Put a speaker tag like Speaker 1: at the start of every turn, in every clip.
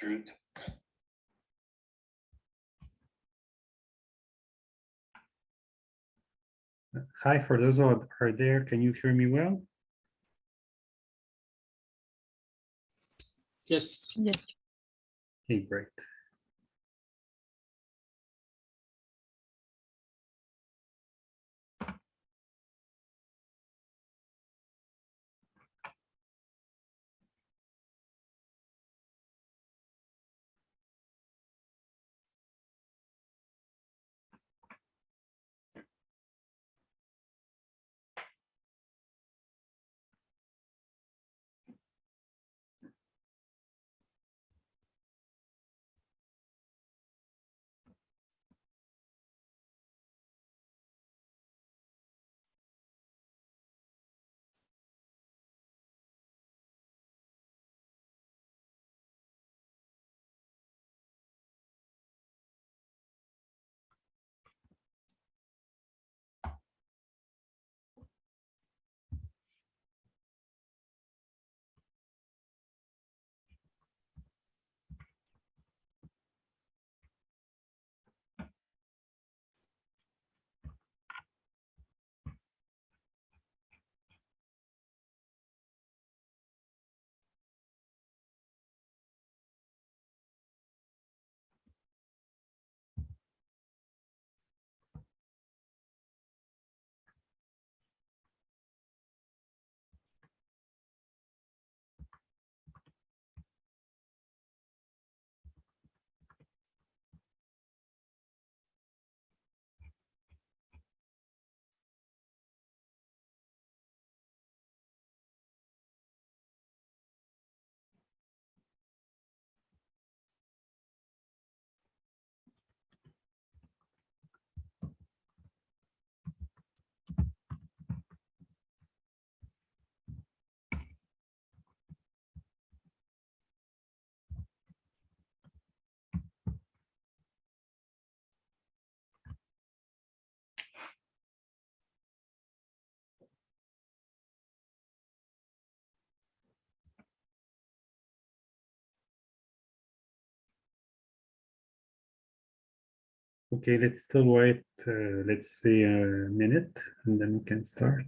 Speaker 1: Good.
Speaker 2: Hi, for those who are there, can you hear me well?
Speaker 3: Yes.
Speaker 4: Yes.
Speaker 2: Okay, great. Okay, let's still wait, let's say a minute, and then we can start.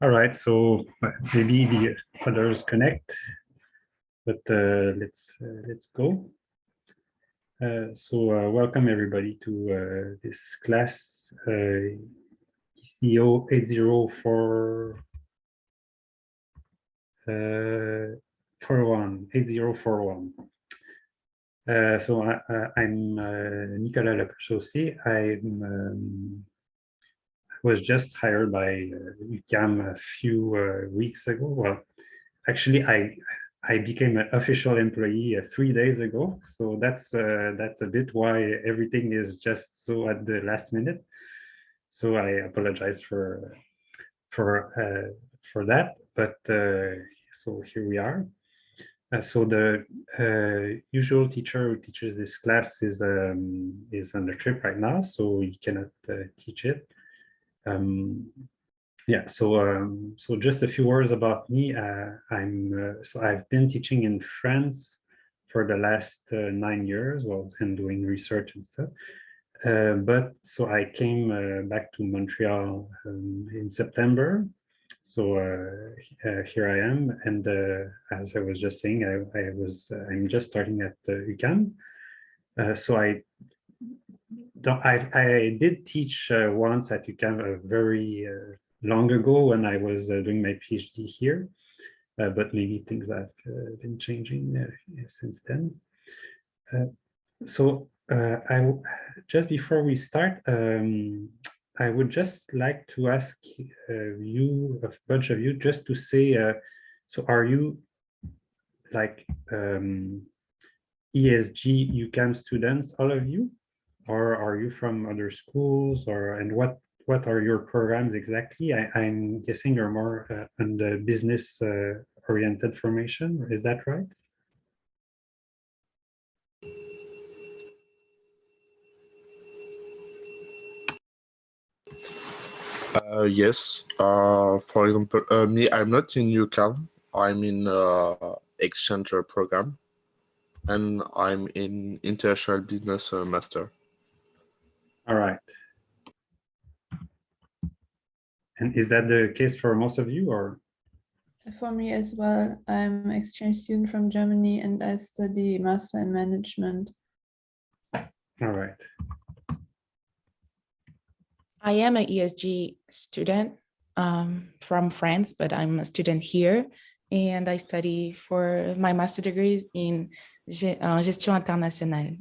Speaker 2: All right, so maybe the others connect, but let's go. So welcome everybody to this class, ECO 8041. So I'm Nicolas Leprechaussee. I was just hired by UQAM a few weeks ago. Well, actually, I became an official employee 3 days ago. So that's a bit why everything is just so at the last minute. So I apologize for that. But so here we are. So the usual teacher who teaches this class is on a trip right now, so he cannot teach it. Yeah, so just a few words about me. So I've been teaching in France for the last 9 years, well, and doing research and stuff. But so I came back to Montreal in September. So here I am, and as I was just saying, I'm just starting at UQAM. So I did teach once at UQAM very long ago when I was doing my PhD here, but maybe things have been changing since then. So I just before we start, I would just like to ask you, a bunch of you, just to say, so are you like ESG UQAM students, all of you, or are you from other schools, and what are your programs exactly? I'm guessing you're more on the business oriented formation. Is that right?
Speaker 1: Yes. For example, me, I'm not in UCAM. I'm in exchange program, and I'm in international business master.
Speaker 2: All right. And is that the case for most of you, or?
Speaker 3: For me as well, I'm an exchange student from Germany and I study master in management.
Speaker 2: All right.
Speaker 4: I am an ESG student from France, but I'm a student here and I study for my master degree in gestion internationale.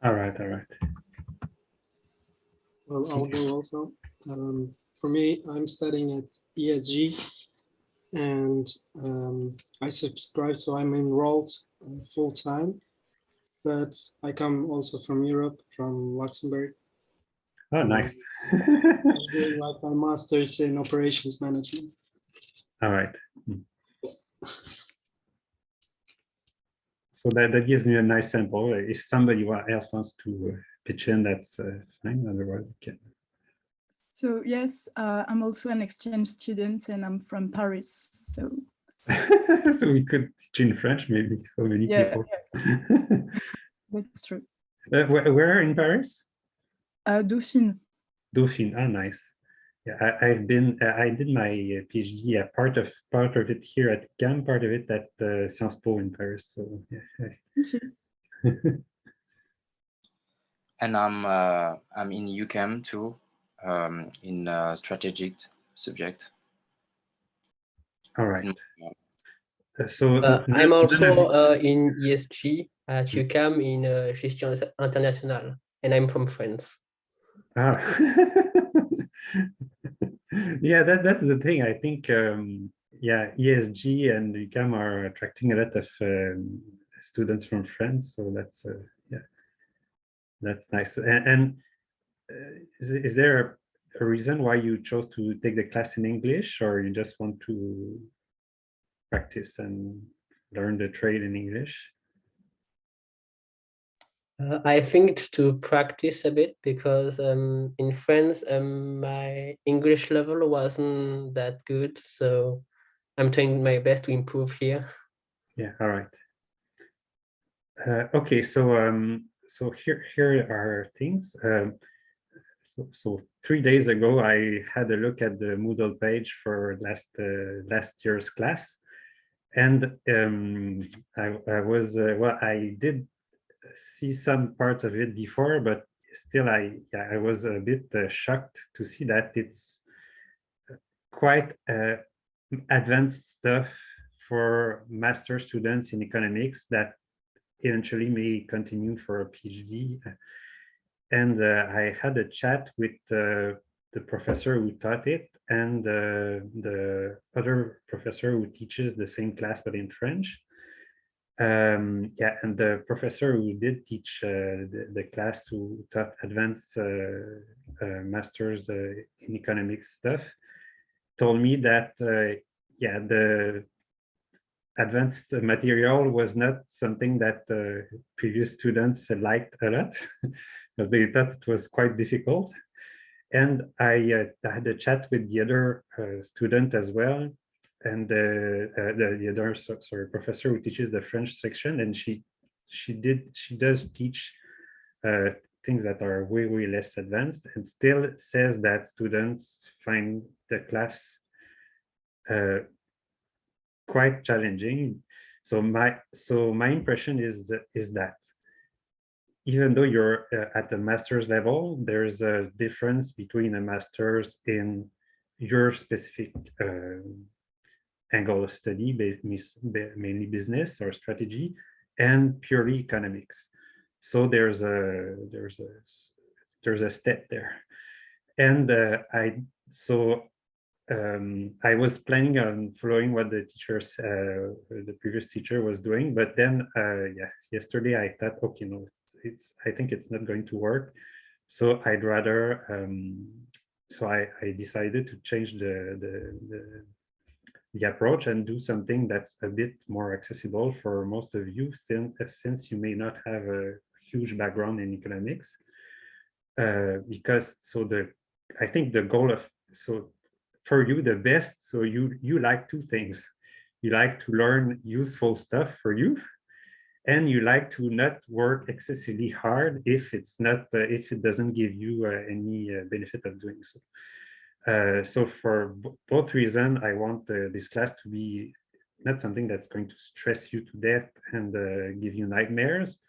Speaker 2: All right, all right.
Speaker 5: Well, I'll go also. For me, I'm studying at ESG and I subscribe, so I'm enrolled full time, but I come also from Europe, from Luxembourg.
Speaker 2: Oh, nice.
Speaker 5: I'm doing like my master's in operations management.
Speaker 2: All right. So that gives me a nice sample. If somebody else wants to pitch in, that's fine. Otherwise, we can.
Speaker 6: So yes, I'm also an exchange student and I'm from Paris. So
Speaker 2: so we could teach in French, maybe. So many people.
Speaker 6: Yeah. That's true.
Speaker 2: Where in Paris?
Speaker 6: Dauphine.
Speaker 2: Dauphine. Ah, nice. Yeah, I've been. I did my PhD. Part of it here at UQAM, part of it at Sciences Po in Paris. So yeah.
Speaker 6: Okay.
Speaker 7: And I'm in UQAM too, in strategic subject.
Speaker 2: All right. So
Speaker 8: I'm also in ESG at UQAM in gestion internationale, and I'm from France.
Speaker 2: Ah. Yeah, that's the thing. I think yeah, ESG and UQAM are attracting a lot of students from France. So that's yeah, that's nice. And is there a reason why you chose to take the class in English, or you just want to practice and learn the trade in English?
Speaker 8: I think it's to practice a bit because in France my English level wasn't that good, so I'm trying my best to improve here.
Speaker 2: Yeah, all right. Okay, so so here are things. So 3 days ago, I had a look at the Moodle page for last year's class, and I was well, I did see some parts of it before, but still I was a bit shocked to see that it's quite advanced stuff for master students in economics that eventually may continue for a PhD. And I had a chat with the professor who taught it and the other professor who teaches the same class but in French. Yeah, and the professor who did teach the class who taught advanced masters in economics stuff told me that yeah, the advanced material was not something that previous students liked a lot because they thought it was quite difficult. And I had a chat with the other student as well, and the other professor who teaches the French section, and she does teach things that are way less advanced, and still says that students find the class quite challenging. So my impression is that even though you're at the master's level, there's a difference between a master's in your specific angle of study, mainly business or strategy, and purely economics. So there's a step there, and I was planning on following what the previous teacher was doing, but then yeah, yesterday I thought, okay, no, I think it's not going to work. So I'd rather so I decided to change the approach and do something that's a bit more accessible for most of you, since you may not have a huge background in economics. Because I think the goal of for you the best, so you like two things. You like to learn useful stuff for you, and you like to not work excessively hard if if it doesn't give you any benefit of doing so. So for both reasons, I want this class to be not something that's going to stress you to death and give you nightmares.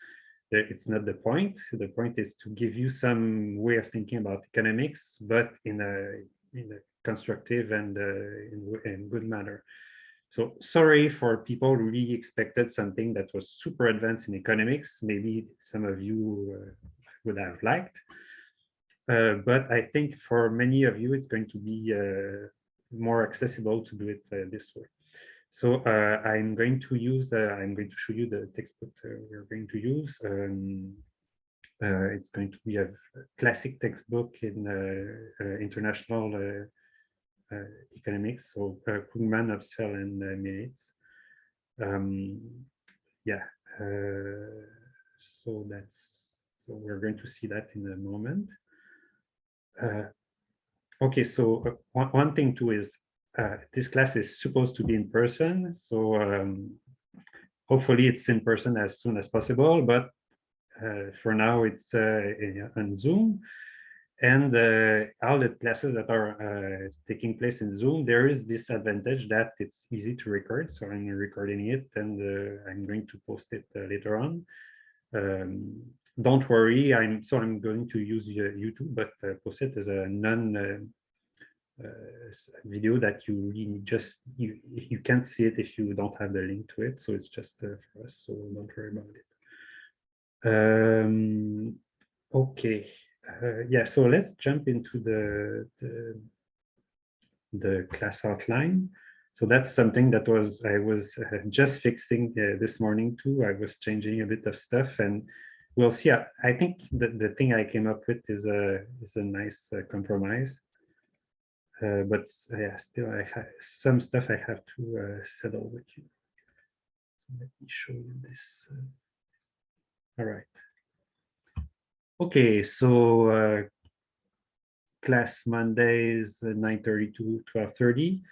Speaker 2: It's not the point. The point is to give you some way of thinking about economics, but in a constructive and in good manner. So sorry for people who really expected something that was super advanced in economics. Maybe some of you would have liked. But I think for many of you, it's going to be more accessible to do it this way. So I'm going to show you the textbook we're going to use. It's going to be a classic textbook in international economics, so Krugman, Upsell, and Minutes. Yeah, so we're going to see that in a moment. Okay, so one thing too is this class is supposed to be in person, so hopefully it's in person as soon as possible, but for now it's on Zoom. And all the classes that are taking place in Zoom, there is this advantage that it's easy to record. So I'm recording it, and I'm going to post it later on. Don't worry, I'm going to use YouTube, but post it as a video that you really you can't see it if you don't have the link to it. So it's just for us. So don't worry about it. Okay. Yeah, so let's jump into the class outline. So that's something that I was just fixing this morning too. I was changing a bit of stuff, and we'll see. I think the thing I came up with is a nice compromise. But yeah, still I have some stuff I have to settle with you. Let me show you this. All right. Okay, so class Mondays 9:30 to 12:30.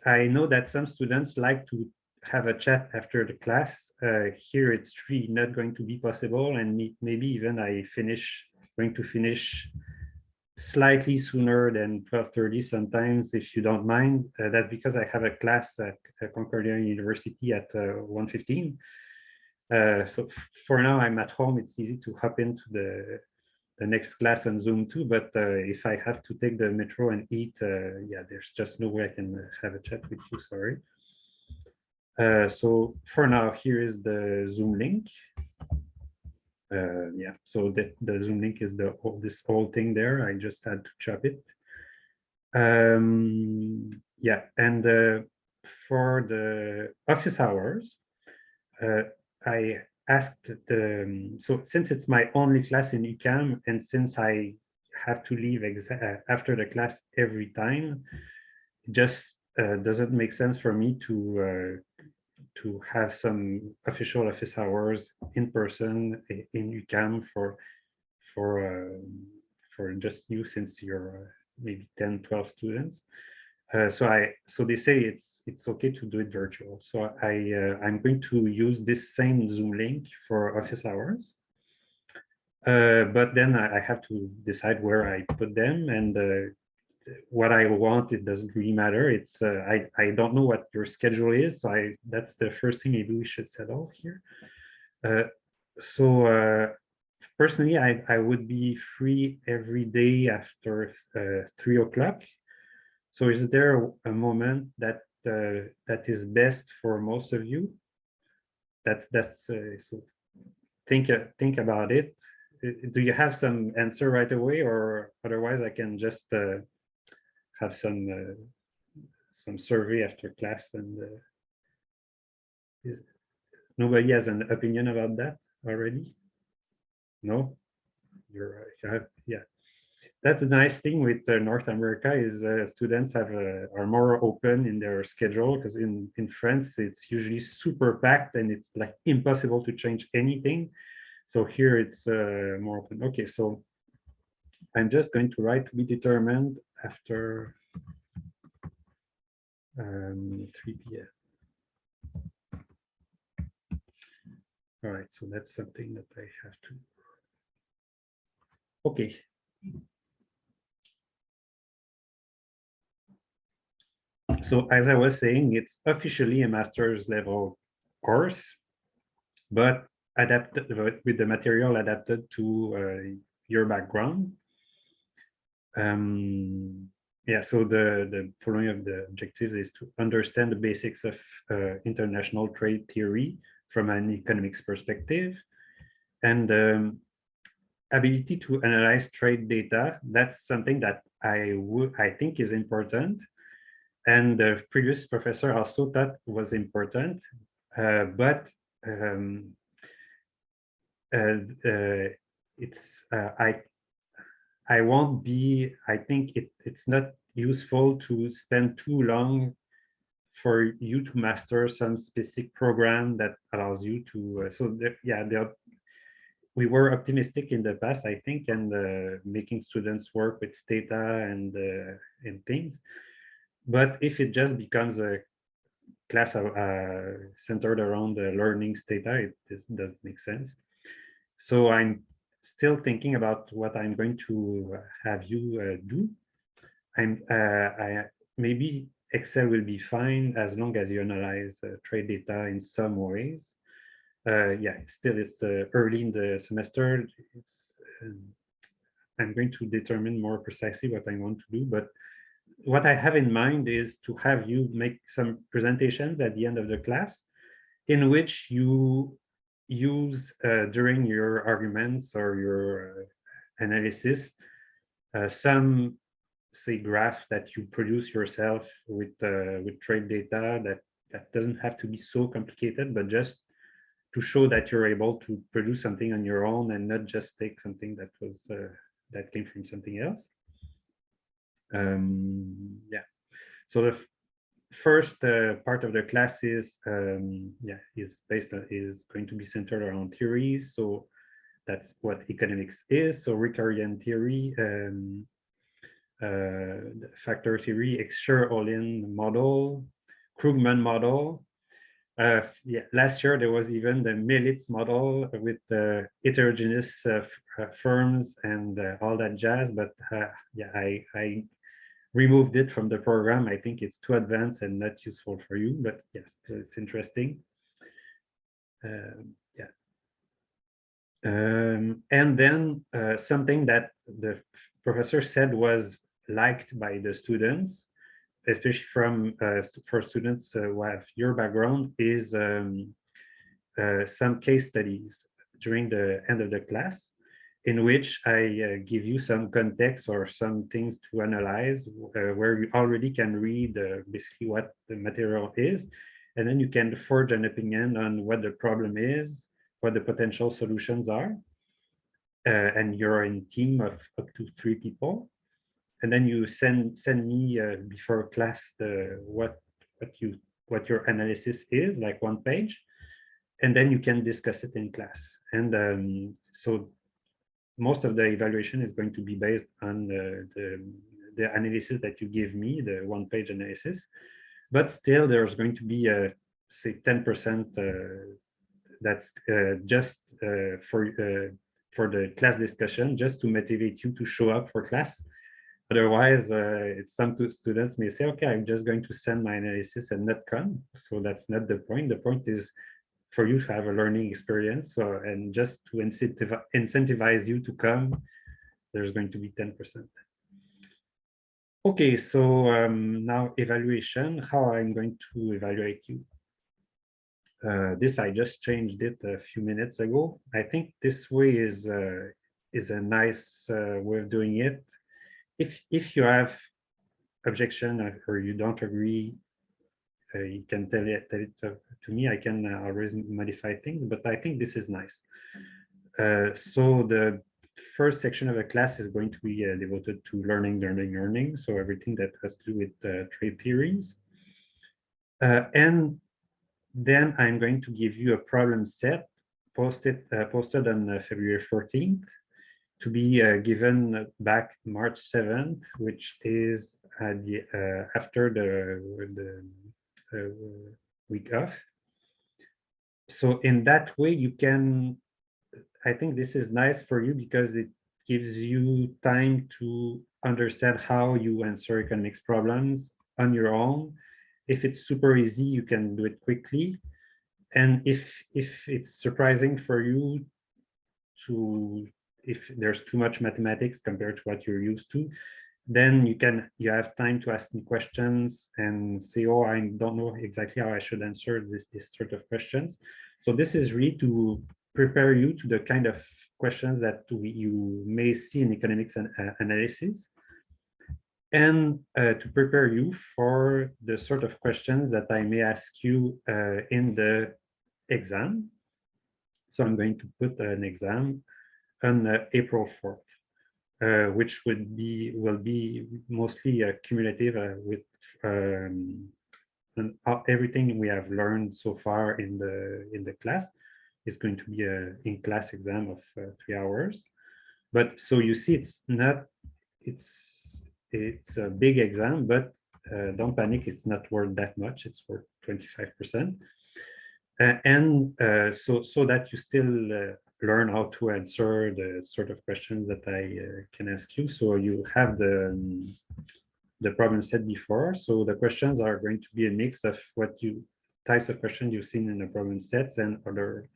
Speaker 2: I know that some students like to have a chat after the class. Here it's really not going to be possible, and maybe even going to finish slightly sooner than 12:30 sometimes, if you don't mind. That's because I have a class at Concordia University at 1:15. So for now, I'm at home. It's easy to hop into the next class on Zoom too. But if I have to take the metro and eat, yeah, there's just no way I can have a chat with you. Sorry. So for now, here is the Zoom link. Yeah, so the Zoom link is this whole thing there. I just had to chop it. Yeah, and for the office hours, I asked so since it's my only class in UQAM, and since I have to leave after the class every time, it just doesn't make sense for me to have some official office hours in person in UQAM for just you, since you're maybe 10, 12 students. So they say it's okay to do it virtual. So I'm going to use this same Zoom link for office hours. But then I have to decide where I put them, and what I want, it doesn't really matter. It's I don't know what your schedule is, so that's the first thing maybe we should settle here. So personally, I would be free every day after 3 o'clock. So is there a moment that that is best for most of you? That's so think about it. Do you have some answer right away, or otherwise I can just have some survey after class? And nobody has an opinion about that already? No, you have, yeah. That's a nice thing with North America, is students are more open in their schedule, because in France it's usually super packed and it's like impossible to change anything. So here it's more open. Okay, so I'm just going to write to be determined after 3 p.m. All right, so that's something that I have to. Okay. So as I was saying, it's officially a master's level course, but adapted with the material adapted to your background. Yeah, so the following of the objectives is to understand the basics of international trade theory from an economics perspective, and ability to analyze trade data. That's something that I think is important. And the previous professor also thought was important, but it's I won't be. I think it's not useful to spend too long for you to master some specific program that allows you to. We were optimistic in the past, I think, and making students work with data and things. But if it just becomes a class centered around the learning data, it doesn't make sense. So I'm still thinking about what I'm going to have you do. Maybe Excel will be fine as long as you analyze trade data in some ways. Yeah, still it's early in the semester. I'm going to determine more precisely what I want to do, but what I have in mind is to have you make some presentations at the end of the class in which you use during your arguments or your analysis some, say, graph that you produce yourself with trade data that doesn't have to be so complicated, but just to show that you're able to produce something on your own and not just take something that was that came from something else. Yeah, so the first part of the class is going to be centered around theories. So that's what economics is. So Ricardian theory, factor theory, Exscher-Ohlin model, Krugman model. Last year there was even the Militz model with the heterogeneous firms and all that jazz. But I removed it from the program. I think it's too advanced and not useful for you, but yes, it's interesting. And then something that the professor said was liked by the students, especially for students who have your background, is some case studies during the end of the class, in which I give you some context or some things to analyze, where you already can read basically what the material is, And then you can forge an opinion on what the problem is, what the potential solutions are. And you're in a team of up to 3 people. And then you send me before class what your analysis is, like 1 page. And then you can discuss it in class. And so most of the evaluation is going to be based on the analysis that you give me, the 1-page analysis. But still, there's going to be say 10% that's just for the class discussion, just to motivate you to show up for class. Otherwise, some students may say, okay, I'm just going to send my analysis and not come. So that's not the point. The point is for you to have a learning experience, and just to incentivize you to come, there's going to be 10%. Okay, so now evaluation, how I'm going to evaluate you. This I just changed it a few minutes ago. I think this way is a nice way of doing it. If you have objection or you don't agree, you can tell it to me. I can always modify things, but I think this is nice. So the first section of the class is going to be devoted to learning. So everything that has to do with trade theories. And then I'm going to give you a problem set posted on February 14th to be given back March 7th, which is after the week off. So in that way, you can, I think this is nice for you because it gives you time to understand how you answer economics problems on your own. If it's super easy, you can do it quickly. And if it's surprising for you if there's too much mathematics compared to what you're used to, then you have time to ask me questions and say, oh, I don't know exactly how I should answer this sort of questions. So this is really to prepare you to the kind of questions that you may see in economics and analysis, and to prepare you for the sort of questions that I may ask you in the exam. So I'm going to put an exam on April 4th, which will be mostly cumulative with everything we have learned so far in the class. Is going to be an in-class exam of 3 hours. But so you see, it's a big exam, but don't panic, it's not worth that much. It's worth 25%. So that you still learn how to answer the sort of questions that I can ask you. So you have the problem set before. So the questions are going to be a mix of types of questions you've seen in the problem sets and other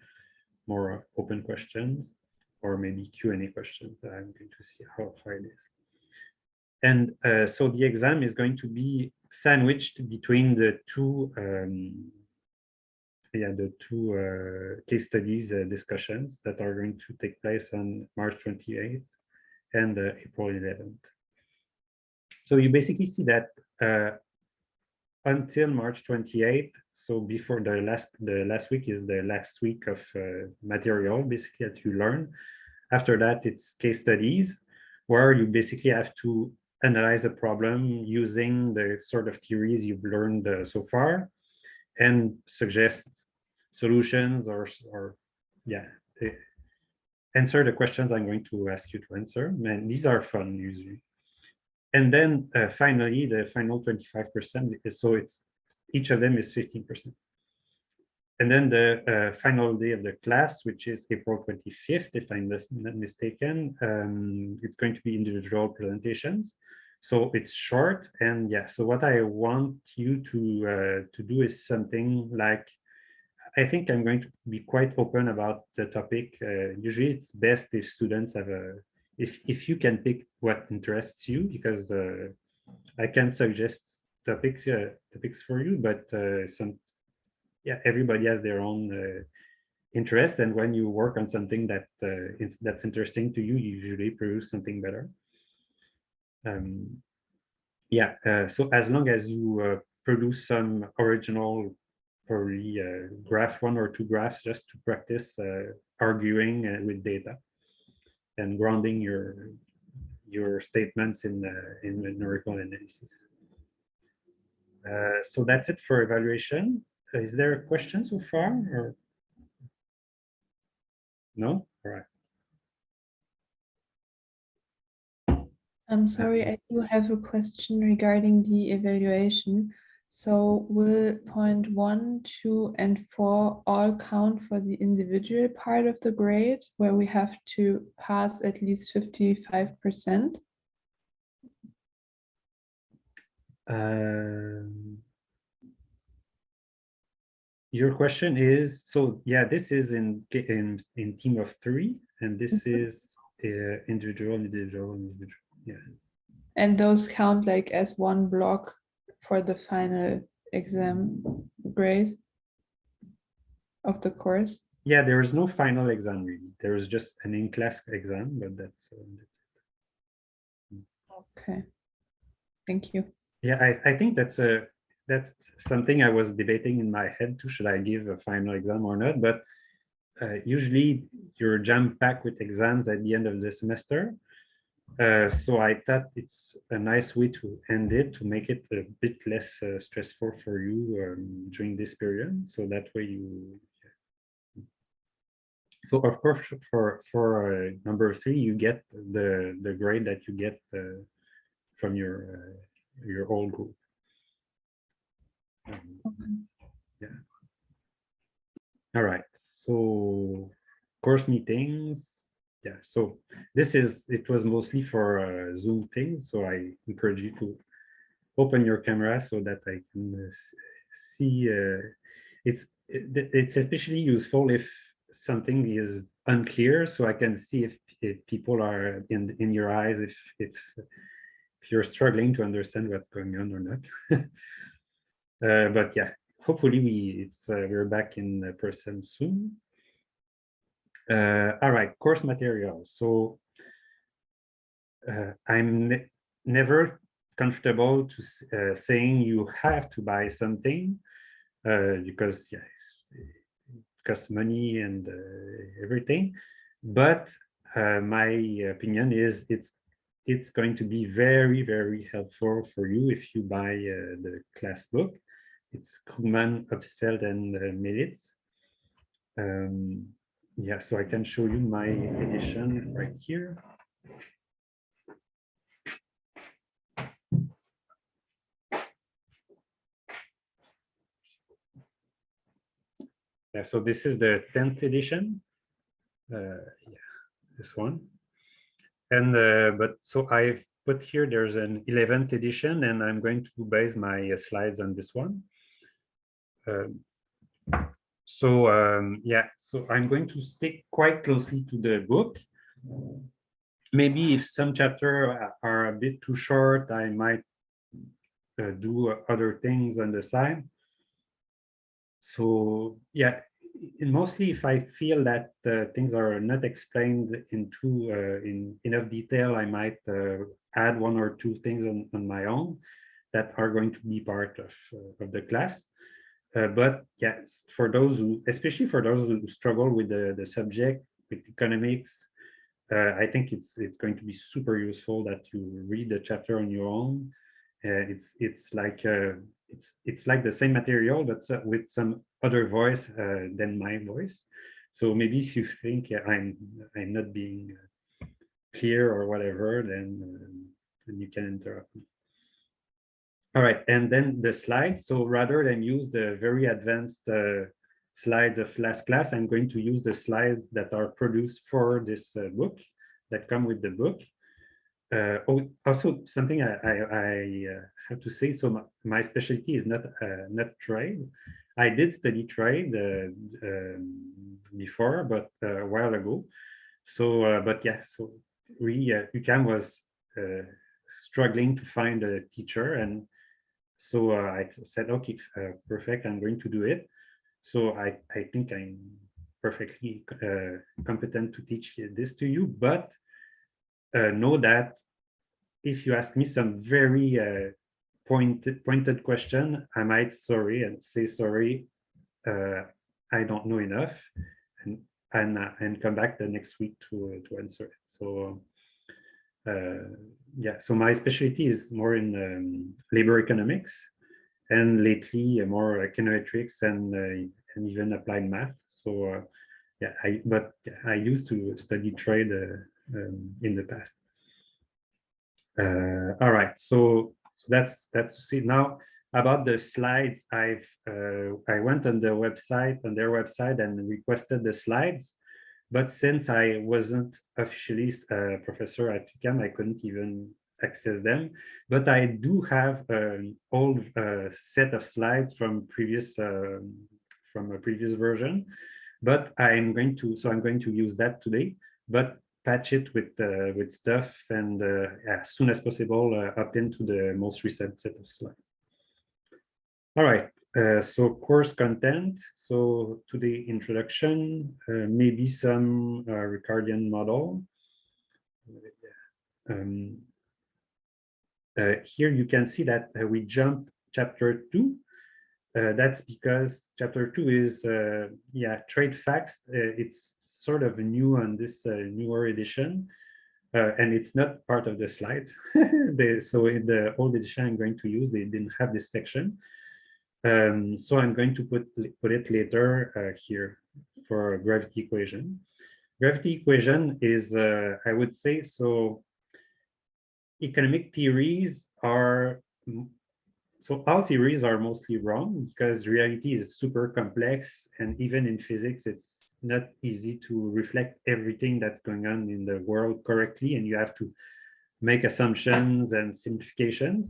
Speaker 2: more open questions, or maybe Q&A questions that I'm going to see how it is. And so the exam is going to be sandwiched between the two case studies discussions that are going to take place on March 28th and April 11th. So you basically see that until March 28th, so before the last week is the last week of material basically that you learn. After that, it's case studies, where you basically have to analyze a problem using the sort of theories you've learned so far, and suggest solutions or answer the questions I'm going to ask you to answer. And these are fun usually. And then finally, the final 25%, so it's each of them is 15%. And then the final day of the class, which is April 25th, if I'm not mistaken, it's going to be individual presentations. So it's short, and yeah. So what I want you to do is something like, I think I'm going to be quite open about the topic. Usually, it's best if students have if you can pick what interests you, because I can suggest topics for you, but everybody has their own interest, and when you work on something that's interesting to you, you usually produce something better. So as long as you produce some original probably graph 1 or 2 graphs just to practice arguing with data and grounding your statements in numerical analysis. So that's it for evaluation. Is there a question so far, or no? All right.
Speaker 3: I'm sorry, I do have a question regarding the evaluation. So will point 1, 2, and 4 all count for the individual part of the grade where we have to pass at least 55%?
Speaker 2: Your question is, so yeah, this is in team of 3, and this is individual. Yeah.
Speaker 3: And those count like as one block for the final exam grade of the course?
Speaker 2: Yeah, there is no final exam really. There is just an in-class exam, but that's it.
Speaker 3: Okay, thank you.
Speaker 2: Yeah, I think that's something I was debating in my head too. Should I give a final exam or not? But usually you're jam-packed with exams at the end of the semester. So I thought it's a nice way to end it, to make it a bit less stressful for you during this period. So that way you. So of course, for number 3, you get the grade that you get from your old group. Yeah. All right. So course meetings. Yeah, so it was mostly for Zoom things, so I encourage you to open your camera so that I can see. It's especially useful if something is unclear, so I can see if people are in your eyes, if you're struggling to understand what's going on or not. But yeah, hopefully we're back in person soon. All right, course materials. So I'm never comfortable to saying you have to buy something because yeah, it costs money and everything. But my opinion is it's going to be very, very helpful for you if you buy the class book. It's Krugman, Upsfeld, and Militz. Yeah, so I can show you my edition right here. Yeah, so this is the 10th edition. Yeah, this one. And but so I've put here, there's an 11th edition, and I'm going to base my slides on this one. Yeah, so I'm going to stick quite closely to the book. Maybe if some chapters are a bit too short, I might do other things on the side. So yeah, mostly if I feel that things are not explained in enough detail, I might add 1 or 2 things on my own that are going to be part of the class. But yes, for those who, especially for those who struggle with the subject, with economics, I think it's going to be super useful that you read the chapter on your own. It's like the same material, but with some other voice than my voice. So maybe if you think I'm not being clear or whatever, then you can interrupt me. All right, and then the slides. So rather than use the very advanced slides of last class, I'm going to use the slides that are produced for this book, that come with the book. Also, something I have to say, so my specialty is not trade. I did study trade before, but a while ago. So, but yeah, so UQAM was struggling to find a teacher, and so I said, okay, perfect, I'm going to do it. So I think I'm perfectly competent to teach this to you, but know that if you ask me some very pointed question, I might say sorry, I don't know enough, and come back the next week to answer it. So yeah, so my specialty is more in labor economics, and lately more econometrics and even applied math. So yeah, but I used to study trade in the past. All right, so that's to see now. About the slides, I went on their website and requested the slides, but since I wasn't officially a professor at UQAM, I couldn't even access them. But I do have an old set of slides from a previous version. But I'm going to use that today, but patch it with stuff, and as soon as possible up into the most recent set of slides. All right, so course content. So today introduction, maybe some Ricardian model. Here you can see that we jump chapter 2. That's because chapter 2 is trade facts. It's sort of new on this newer edition, and it's not part of the slides. So in the old edition I'm going to use, they didn't have this section. So I'm going to put it later here for gravity equation. Gravity equation is, I would say, so economic theories are, so all theories are mostly wrong because reality is super complex, and even in physics, it's not easy to reflect everything that's going on in the world correctly, and you have to make assumptions and simplifications.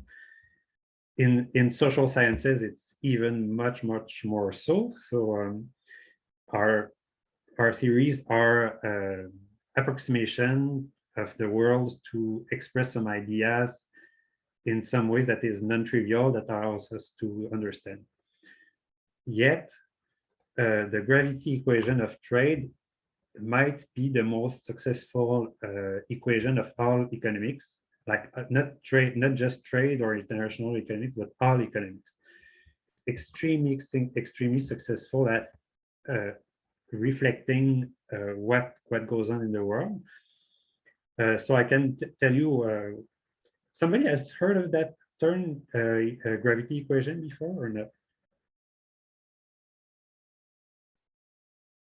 Speaker 2: In social sciences, it's even much more so. So our theories are approximation of the world to express some ideas in some ways that is non-trivial, that allows us to understand. Yet, the gravity equation of trade might be the most successful equation of all economics, like not just trade or international economics, but all economics. Extremely successful at reflecting what goes on in the world. So I can tell you, somebody has heard of that term, gravity equation before or not?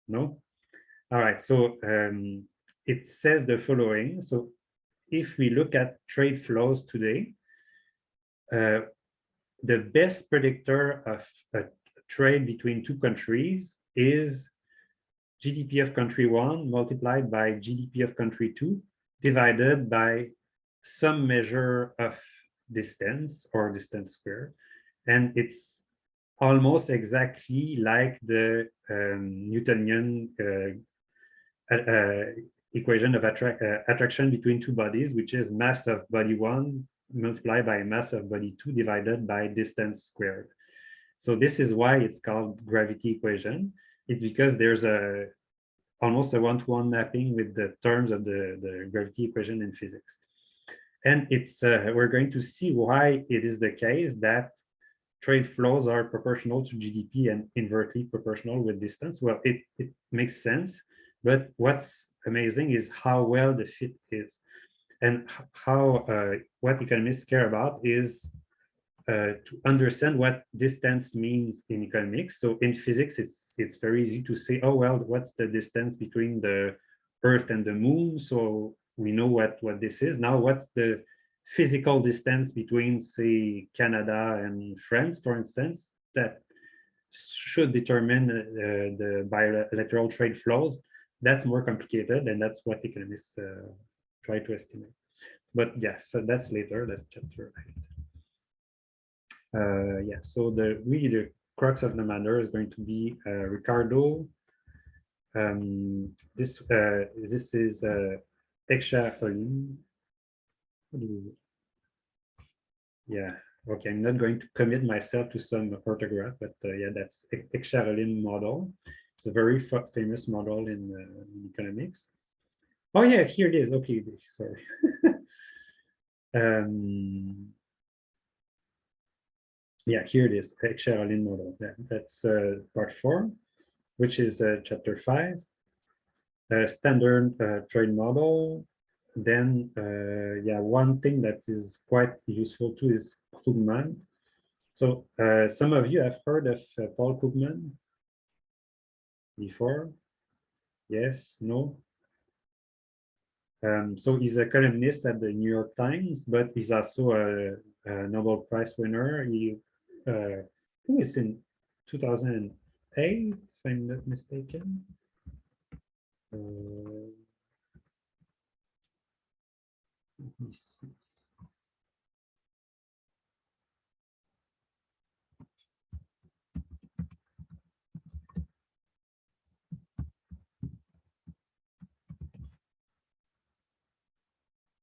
Speaker 2: No? All right, so it says the following. So if we look at trade flows today, the best predictor of a trade between two countries is GDP of country 1 multiplied by GDP of country 2 divided by some measure of distance or distance squared. And it's almost exactly like the Newtonian equation of attraction between two bodies, which is mass of body 1 multiplied by mass of body 2 divided by distance squared. So this is why it's called gravity equation. It's because there's almost a one-to-one mapping with the terms of the gravity equation in physics. And it's we're going to see why it is the case that trade flows are proportional to GDP and inversely proportional with distance. Well, it makes sense, but what's amazing is how well the fit is, and how what economists care about is to understand what distance means in economics. So in physics, it's very easy to say, oh, well, what's the distance between the Earth and the moon? So we know what this is. Now, what's the physical distance between, say, Canada and France, for instance, that should determine the bilateral trade flows? That's more complicated, and that's what economists try to estimate. But yeah, so that's later, that's chapter 8. Yeah, so really the crux of the matter is going to be Ricardo. This is Excharoline. Yeah, okay, I'm not going to commit myself to some orthograph, but yeah, that's Excharoline model. It's a very famous model in economics. Oh yeah, here it is. Okay, sorry. Yeah, here it is, Shaolin model. Yeah, that's part 4, which is chapter 5. Standard trade model. Then, yeah, one thing that is quite useful too is Krugman. So some of you have heard of Paul Krugman before? Yes, no? So he's a columnist at the New York Times, but he's also a Nobel Prize winner. He, I think it's in 2008, if I'm not mistaken. Let me see.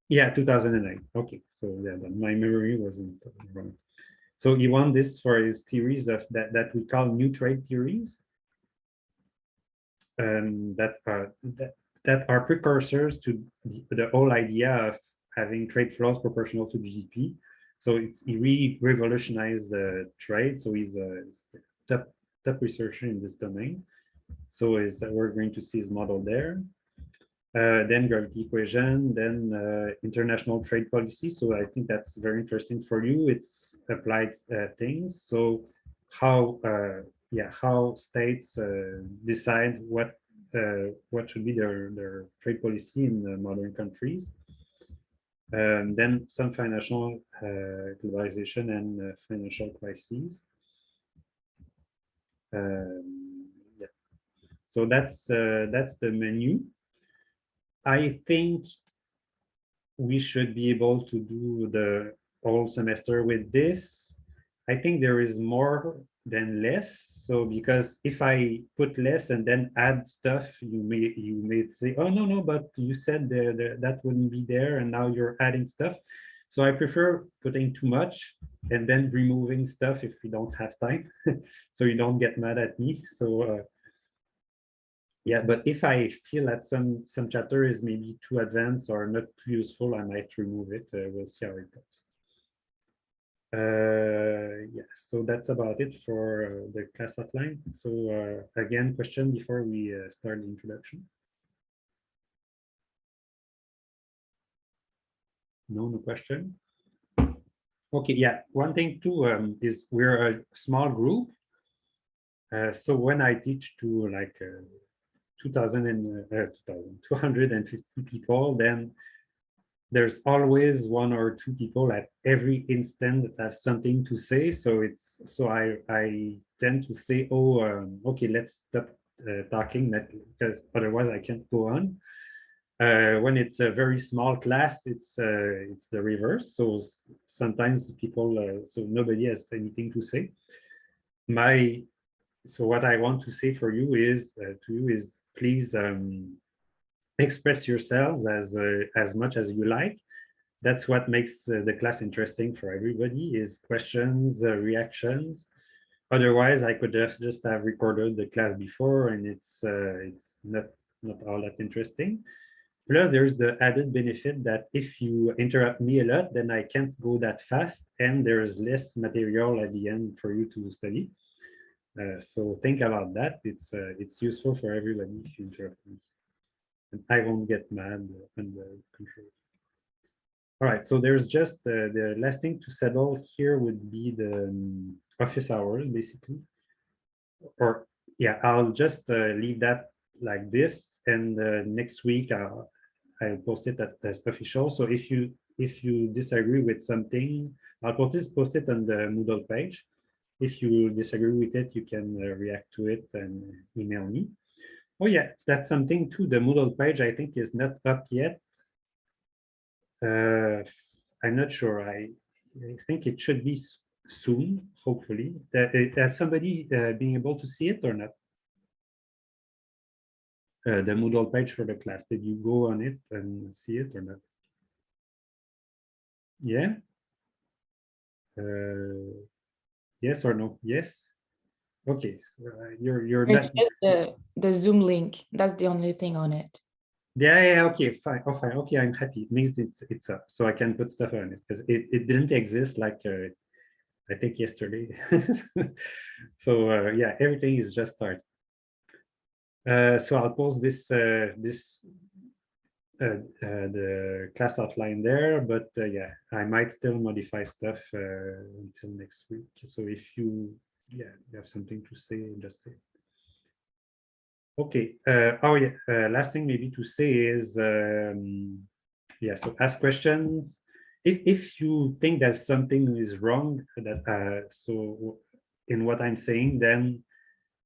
Speaker 2: Yeah, 2009. Okay, so yeah, my memory wasn't wrong. So he won this for his theories of that we call new trade theories, that are precursors to the whole idea of having trade flows proportional to GDP. So he really revolutionized the trade. So he's a top researcher in this domain. So we're going to see his model there. Then gravity equation, then international trade policy. So I think that's very interesting for you. It's applied things. So how states decide what should be their trade policy in modern countries. Then some financial globalization and financial crises. Yeah. So that's the menu. I think we should be able to do the whole semester with this. I think there is more than less. So because if I put less and then add stuff, you may say, oh no, but you said that wouldn't be there and now you're adding stuff. So I prefer putting too much and then removing stuff if we don't have time. So you don't get mad at me. So yeah, but if I feel that some chapter is maybe too advanced or not too useful, I might remove it. We'll see how it goes. Yeah, so that's about it for the class outline. So again, question before we start the introduction. No question. Okay, yeah. One thing too is we're a small group. So when I teach to like 250 people, then there's always 1 or 2 people at every instant that have something to say. So I tend to say, oh, okay, let's stop talking, because otherwise I can't go on. When it's a very small class, it's the reverse. So sometimes people, so nobody has anything to say. So what I want to say for you is please express yourselves as much as you like. That's what makes the class interesting for everybody, is questions, reactions. Otherwise, I could just have recorded the class before, and it's not all that interesting. Plus, there's the added benefit that if you interrupt me a lot, then I can't go that fast, and there's less material at the end for you to study. So think about that. It's useful for everybody if you interrupt me. And I won't get mad under control. All right, so there's just the last thing to settle here would be the office hours, basically. Or yeah, I'll just leave that like this, and next week I'll post it as official. So if you disagree with something, I'll post it on the Moodle page. If you disagree with it, you can react to it and email me. Oh yeah, that's something too. The Moodle page, I think, is not up yet. I'm not sure. I think it should be soon, hopefully. Has somebody being able to see it or not? The Moodle page for the class. Did you go on it and see it or not? Yeah? Yes or no? Yes? Okay, so you're
Speaker 4: It's
Speaker 2: not.
Speaker 4: just the Zoom link. That's the only thing on it.
Speaker 2: Yeah, okay, fine. Oh, fine. Okay, I'm happy. It means it's up, so I can put stuff on it, because it didn't exist like I think yesterday. So yeah, everything is just starting. So I'll post the class outline there, but yeah, I might still modify stuff until next week. So if you have something to say, just say. Okay. Oh yeah. Last thing maybe to say is yeah. So ask questions. If you think that something is wrong, that so in what I'm saying, then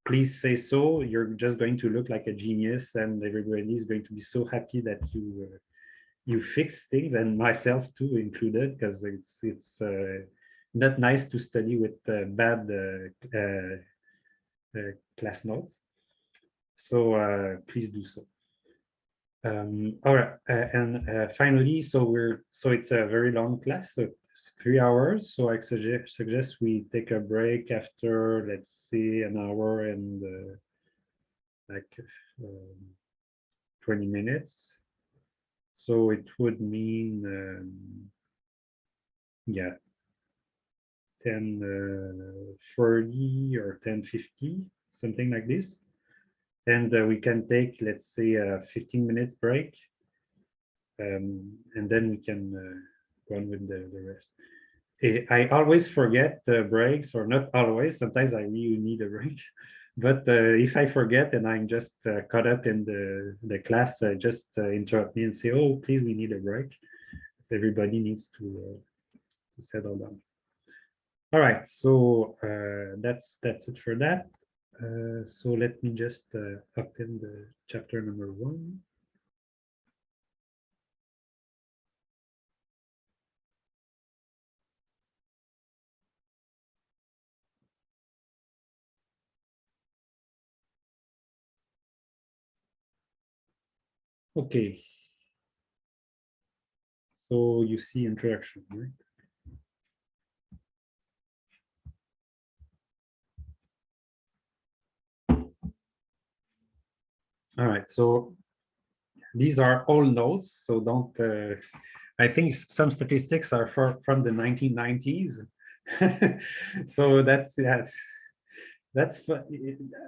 Speaker 2: please say so. You're just going to look like a genius, and everybody is going to be so happy that you fix things, and myself too included, because it's not nice to study with bad class notes. So please do so. All right, and finally, so it's a very long class, so it's 3 hours. So I suggest we take a break after, let's see, an hour and like 20 minutes. So it would mean yeah, 10:40 or 10:50, something like this. And we can take, let's say, a 15 minutes break. And then we can go on with the rest. I always forget breaks, or not always. Sometimes I really need a break. But if I forget and I'm just caught up in the class, just interrupt me and say, "Oh, please, we need a break." So everybody needs to settle down. All right, so that's it for that. So let me just open the chapter number 1. Okay. So you see introduction, right? All right, so these are all notes, so don't, I think some statistics are from the 1990s. So that's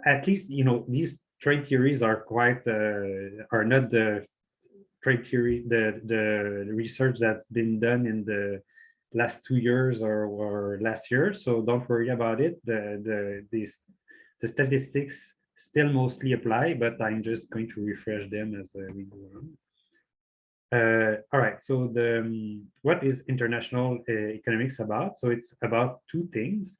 Speaker 2: at least, you know, these trade theories are quite, are not the trade theory, the research that's been done in the last 2 years or last year. So don't worry about it. The statistics still mostly apply, but I'm just going to refresh them as we go on. All right, so what is international economics about? So it's about 2 things.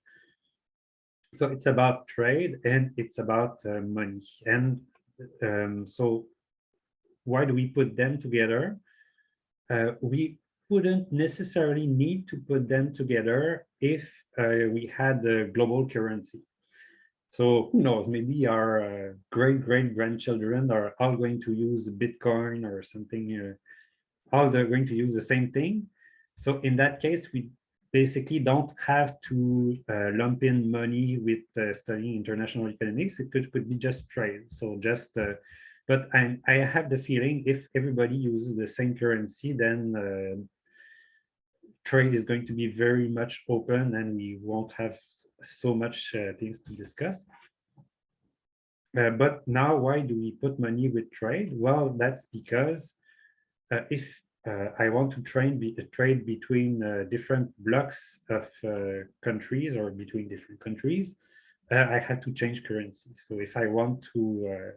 Speaker 2: So it's about trade and it's about money. And so why do we put them together? We wouldn't necessarily need to put them together if we had a global currency. So who knows, maybe our great-great-grandchildren are all going to use Bitcoin or something, all they're going to use the same thing. So in that case, we basically don't have to lump in money with studying international economics. It could be just trade. So just, but I have the feeling if everybody uses the same currency, then trade is going to be very much open and we won't have so much things to discuss. But now, why do we put money with trade? Well, that's because if I want to trade between different blocks of countries or between different countries, I have to change currency. So if I want to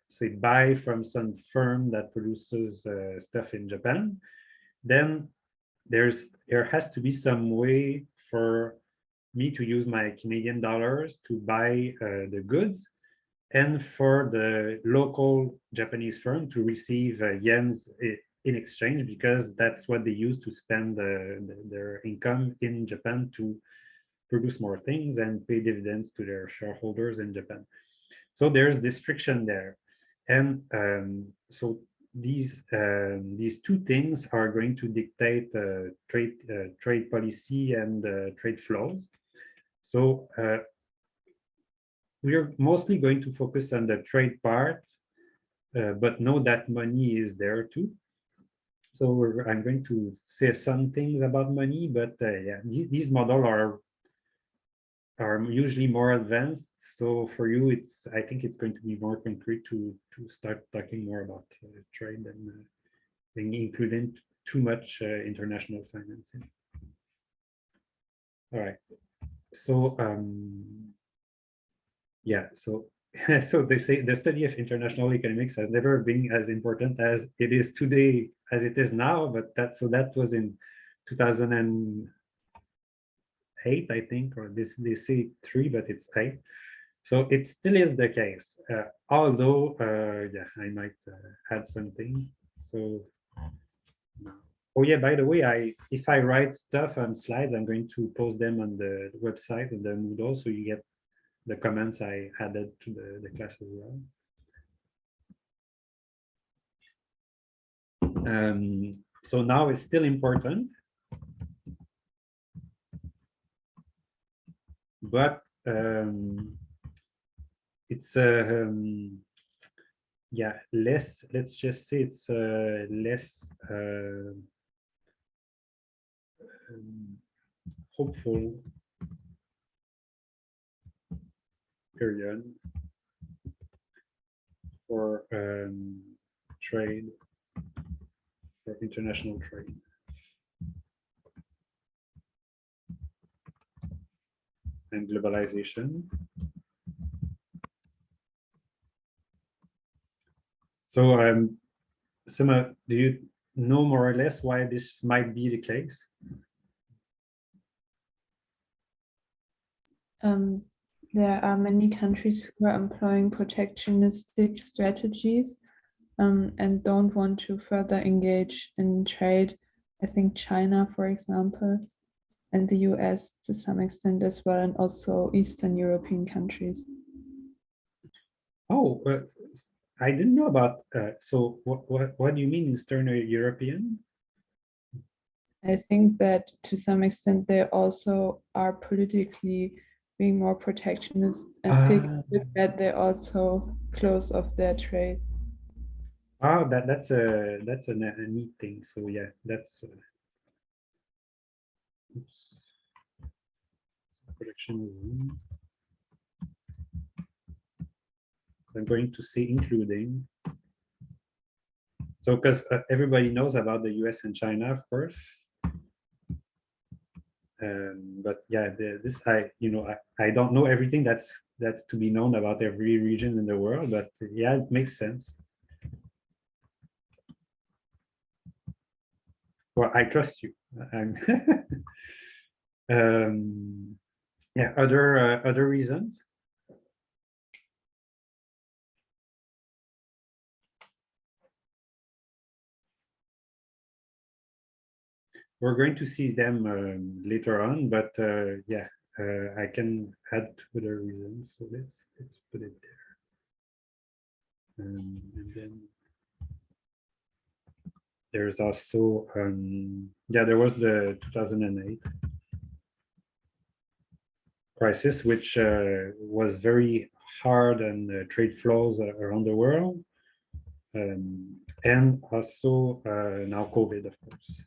Speaker 2: say buy from some firm that produces stuff in Japan, then there has to be some way for me to use my Canadian dollars to buy the goods, and for the local Japanese firm to receive yens in exchange, because that's what they use to spend their income in Japan to produce more things and pay dividends to their shareholders in Japan. So there's this friction there. And so these 2 things are going to dictate trade policy and trade flows. So we're mostly going to focus on the trade part, but know that money is there too. So I'm going to say some things about money, but yeah, these models are are usually more advanced. So for you, I think it's going to be more concrete to start talking more about trade and including too much international financing. All right. So yeah, so so they say the study of international economics has never been as important as it is today, as it is now. But that was in 2008, I think, or they say 3, but it's 8. So it still is the case, although yeah, I might add something. So oh yeah, by the way, if I write stuff on slides, I'm going to post them on the website of the Moodle, so you get the comments I added to the class as well. So now it's still important, but it's yeah, less, let's just say it's less hopeful period for trade, for international trade. And globalization. So Sima, do you know more or less why this might be the case?
Speaker 3: There are many countries who are employing protectionistic strategies and don't want to further engage in trade. I think China, for example, and the US to some extent as well, and also Eastern European countries.
Speaker 2: Oh, I didn't know about. So what do you mean Eastern European?
Speaker 3: I think that to some extent they also are politically being more protectionist, and with that they also close off their trade.
Speaker 2: Oh, that's a neat thing. So yeah, that's oops. Protectionism. I'm going to say including. So because everybody knows about the US and China, of course. But yeah, this I don't know everything that's to be known about every region in the world, but yeah, it makes sense. Well, I trust you. Yeah, other reasons. We're going to see them later on, but yeah, I can add 2 other reasons. So let's put it there. And then there's also yeah, there was the 2008 crisis, which was very hard on trade flows around the world, and also now COVID, of course.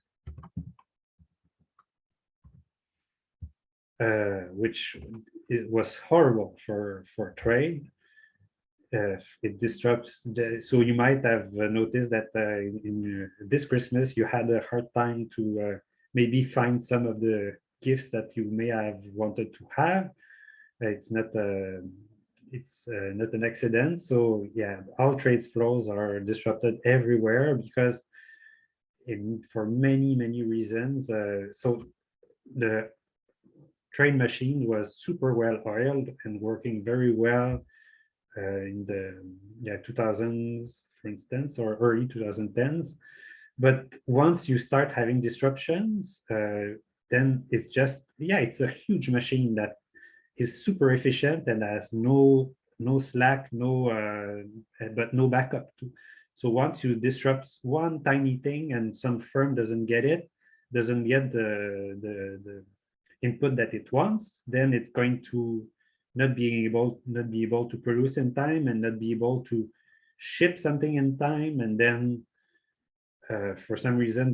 Speaker 2: Which it was horrible for trade. It disrupts so you might have noticed that in this Christmas you had a hard time to maybe find some of the gifts that you may have wanted to have. It's not an accident. So yeah, all trade flows are disrupted everywhere because for many reasons. So the train machine was super well oiled and working very well in the 2000s, for instance, or early 2010s. But once you start having disruptions, then it's just, it's a huge machine that is super efficient and has no slack, but no backup too. So once you disrupt one tiny thing and some firm doesn't get the input that it wants, then it's going to not be able to produce in time and not be able to ship something in time, and then for some reason,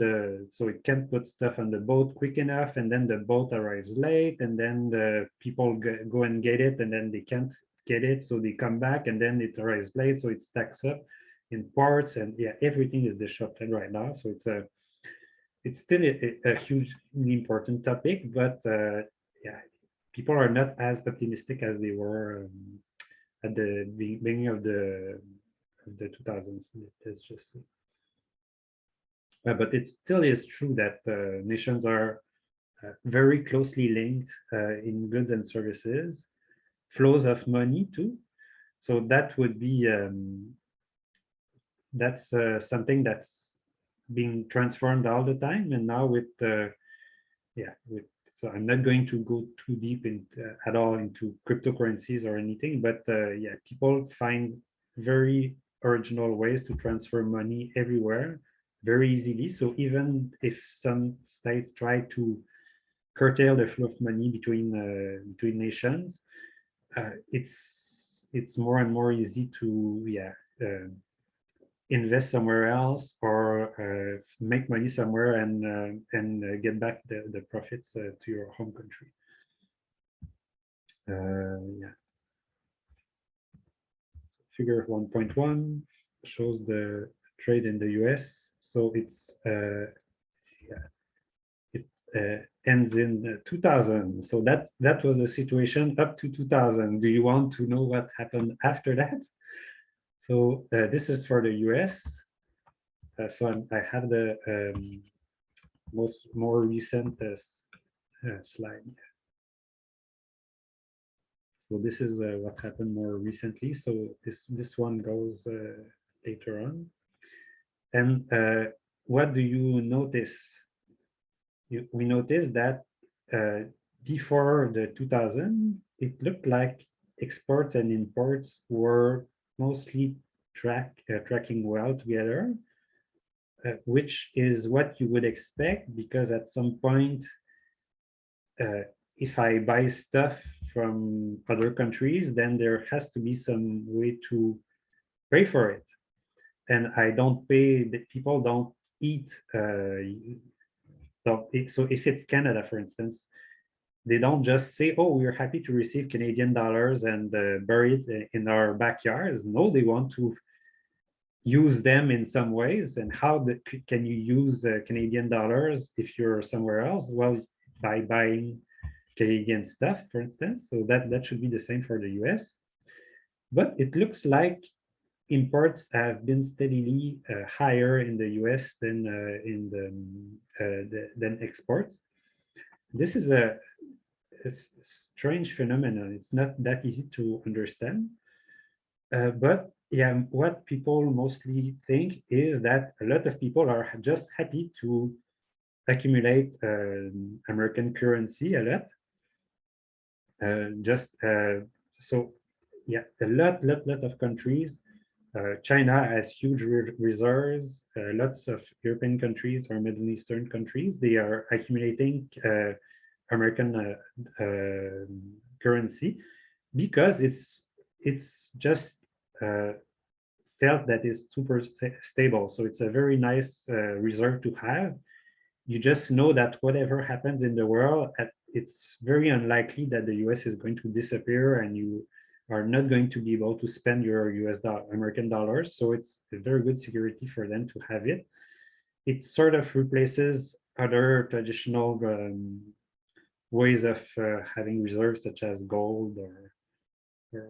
Speaker 2: so it can't put stuff on the boat quick enough, and then the boat arrives late, and then the people go and get it, and then they can't get it, so they come back, and then it arrives late, so it stacks up in ports, and yeah, everything is disrupted right now. So it's still a hugely important topic, but yeah, people are not as optimistic as they were at the beginning of the 2000s. Let's just say. But it still is true that nations are very closely linked in goods and services, flows of money too. So that would be that's something that's being transformed all the time. And now with so I'm not going to go too deep at all into cryptocurrencies or anything, but yeah, people find very original ways to transfer money everywhere very easily. So even if some states try to curtail the flow of money between nations, it's more and more easy to invest somewhere else or make money somewhere and get back the profits to your home country. Yeah. Figure 1.1 shows the trade in the US. So it's ends in 2000. So that was the situation up to 2000. Do you want to know what happened after that? So this is for the US. So I have the more recent slide. So this is what happened more recently. So this one goes later on. And what do you notice? We noticed that before the 2000, it looked like exports and imports were mostly tracking well together, which is what you would expect, because at some point, if I buy stuff from other countries, then there has to be some way to pay for it. And I don't pay, people don't eat. So if it's Canada, for instance, they don't just say, oh, we're happy to receive Canadian dollars and bury it in our backyards. No, they want to use them in some ways. And how can you use Canadian dollars if you're somewhere else? Well, by buying Canadian stuff, for instance. So that should be the same for the US. But it looks like imports have been steadily higher in the US than than exports. This is a strange phenomenon. It's not that easy to understand. But yeah, what people mostly think is that a lot of people are just happy to accumulate American currency a lot. So yeah, a lot of countries. China has huge reserves. Lots of European countries or Middle Eastern countries, they are accumulating American currency because it's just felt that it's super stable. So it's a very nice reserve to have. You just know that whatever happens in the world, it's very unlikely that the US is going to disappear and you are not going to be able to spend your American dollars. So it's a very good security for them to have it. It sort of replaces other traditional ways of having reserves, such as gold or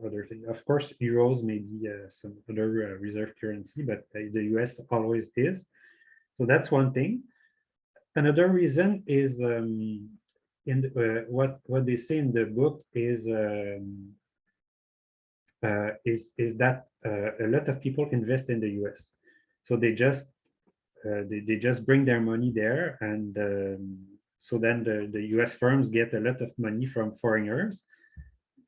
Speaker 2: other things. Of course, euros may be some other reserve currency, but the US always is. So that's one thing. Another reason is what they say in the book is that a lot of people invest in the US. So they just bring their money there, and so then the US firms get a lot of money from foreigners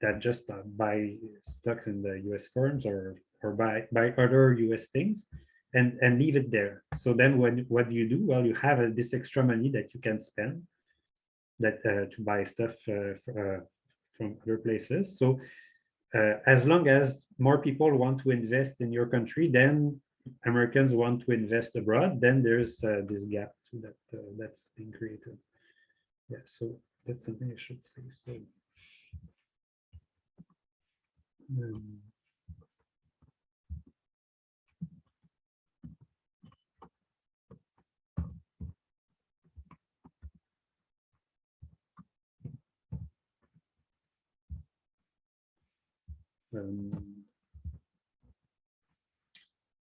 Speaker 2: that just buy stocks in the US firms or buy other US things and leave it there. So then what do you do? Well, you have this extra money that you can spend to buy stuff from other places. So as long as more people want to invest in your country, then Americans want to invest abroad, then there's this gap too that's being created. Yeah, so that's something I should say.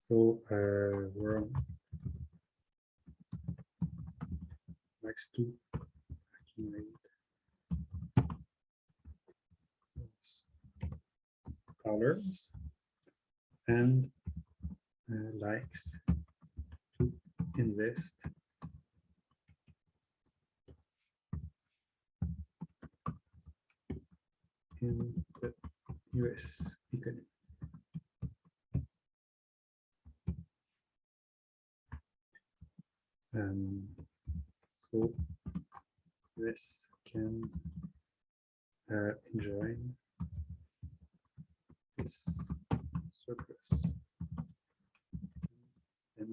Speaker 2: So we're on next to accumulate colors and likes to invest in the US economy. So this can enjoy this surplus and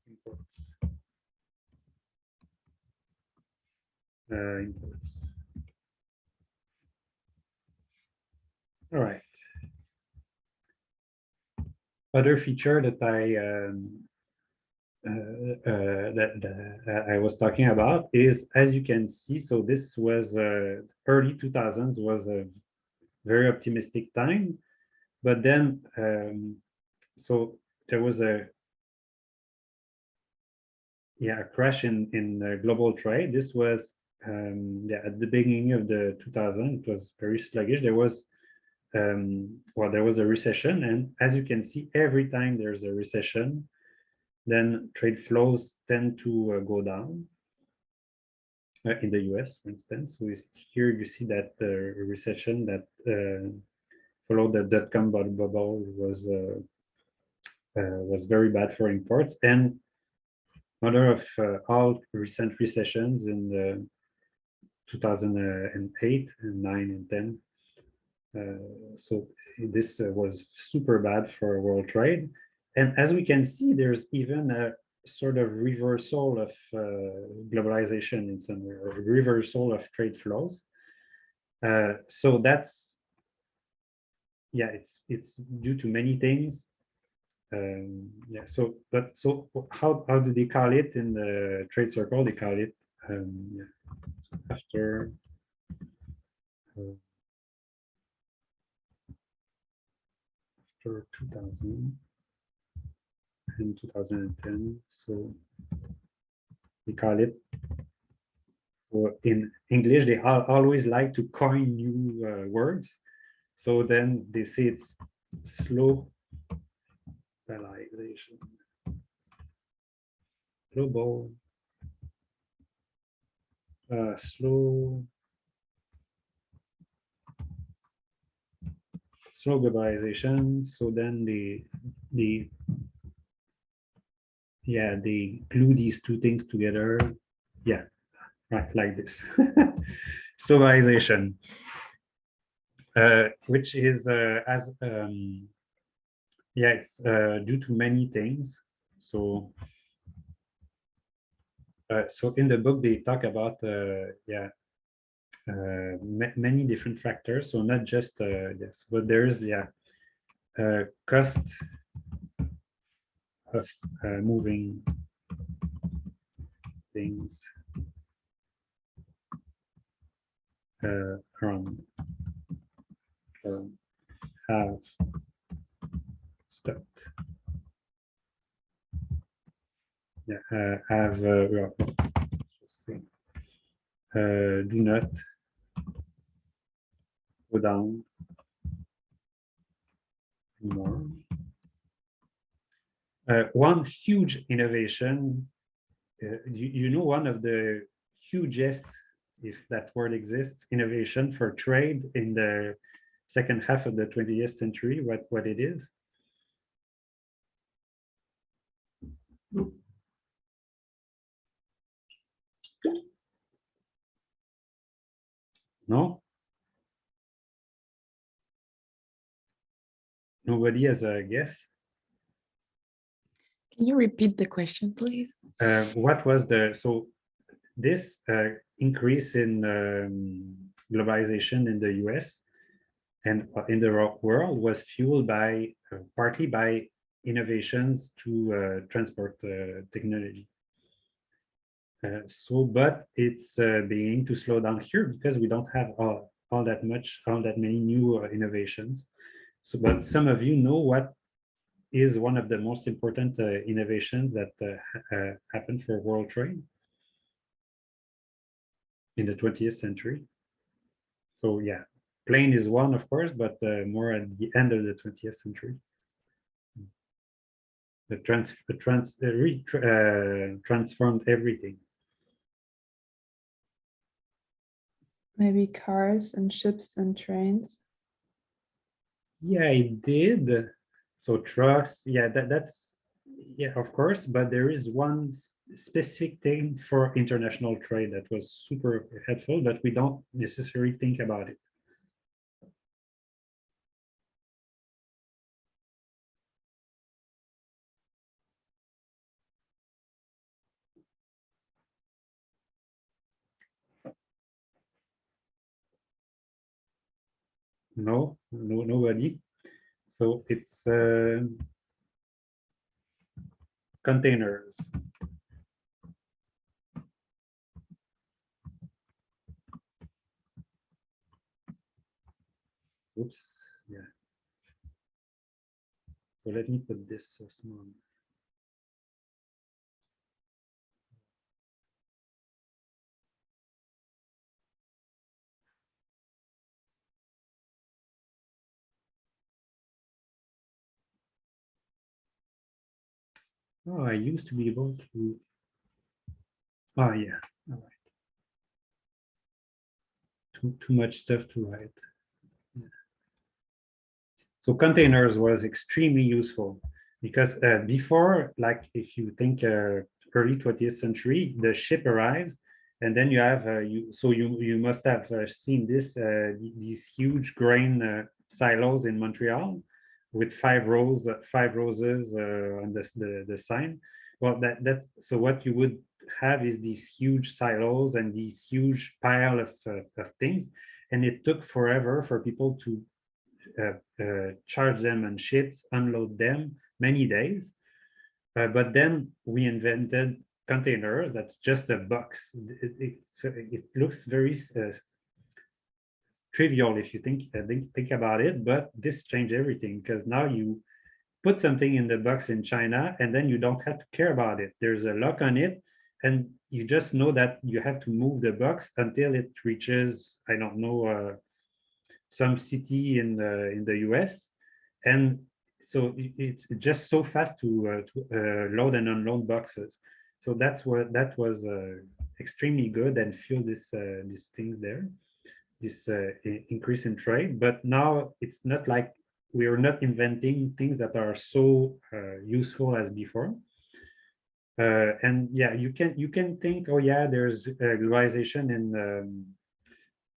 Speaker 2: imports. All right. Other feature that I was talking about is, as you can see, so this was early 2000s was a very optimistic time, but then so there was a crash in global trade. This was at the beginning of the 2000s. It was very sluggish. There was there was a recession, and as you can see, every time there's a recession, then trade flows tend to go down. In the US, for instance, so here you see that the recession that followed the dot-com bubble was very bad for imports, and another of all recent recessions in the 2008 and 9 and 10. So this was super bad for world trade. And as we can see, there's even a sort of reversal of globalization in some way, or a reversal of trade flows. So that's, it's due to many things. So how do they call it in the trade circle? They call it after after 2000 and 2010. So we call it. So in English, they always like to coin new words. So then they say it's slow globalization, global, slow globalization. So then they glue these two things together. Yeah, right, like this. Globalization, which is it's due to many things. So so in the book they talk about many different factors. So not just this, but there's cost of moving things around have stopped. Let's see. Do not go down anymore. One huge innovation, you know, one of the hugest, if that word exists, innovation for trade in the second half of the 20th century, what it is? No? Nobody has a guess?
Speaker 4: Can you repeat the question, please?
Speaker 2: What was so this increase in globalization in the US and in the world was fueled by partly by innovations to transport technology. But it's beginning to slow down here because we don't have all that many new innovations. So, but some of you know what is one of the most important innovations that happened for world trade in the 20th century. So yeah, plane is one, of course, but more at the end of the 20th century. Transformed everything.
Speaker 3: Maybe cars and ships and trains.
Speaker 2: Yeah, it did. So trucks, yeah, that's yeah, of course, but there is one specific thing for international trade that was super helpful, but we don't necessarily think about it. No, nobody. So it's containers. Oops, yeah. So let me put this small. Oh, I used to be able to. Oh yeah, all right. Too much stuff to write. Yeah. So containers was extremely useful because before, like if you think early 20th century, the ship arrives and then you have you must have seen these huge grain silos in Montreal with five roses on the sign. Well, that's so what you would have is these huge silos and these huge pile of things, and it took forever for people to charge them on ships, unload them, many days. But then we invented containers. That's just a box. It looks very trivial if you think about it, but this changed everything because now you put something in the box in China and then you don't have to care about it. There's a lock on it and you just know that you have to move the box until it reaches, I don't know, some city in the US, and so it's just so fast to load and unload boxes. So that's what that was extremely good and fueled this thing there, this increase in trade. But now it's not like we are not inventing things that are so useful as before. And yeah, you can think, oh yeah, there's globalization in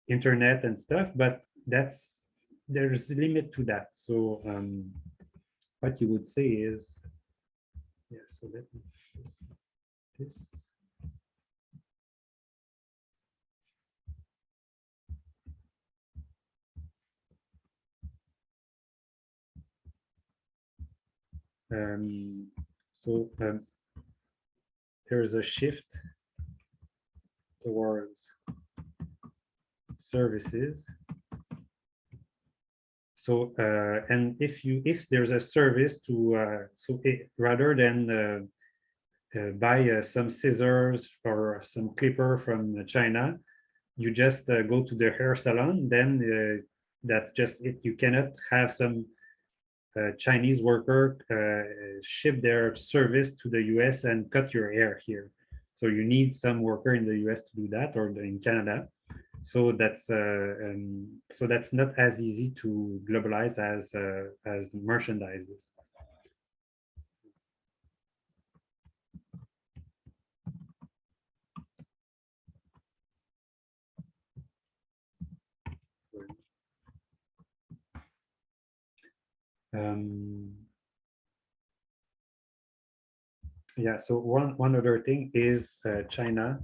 Speaker 2: internet and stuff, but there's a limit to that. So what you would say is, yeah, so let me this. So there is a shift towards services. So and if there's a service to rather than buy some scissors or some clipper from China, you just go to the hair salon, then that's just it. You cannot have some Chinese worker ship their service to the US and cut your hair here. So you need some worker in the US to do that, or in Canada. So that's not as easy to globalize as merchandise is. Yeah, so one other thing is China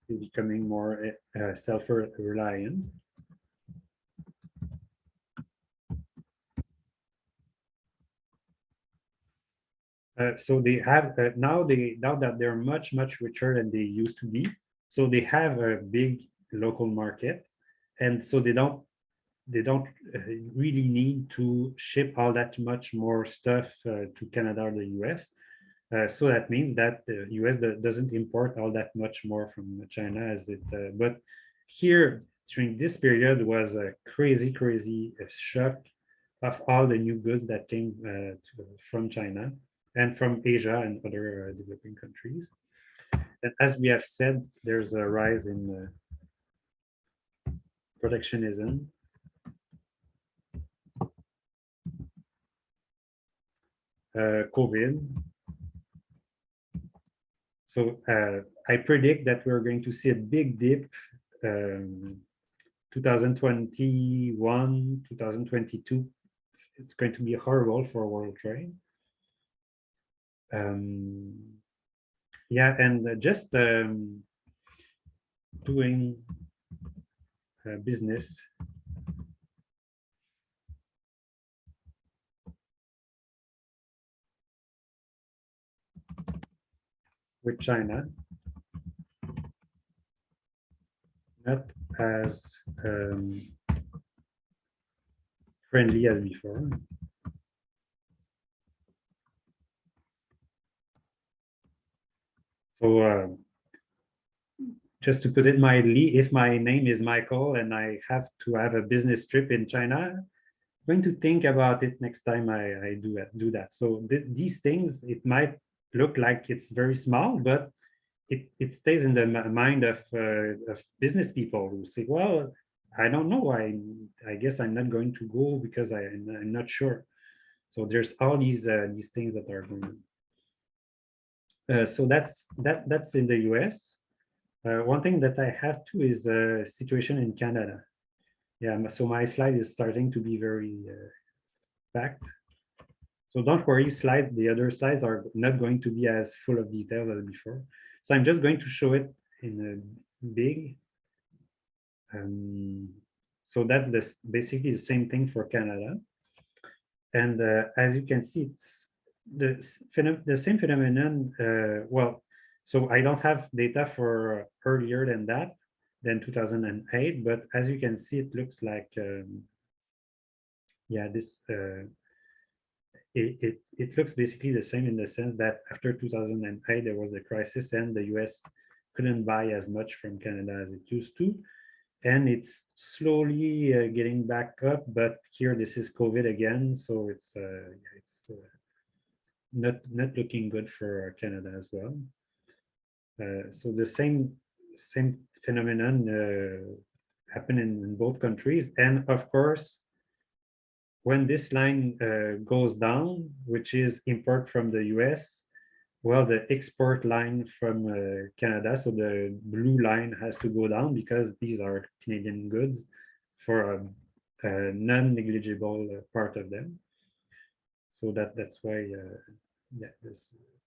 Speaker 2: is becoming more self-reliant. So they have now that they're much richer than they used to be. So they have a big local market, and so they don't really need to ship all that much more stuff to Canada or the US. So that means that the US doesn't import all that much more from China as it. But here during this period was a crazy shock of all the new goods that came from China and from Asia and other developing countries. And as we have said, there's a rise in protectionism. COVID. So I predict that we're going to see a big dip 2021, 2022. It's going to be horrible for world trade. Yeah, and just doing business with China, not as friendly as before. So just to put it mildly, if my name is Michael and I have to have a business trip in China, I'm going to think about it next time I do that. So these things, it might look like it's very small, but it stays in the mind of business people who say, well, I don't know, I guess I'm not going to go because I'm not sure. So there's all these things that are going on. So that's in the US. One thing that I have too is a situation in Canada. Yeah, so my slide is starting to be very packed. So don't worry, the other slides are not going to be as full of details as before. So I'm just going to show it in a big. So that's basically the same thing for Canada. And as you can see, it's the same phenomenon. Well, so I don't have data for earlier than 2008, but as you can see, it looks like, yeah, this, it looks basically the same in the sense that after 2008, there was a crisis and the US couldn't buy as much from Canada as it used to. And it's slowly getting back up, but here this is COVID again, so it's not looking good for Canada as well. So the same phenomenon happen in both countries, and of course, when this line goes down, which is import from the US, well, the export line from Canada, so the blue line has to go down because these are Canadian goods for a non-negligible part of them. So that's why, yeah,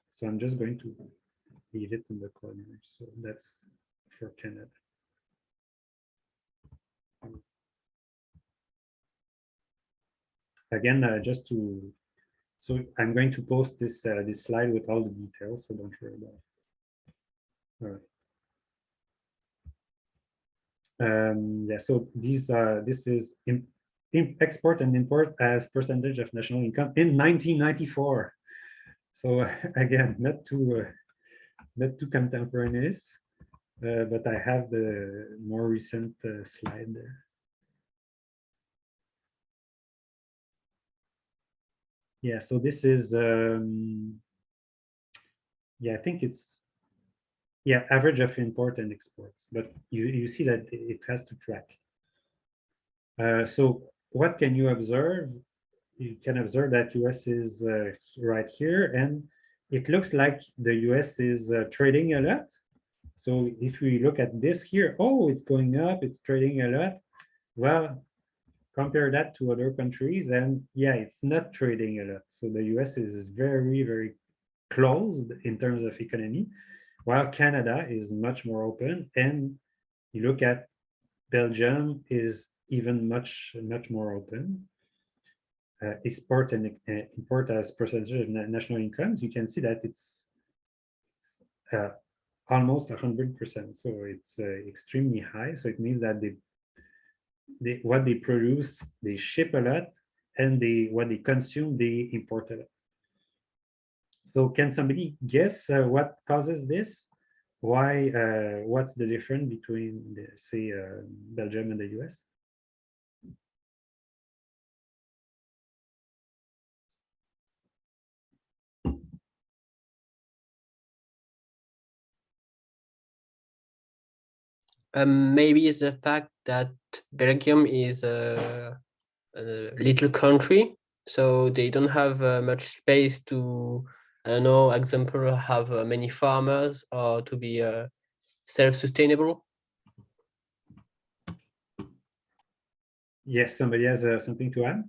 Speaker 2: so I'm just going to leave it in the corner. So that's for Canada. Again, just to, so I'm going to post this this slide with all the details, so don't worry about it. All right. Yeah, so this is export and import as percentage of national income in 1994. So again, not too contemporaneous, but I have the more recent slide there. Yeah, so this is, yeah, I think it's, yeah, average of import and exports, but you see that it has to track. So what can you observe? You can observe that US is right here, and it looks like the US is trading a lot. So if we look at this here, oh, it's going up, it's trading a lot. Well, compare that to other countries, and yeah, it's not trading a lot. So the US is very, very closed in terms of economy, while Canada is much more open. And you look at Belgium is even much more open. Export and import as percentage of national incomes, you can see that it's almost 100%. So it's extremely high. So it means that what they produce, they ship a lot, and what they consume, they import a lot. So can somebody guess what causes this? Why? What's the difference between, say, Belgium and the US?
Speaker 8: Maybe it's the fact that Belgium is a little country, so they don't have much space to, I don't know, example, have many farmers or to be self-sustainable.
Speaker 2: Yes, somebody has something to add?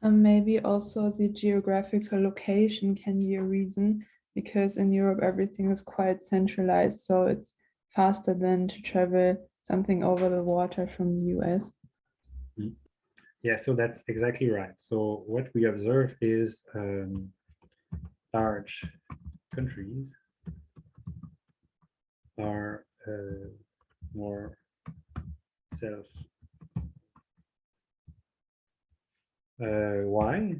Speaker 3: Maybe also the geographical location can be a reason, because in Europe everything is quite centralized, so it's faster than to travel something over the water from the US.
Speaker 2: Yeah, so that's exactly right. So what we observe is large countries are more self. Why?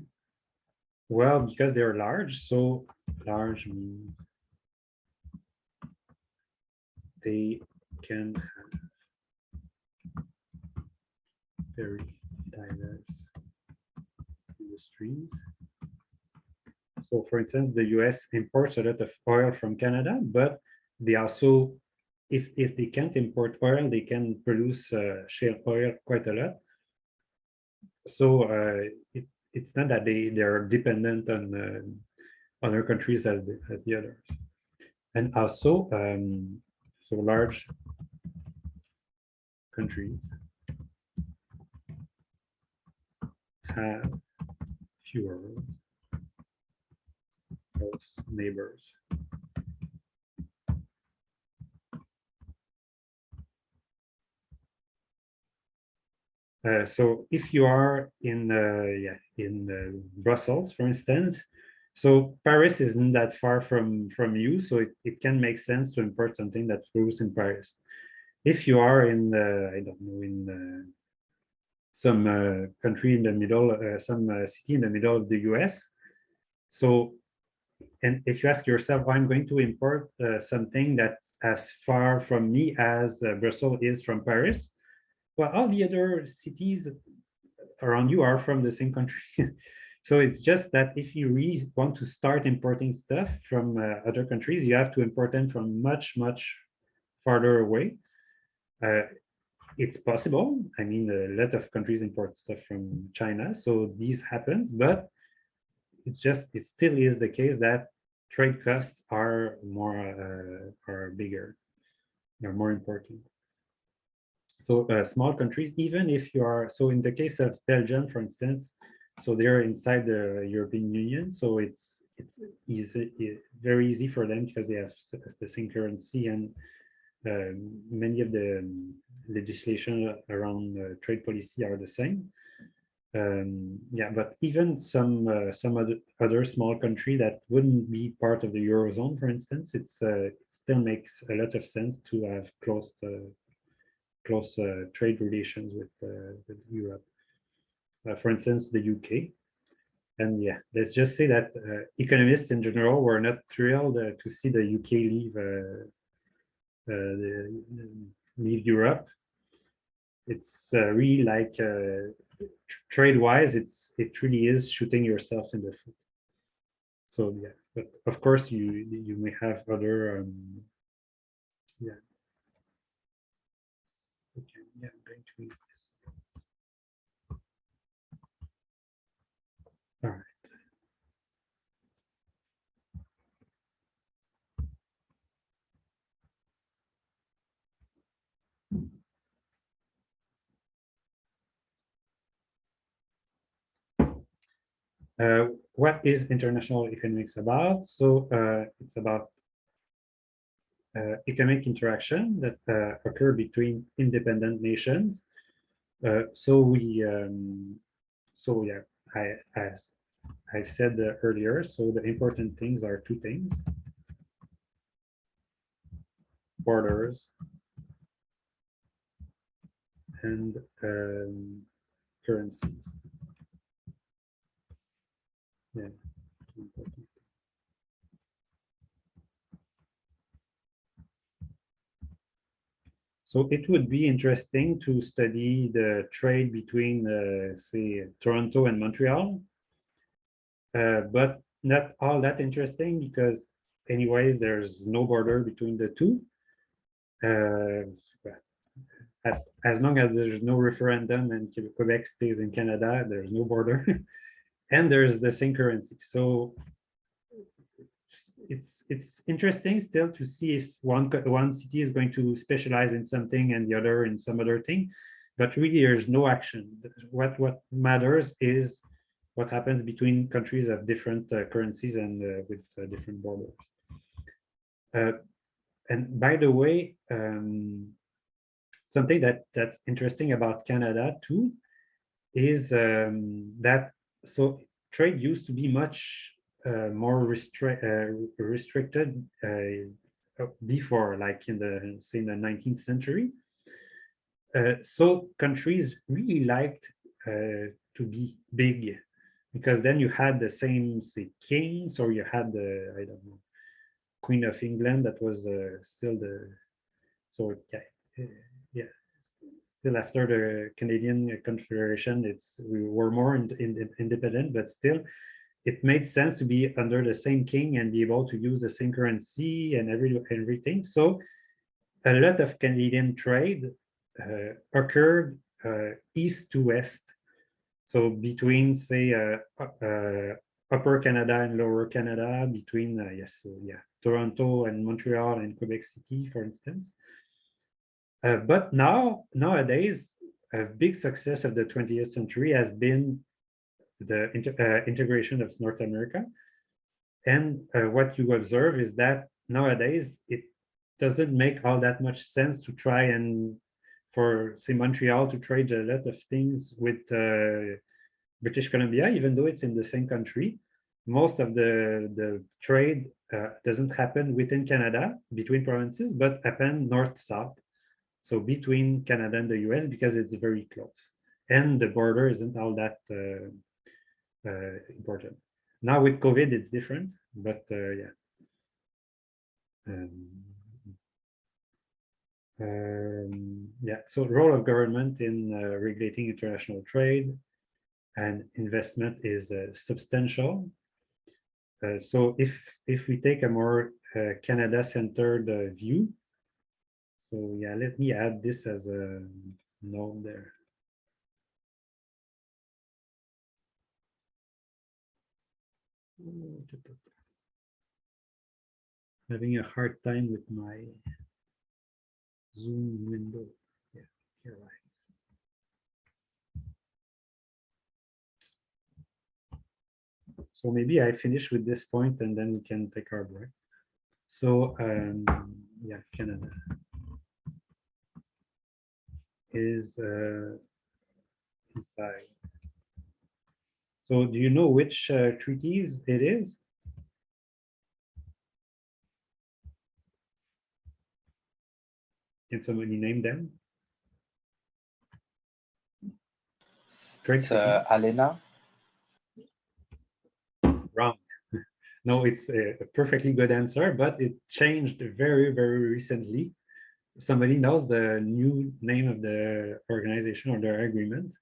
Speaker 2: Well, because they're large. So large means they can have very diverse industries. So for instance, the US imports a lot of oil from Canada, but they also, if they can't import oil, they can produce shale oil quite a lot. So it's not that they're dependent on other countries as the others. And also, so large countries have fewer close neighbors. So if you are in Brussels, for instance, so Paris isn't that far from you, so it can make sense to import something that's produced in Paris. If you are in I don't know, in some country in the middle, some city in the middle of the US, so, and if you ask yourself, well, I'm going to import something that's as far from me as Brussels is from Paris, well, all the other cities around you are from the same country. So it's just that if you really want to start importing stuff from other countries, you have to import them from much farther away. It's possible. I mean, a lot of countries import stuff from China, so this happens, but it still is the case that trade costs are bigger, they're more important. So small countries, even if you are, so in the case of Belgium, for instance, so they're inside the European Union, so it's very easy for them because they have the same currency, and many of the legislation around trade policy are the same. Yeah, but even some other small country that wouldn't be part of the Eurozone, for instance, it still makes a lot of sense to have close trade relations with Europe. For instance, the UK. And yeah, let's just say that economists in general were not thrilled to see the UK leave Europe. It's really like trade-wise, it really is shooting yourself in the foot. So yeah, but of course you may have other yeah. Okay, yeah, I'm going to read this. All right. What is international economics about? So it's about economic interaction that occur between independent nations. So yeah, as I've said earlier, so the important things are two things: borders and currencies. Yeah. So it would be interesting to study the trade between, say, Toronto and Montreal, but not all that interesting because, anyways, there's no border between the two. As long as there's no referendum and Quebec stays in Canada, there's no border, and there's the same currency. So it's interesting still to see if one city is going to specialize in something and the other in some other thing, but really there's no action. What matters is what happens between countries of different currencies and with different borders. And by the way, something that's interesting about Canada too is that so trade used to be much more restricted before, like in the, say, in the 19th century. So countries really liked to be big because then you had the same, say, kings, or you had the, I don't know, Queen of England that was still the, so yeah, still after the Canadian Confederation, we were more independent, but still it made sense to be under the same king and be able to use the same currency and everything. So a lot of Canadian trade occurred east to west. So between, say, Upper Canada and Lower Canada, between, Toronto and Montreal and Quebec City, for instance. But nowadays, a big success of the 20th century has been the integration of North America. And what you observe is that nowadays, it doesn't make all that much sense to try and, for, say, Montreal to trade a lot of things with British Columbia, even though it's in the same country. Most of the trade doesn't happen within Canada, between provinces, but happen north-south. So between Canada and the US, because it's very close. And the border isn't all that important. Now with COVID, it's different, but yeah. Yeah, so role of government in regulating international trade and investment is substantial. So if we take a more Canada-centered view, so yeah, let me add this as a note there. Having a hard time with my Zoom window. Yeah, you're right. So maybe I finish with this point and then we can take our break. So yeah, Canada is inside. So do you know which treaties it is? Can somebody name them?
Speaker 7: It's Alena.
Speaker 2: Wrong. No, it's a perfectly good answer, but it changed very, very recently. Somebody knows the new name of the organization or their agreement?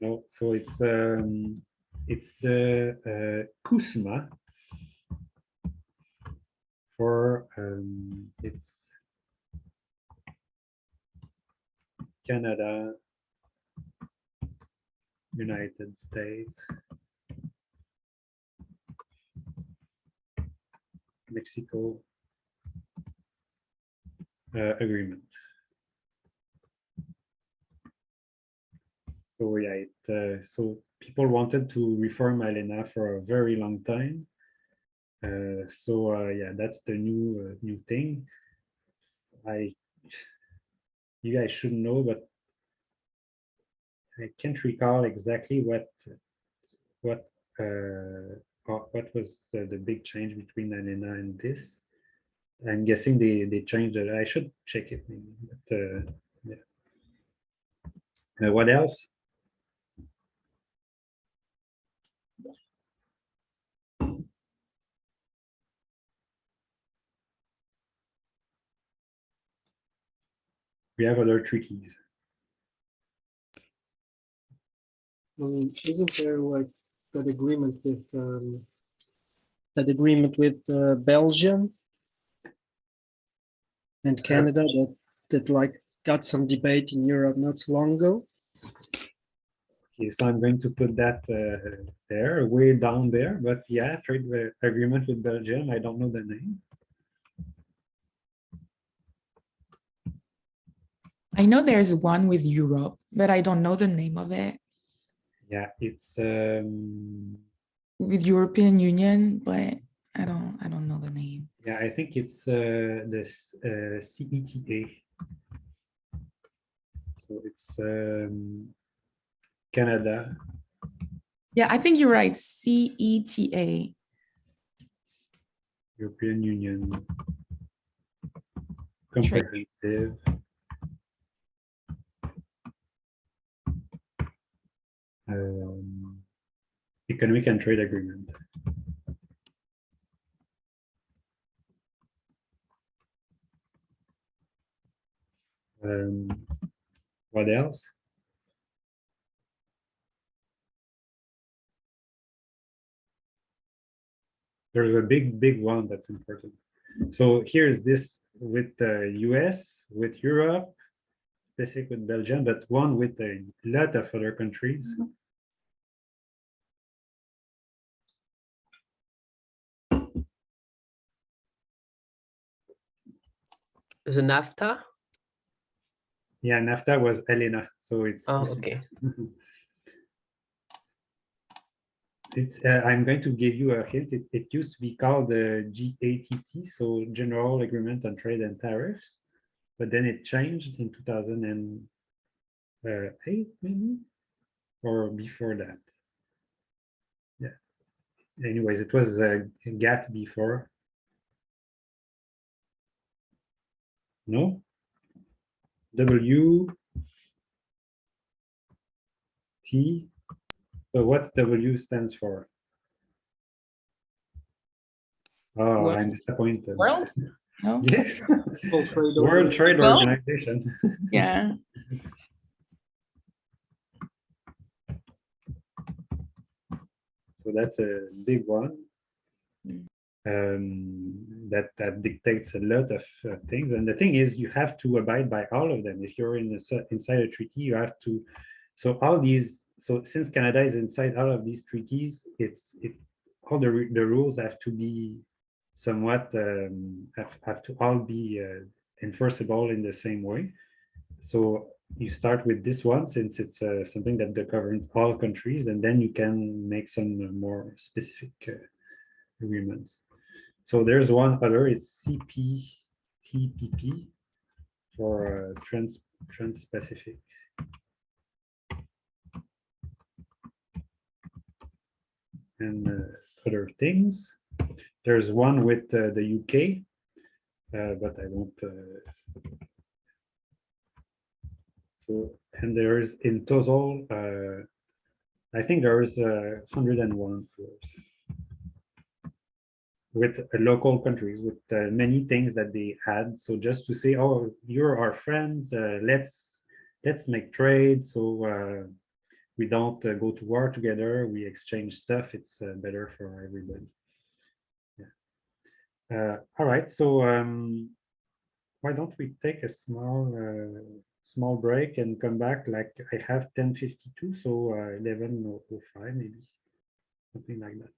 Speaker 2: No, so it's the CUSMA for it's Canada, United States, Mexico agreement. So yeah, so people wanted to reform Elena for a very long time. So yeah, that's the new thing. You guys should know, but I can't recall exactly what was the big change between Elena and this. I'm guessing they changed it. I should check it maybe. But yeah. What else? We have other treaties.
Speaker 5: Isn't there like that agreement with Belgium and Canada that like got some debate in Europe not so long ago?
Speaker 2: Okay, so I'm going to put that there, way down there. But yeah, trade agreement with Belgium. I don't know the name.
Speaker 4: I know there's one with Europe, but I don't know the name of it.
Speaker 2: Yeah, it's
Speaker 4: with European Union, but I don't know the name.
Speaker 2: Yeah, I think it's this CETA. So it's Canada.
Speaker 4: Yeah, I think you're right. CETA.
Speaker 2: European Union. Comprehensive. Economic and trade agreement. What else? There's a big one that's important. So here's this with the US, with Europe, specific with Belgium, but one with a lot of other countries.
Speaker 8: Is it NAFTA?
Speaker 2: Yeah, NAFTA was Elena, so it's
Speaker 8: okay.
Speaker 2: It's I'm going to give you a hint. It used to be called the GATT, so General Agreement on Trade and Tariffs, but then it changed in 2008 maybe, or before that. Yeah. Anyways, it was a GATT before. No. WT. So what's W stands for? Oh,
Speaker 4: World.
Speaker 2: I'm disappointed.
Speaker 4: World? No.
Speaker 2: Yes.
Speaker 5: World
Speaker 2: Trade Organization.
Speaker 4: Yeah.
Speaker 2: So that's a big one. That dictates a lot of things. And the thing is, you have to abide by all of them. If you're inside a treaty, you have to. So all these. So since Canada is inside all of these treaties, all the rules have to be somewhat have to all be enforceable in the same way. So you start with this one since it's something that governs all countries, and then you can make some more specific agreements. So there's one other, it's CPTPP for Trans-Pacific. And other things. There's one with the UK, but I won't. So, and there's in total, I think there's 101 with local countries with many things that they had. So just to say, oh, you're our friends, let's make trade. So we don't go to war together. We exchange stuff. It's better for everybody. Yeah. All right. So why don't we take a small break and come back? Like I have 10:52, so 11:05 maybe, something like that.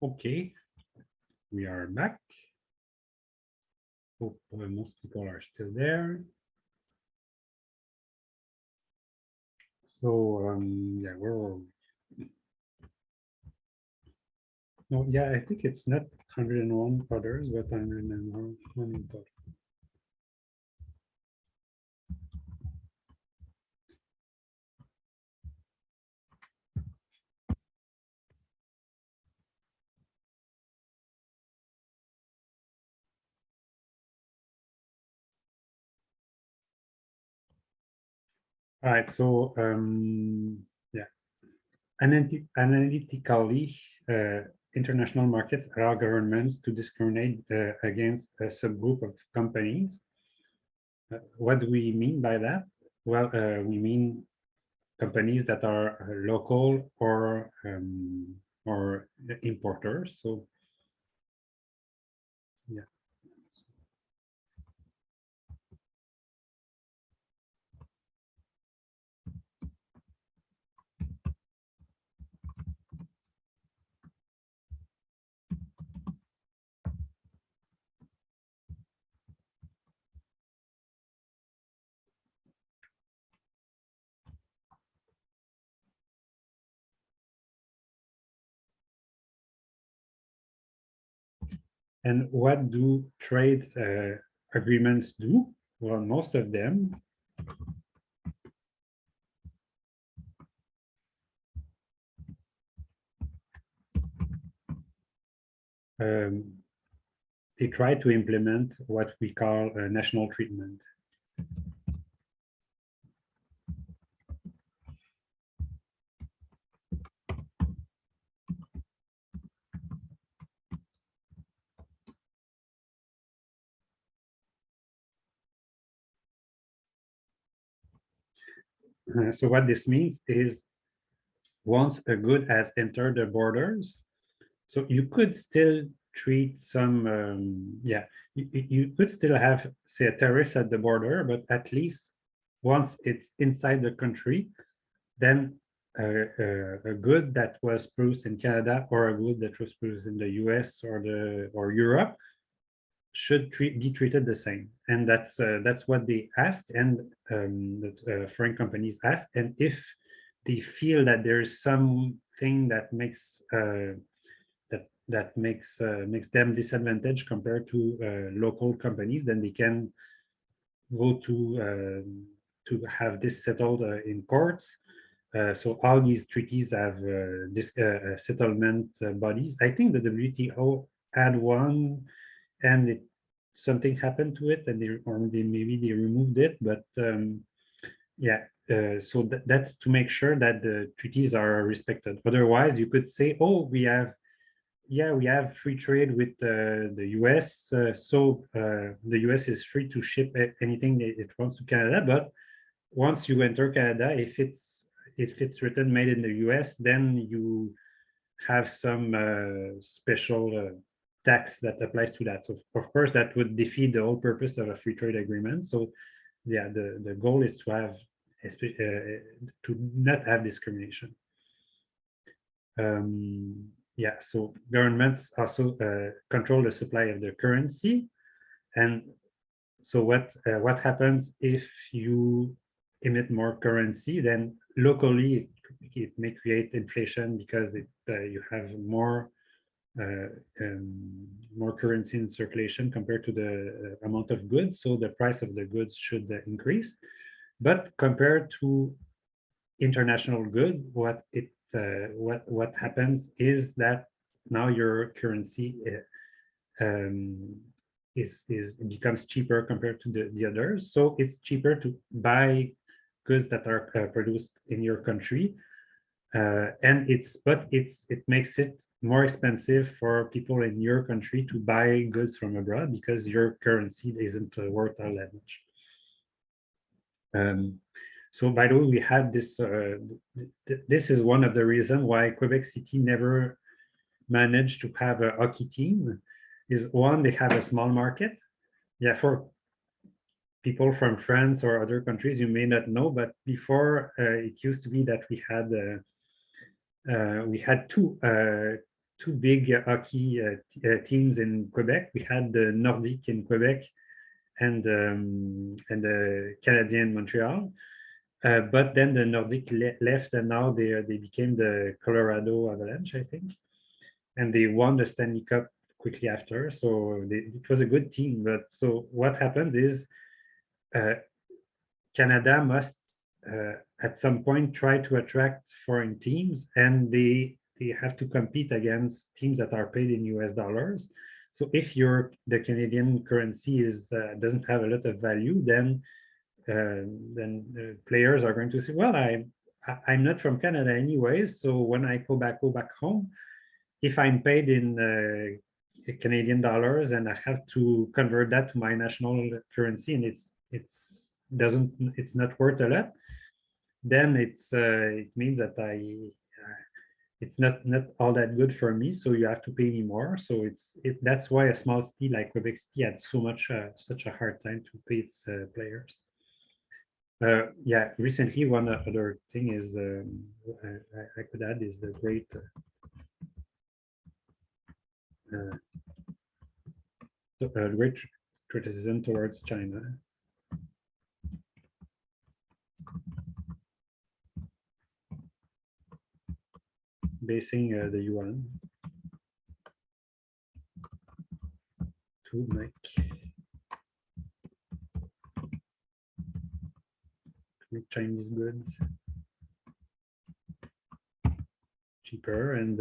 Speaker 2: Okay, we are back. Hope most people are still there. So yeah, where were we? No, yeah, I think it's not 101 others, but 101 in total. All right, so yeah, analytically, international markets allow governments to discriminate against a subgroup of companies. What do we mean by that? Well, we mean companies that are local or importers. So yeah. And what do trade agreements do? Well, most of them they try to implement what we call a national treatment. So what this means is once a good has entered the borders, so you could still treat some, you could still have, say, a tariff at the border, but at least once it's inside the country, then a good that was produced in Canada or a good that was produced in the US or Europe should be treated the same. And that's what they asked, and that foreign companies asked. And if they feel that there's something that makes makes them disadvantaged compared to local companies, then they can go to have this settled in courts. So all these treaties have this settlement bodies. I think the WTO had one, and something happened to it, and maybe they removed it. But yeah, so that's to make sure that the treaties are respected. Otherwise, you could say, oh, we have free trade with the US, so the US is free to ship anything it wants to Canada. But once you enter Canada, if it's written made in the US, then you have some special tax that applies to that. So of course, that would defeat the whole purpose of a free trade agreement. So yeah, the goal is to have to not have discrimination. Yeah, so governments also control the supply of the currency. And so what happens if you emit more currency, then locally it may create inflation because you have more currency in circulation compared to the amount of goods. So the price of the goods should increase. But compared to international goods, what happens is that now your currency becomes cheaper compared to the others. So it's cheaper to buy goods that are produced in your country, and it makes it more expensive for people in your country to buy goods from abroad because your currency isn't worth all that much. So by the way, we had this. This is one of the reasons why Quebec City never managed to have a hockey team. Is one, they have a small market. Yeah, for people from France or other countries, you may not know, but before it used to be that we had two two big hockey teams in Quebec. We had the Nordic in Quebec and the Canadian Montreal. But then the Nordic left, and now they became the Colorado Avalanche, I think, and they won the Stanley Cup quickly after. So it was a good team. But so what happened is Canada must at some point try to attract foreign teams, and they have to compete against teams that are paid in US dollars. So if the Canadian currency doesn't have a lot of value, then players are going to say, well, I'm not from Canada anyways, so when I go back home, if I'm paid in Canadian dollars and I have to convert that to my national currency, and it's not worth a lot, then it means that it's not all that good for me, so you have to pay me more. So that's why a small city like Quebec City had such a hard time to pay its players. Yeah, recently one other thing is I could add is the great great criticism towards China. Basing the yuan to make Chinese goods cheaper, and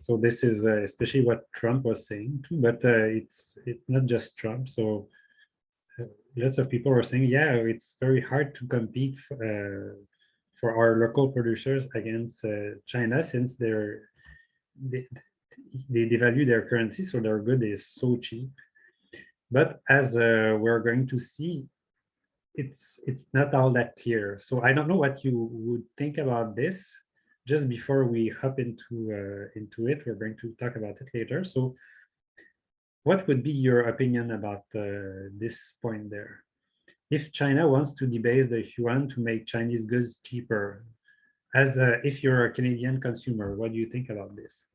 Speaker 2: so this is especially what Trump was saying too, but it's not just Trump. So lots of people are saying, yeah, it's very hard to compete for our local producers against China, since they devalue their currency, so their good is so cheap. But as we're going to see, it's not all that clear. So I don't know what you would think about this. Just before we hop into it, we're going to talk about it later. So what would be your opinion about this point there? If China wants to debase the yuan to make Chinese goods cheaper, as if you're a Canadian consumer, what do you think about this?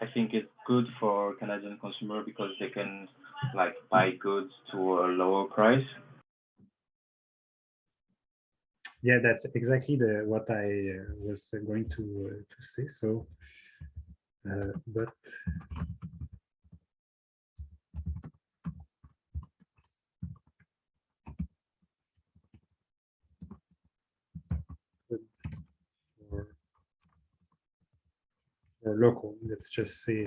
Speaker 9: I think it's good for Canadian consumer because they can like buy goods to a lower price.
Speaker 2: Yeah, that's exactly what I was going to say. So, but or local, let's just say.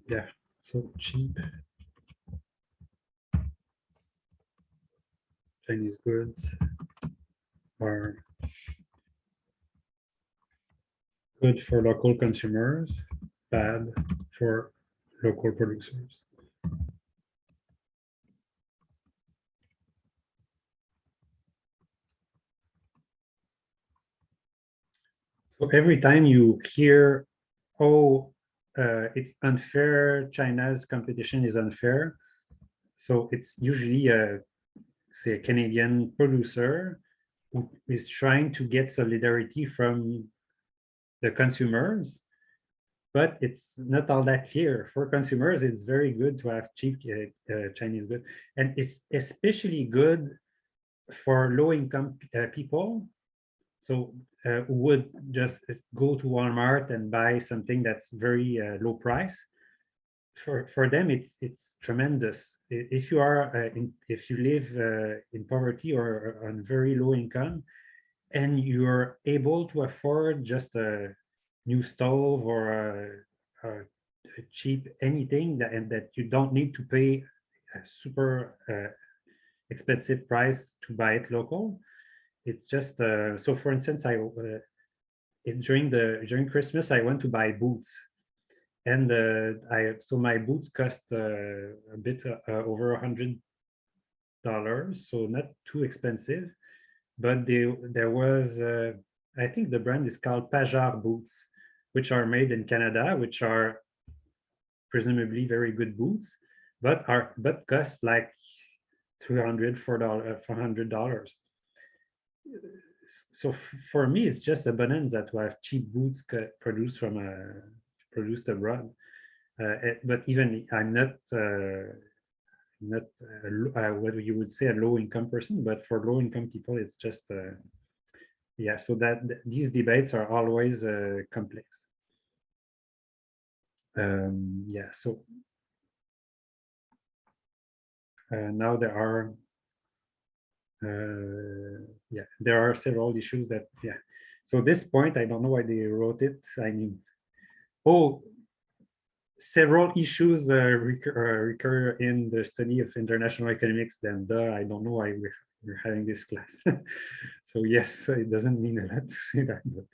Speaker 2: Yeah, so cheap Chinese goods are good for local consumers, bad for local producers. So every time you hear, oh, it's unfair, China's competition is unfair, so it's usually say a Canadian producer who is trying to get solidarity from the consumers, but it's not all that clear. For consumers, it's very good to have cheap Chinese goods, and it's especially good for low-income people. So who would just go to Walmart and buy something that's very low price. For them, it's tremendous. If you are if you live in poverty or on very low income, and you're able to afford just a new stove or a cheap anything that you don't need to pay a super expensive price to buy it local. It's just so. For instance, during Christmas I went to buy boots, and so my boots cost a bit over $100, so not too expensive. but there was, I think the brand is called Pajar boots, which are made in Canada, which are presumably very good boots, but cost like $300, $400. So for me, it's just a bonanza to have cheap boots produced abroad. But even I'm not what you would say a low-income person, but for low-income people, it's just yeah. So these debates are always complex. Yeah. So now there are there are several issues that So this point, I don't know why they wrote it. I mean, several issues recur in the study of international economics. Then I don't know why we're having this class. So yes, it doesn't mean a lot to say that, but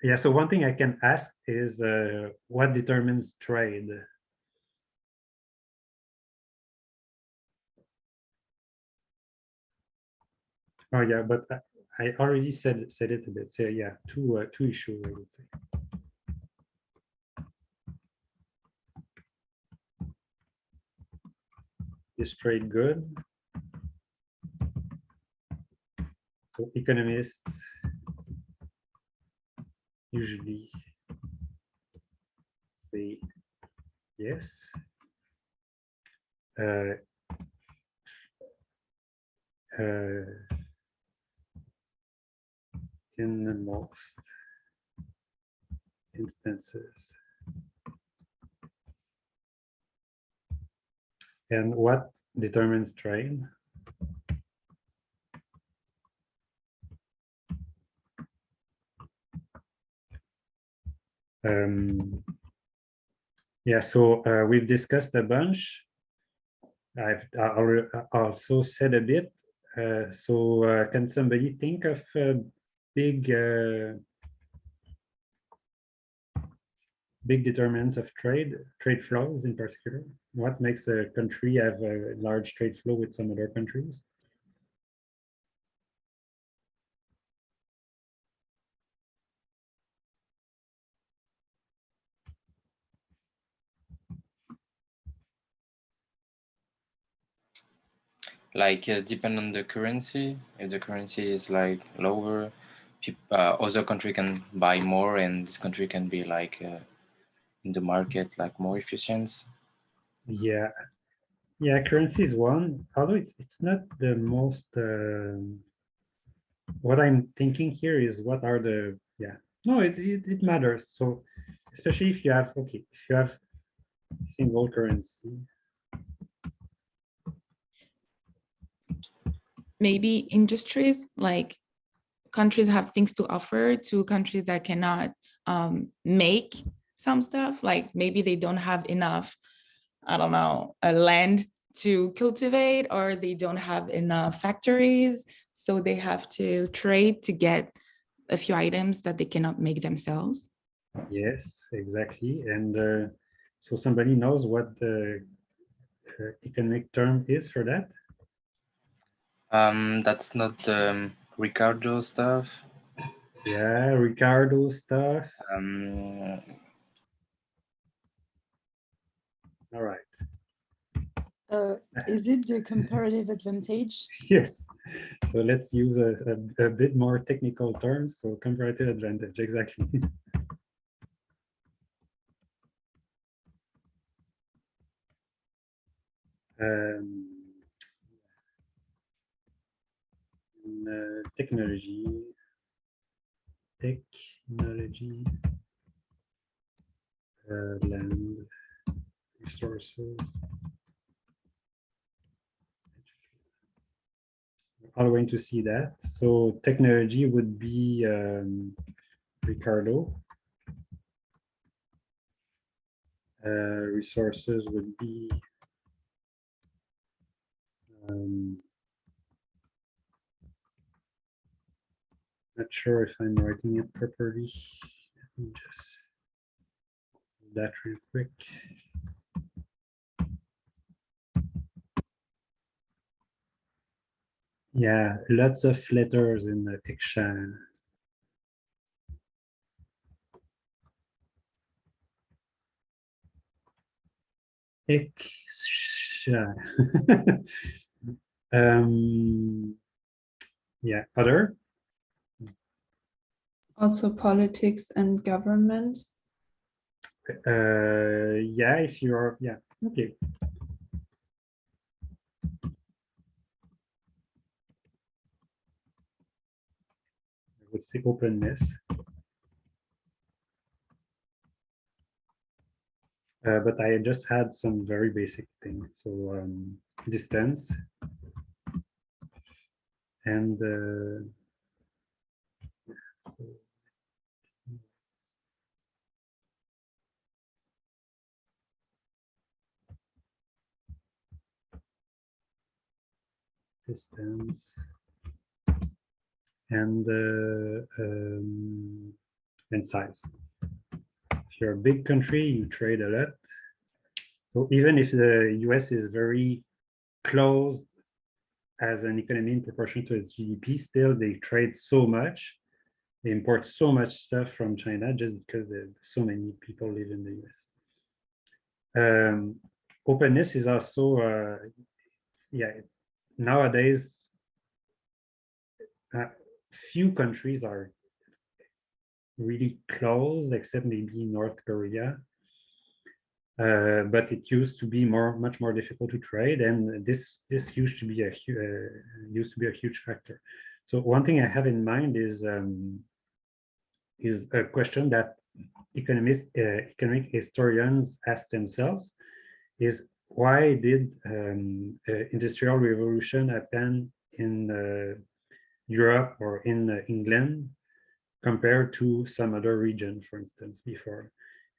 Speaker 2: yeah. So one thing I can ask is what determines trade? Oh yeah, but I already said it a bit. So yeah, two issues, I would say. Is trade good? So economists usually say yes. In the most instances. And what determines trade? Yeah, so we've discussed a bunch. I've also said a bit. So can somebody think of big determinants of trade flows in particular? What makes a country have a large trade flow with some other countries?
Speaker 7: Like depend on the currency. If the currency is like lower, other country can buy more, and this country can be like in the market like more efficient.
Speaker 2: Yeah, currency is one, although it's not the most. What I'm thinking here is what are the no, it matters. So especially if you have single currency.
Speaker 4: Maybe industries, like countries have things to offer to countries that cannot make some stuff, like maybe they don't have enough, I don't know, a land to cultivate, or they don't have enough factories, so they have to trade to get a few items that they cannot make themselves.
Speaker 2: Yes, exactly. And so somebody knows what the economic term is for that?
Speaker 7: That's not Ricardo stuff.
Speaker 2: Yeah, Ricardo stuff. All right.
Speaker 6: Is it the comparative advantage?
Speaker 2: Yes. So let's use a bit more technical terms. So comparative advantage, exactly. Technology, land, resources. Are going to see that. So technology would be Ricardo. Resources would be not sure if I'm writing it properly. Let me just do that real quick. Yeah, lots of letters in the picture. Yeah, other?
Speaker 3: Also politics and government.
Speaker 2: Yeah, if you're, yeah, okay. I would say openness. But I just had some very basic things. So distance and distance and size. If you're a big country, you trade a lot. So even if the US is very closed as an economy in proportion to its GDP, still they trade so much. They import so much stuff from China just because so many people live in the US. Openness is also, yeah, nowadays, few countries are really closed, except maybe North Korea. But it used to be much more difficult to trade, and this used to be a huge factor. So one thing I have in mind is a question that economic historians ask themselves: is why did industrial revolution happen in Europe or in England compared to some other region, for instance, before?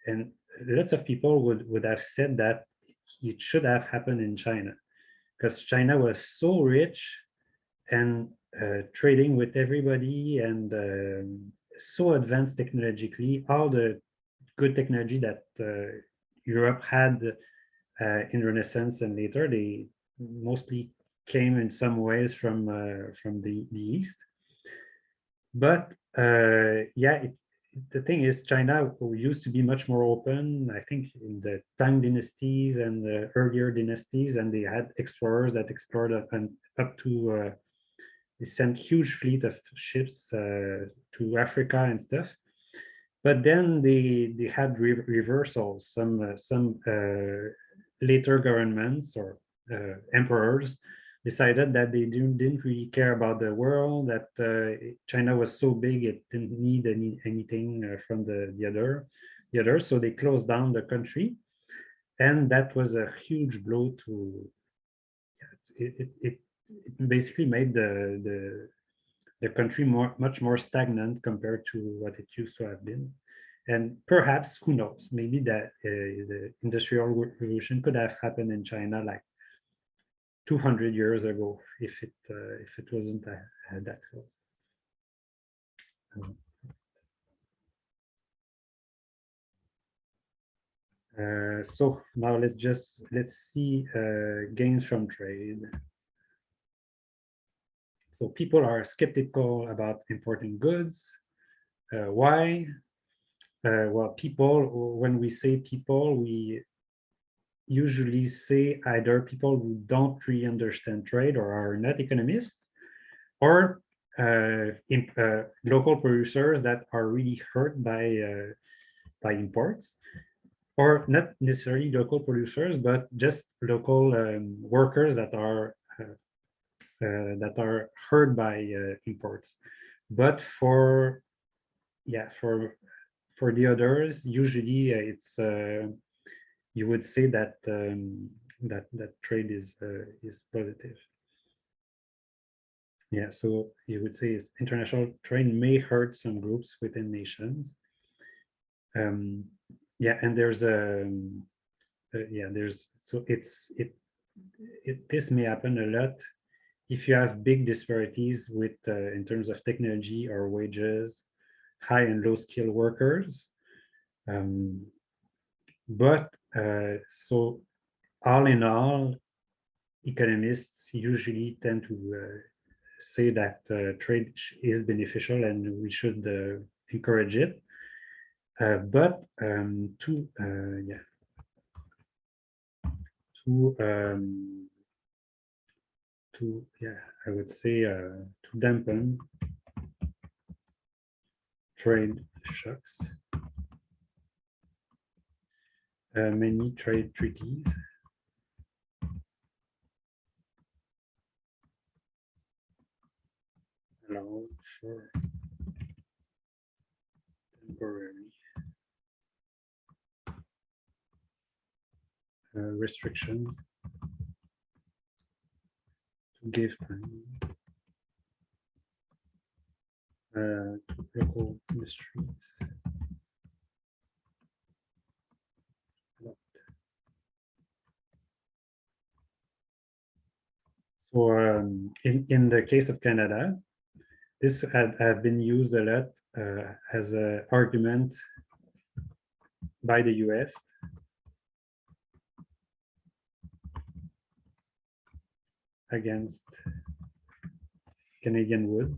Speaker 2: And lots of people would have said that it should have happened in China, because China was so rich and trading with everybody and so advanced technologically, all the good technology that Europe had in Renaissance and later, they mostly came in some ways from the East. But yeah, the thing is, China used to be much more open, I think, in the Tang dynasties and the earlier dynasties, and they had explorers that explored up to, they sent huge fleet of ships to Africa and stuff. But then they had reversals. Some later governments or emperors decided that they didn't really care about the world, that China was so big it didn't need anything from the others, so they closed down the country, and that was a huge blow to it basically made the country much more stagnant compared to what it used to have been. And perhaps, who knows, maybe that the Industrial Revolution could have happened in China like 200 years ago if it wasn't that close. So now let's see gains from trade. So people are skeptical about importing goods. Why? Well, people, when we say people, we usually say either people who don't really understand trade or are not economists, or local producers that are really hurt by imports, or not necessarily local producers, but just local workers that are hurt by imports. But for the others, usually it's you would say that that trade is positive. Yeah, so you would say international trade may hurt some groups within nations. Yeah, and there's so this may happen a lot if you have big disparities with in terms of technology or wages, high and low skilled workers. But so all in all, economists usually tend to say that trade is beneficial and we should encourage it. But I would say to dampen trade shocks, many trade treaties allow for temporary restrictions to give time to local industries. So in the case of Canada, this had been used a lot as an argument by the US against Canadian wood.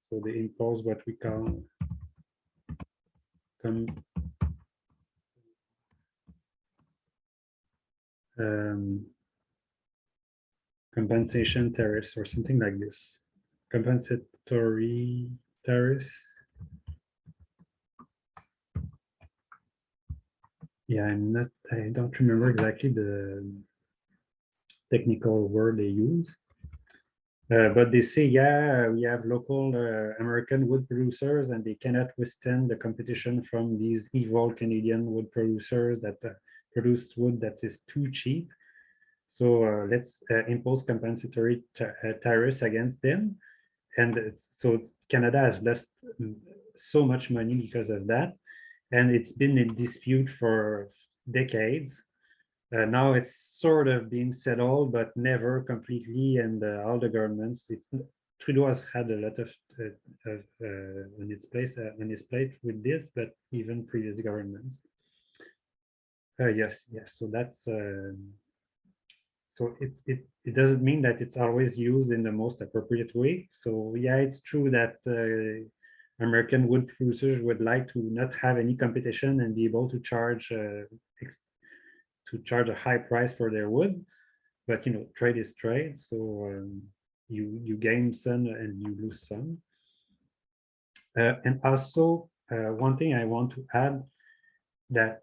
Speaker 2: So they impose what we call compensation tariffs or something like this. Compensatory tariffs. Yeah, I don't remember exactly the technical word they use. But they say, yeah, we have local American wood producers and they cannot withstand the competition from these evil Canadian wood producers that produce wood that is too cheap. So let's impose compensatory tariffs against them. And so Canada has lost so much money because of that. And it's been in dispute for decades. Now it's sort of being settled, but never completely. And all the governments, Trudeau has had a lot of on its plate with this, but even previous governments. Yes. So that's so it doesn't mean that it's always used in the most appropriate way. So yeah, it's true that American wood producers would like to not have any competition and be able to charge a high price for their wood, but trade is trade, so you gain some and you lose some. And also one thing I want to add, that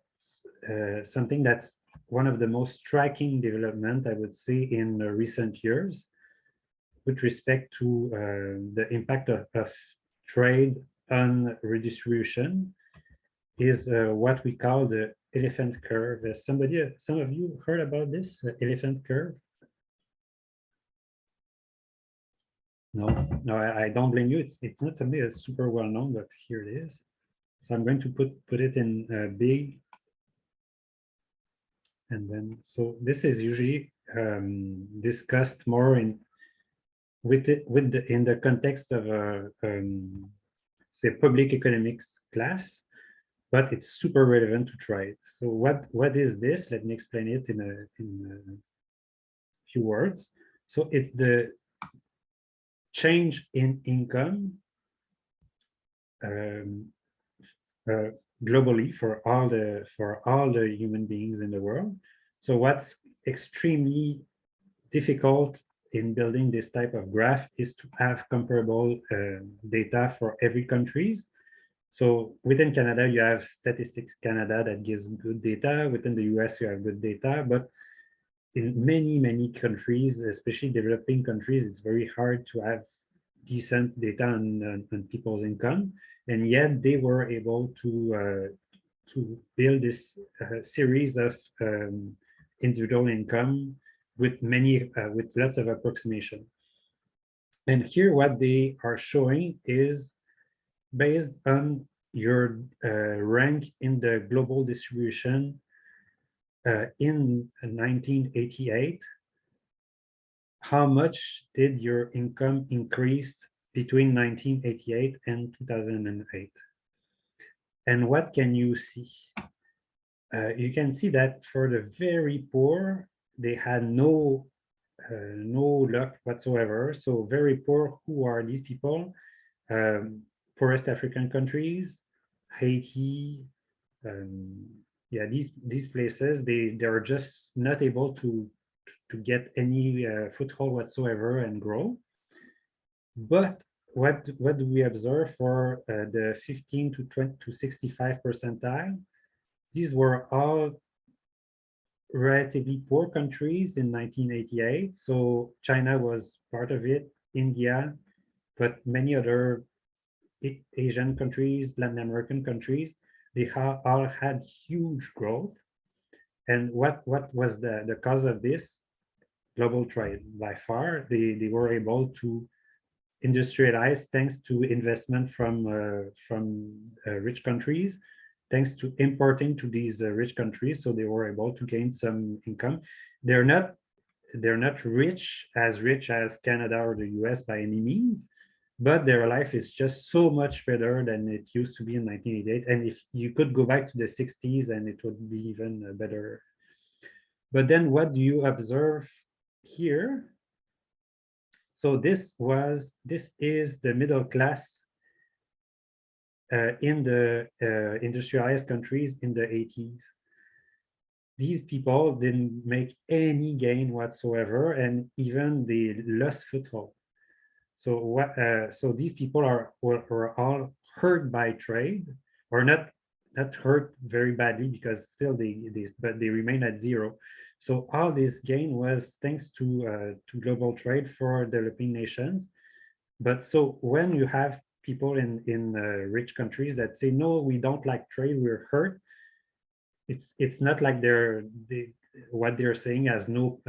Speaker 2: something that's one of the most striking development I would say in recent years with respect to the impact of trade on redistribution is what we call the elephant curve. Some of you heard about this elephant curve? No, I don't blame you. It's not something that's super well known, but here it is. So I'm going to put it in big, and then so this is usually discussed more in the context of a say public economics class. But it's super relevant to try it. So what is this? Let me explain it in a few words. So it's the change in income globally for all the human beings in the world. So what's extremely difficult in building this type of graph is to have comparable data for every countries. So within Canada, you have Statistics Canada that gives good data. Within the US, you have good data. But in many countries, especially developing countries, it's very hard to have decent data on people's income. And yet they were able to build this series of individual income with lots of approximation. And here what they are showing is based on your rank in the global distribution in 1988, how much did your income increase between 1988 and 2008? And what can you see? you can see that for the very poor, they had no luck whatsoever. So very poor, who are these people? Poorest African countries, Haiti, yeah, these places, they're just not able to get any foothold whatsoever and grow. But what do we observe for the 15 to 20 to 65 percentile? These were all relatively poor countries in 1988. So China was part of it, India, but many other Asian countries, Latin American countries, they all had huge growth. And what was the cause of this? Global trade. By far, they were able to industrialize thanks to investment from rich countries, thanks to importing to these rich countries. So they were able to gain some income. They're not rich as Canada or the US by any means, but their life is just so much better than it used to be in 1988. And if you could go back to the 60s, and it would be even better. But then what do you observe here? So this is the middle class in the industrialized countries in the 80s. These people didn't make any gain whatsoever, and even they lost foothold. So so these people were all hurt by trade, or not hurt very badly, because still but they remain at zero. So all this gain was thanks to global trade for developing nations. But so when you have people in rich countries that say, no, we don't like trade, we're hurt, it's not like what they're saying has no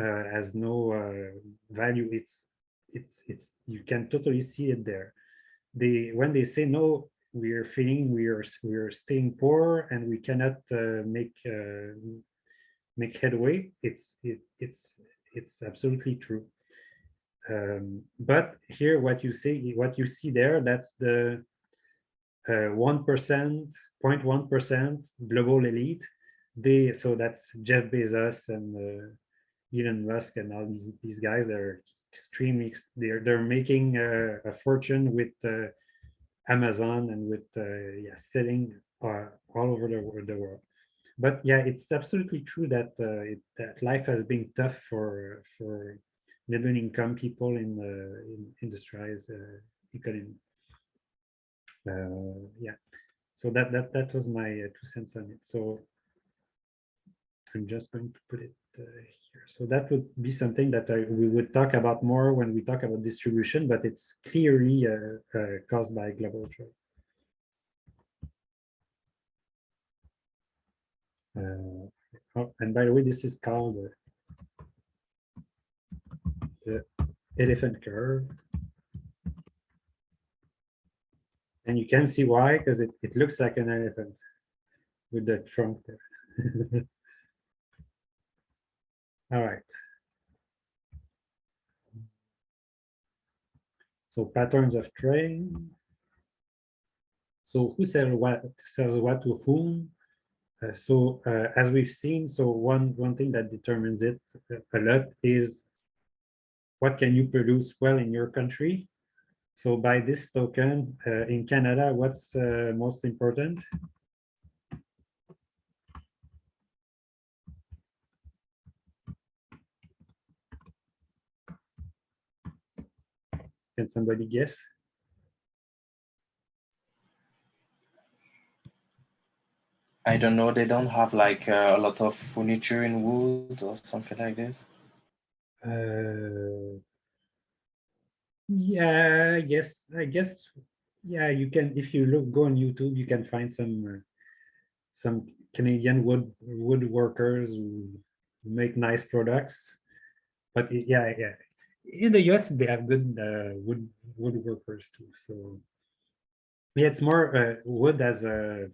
Speaker 2: value. It's you can totally see it there. When they say, no, we're feeling we're staying poor and we cannot make headway, it's absolutely true. But here, what you see there, that's the 1%, 0.1% global elite. So that's Jeff Bezos and Elon Musk and all these guys. They're extremely, they're making a fortune with Amazon and with selling all over the world. But yeah, it's absolutely true that that life has been tough for middle income people in industrialized economy. Yeah, so that was my 2 cents on it. So I'm just going to put it here. So that would be something that we would talk about more when we talk about distribution, but it's clearly caused by global trade. Oh, and by the way, this is called the elephant curve. And you can see why, because it looks like an elephant with the trunk there. All right. So patterns of trade. So who sells what to whom? As we've seen, so one thing that determines it a lot is what can you produce well in your country. So by this token, in Canada, what's most important? Can somebody guess?
Speaker 7: I don't know. They don't have like a lot of furniture in wood or something like this.
Speaker 2: Yeah, I guess, yeah, you can, if you go on YouTube, you can find some Canadian woodworkers who make nice products. But yeah, in the US they have good woodworkers too. So yeah, it's more wood as a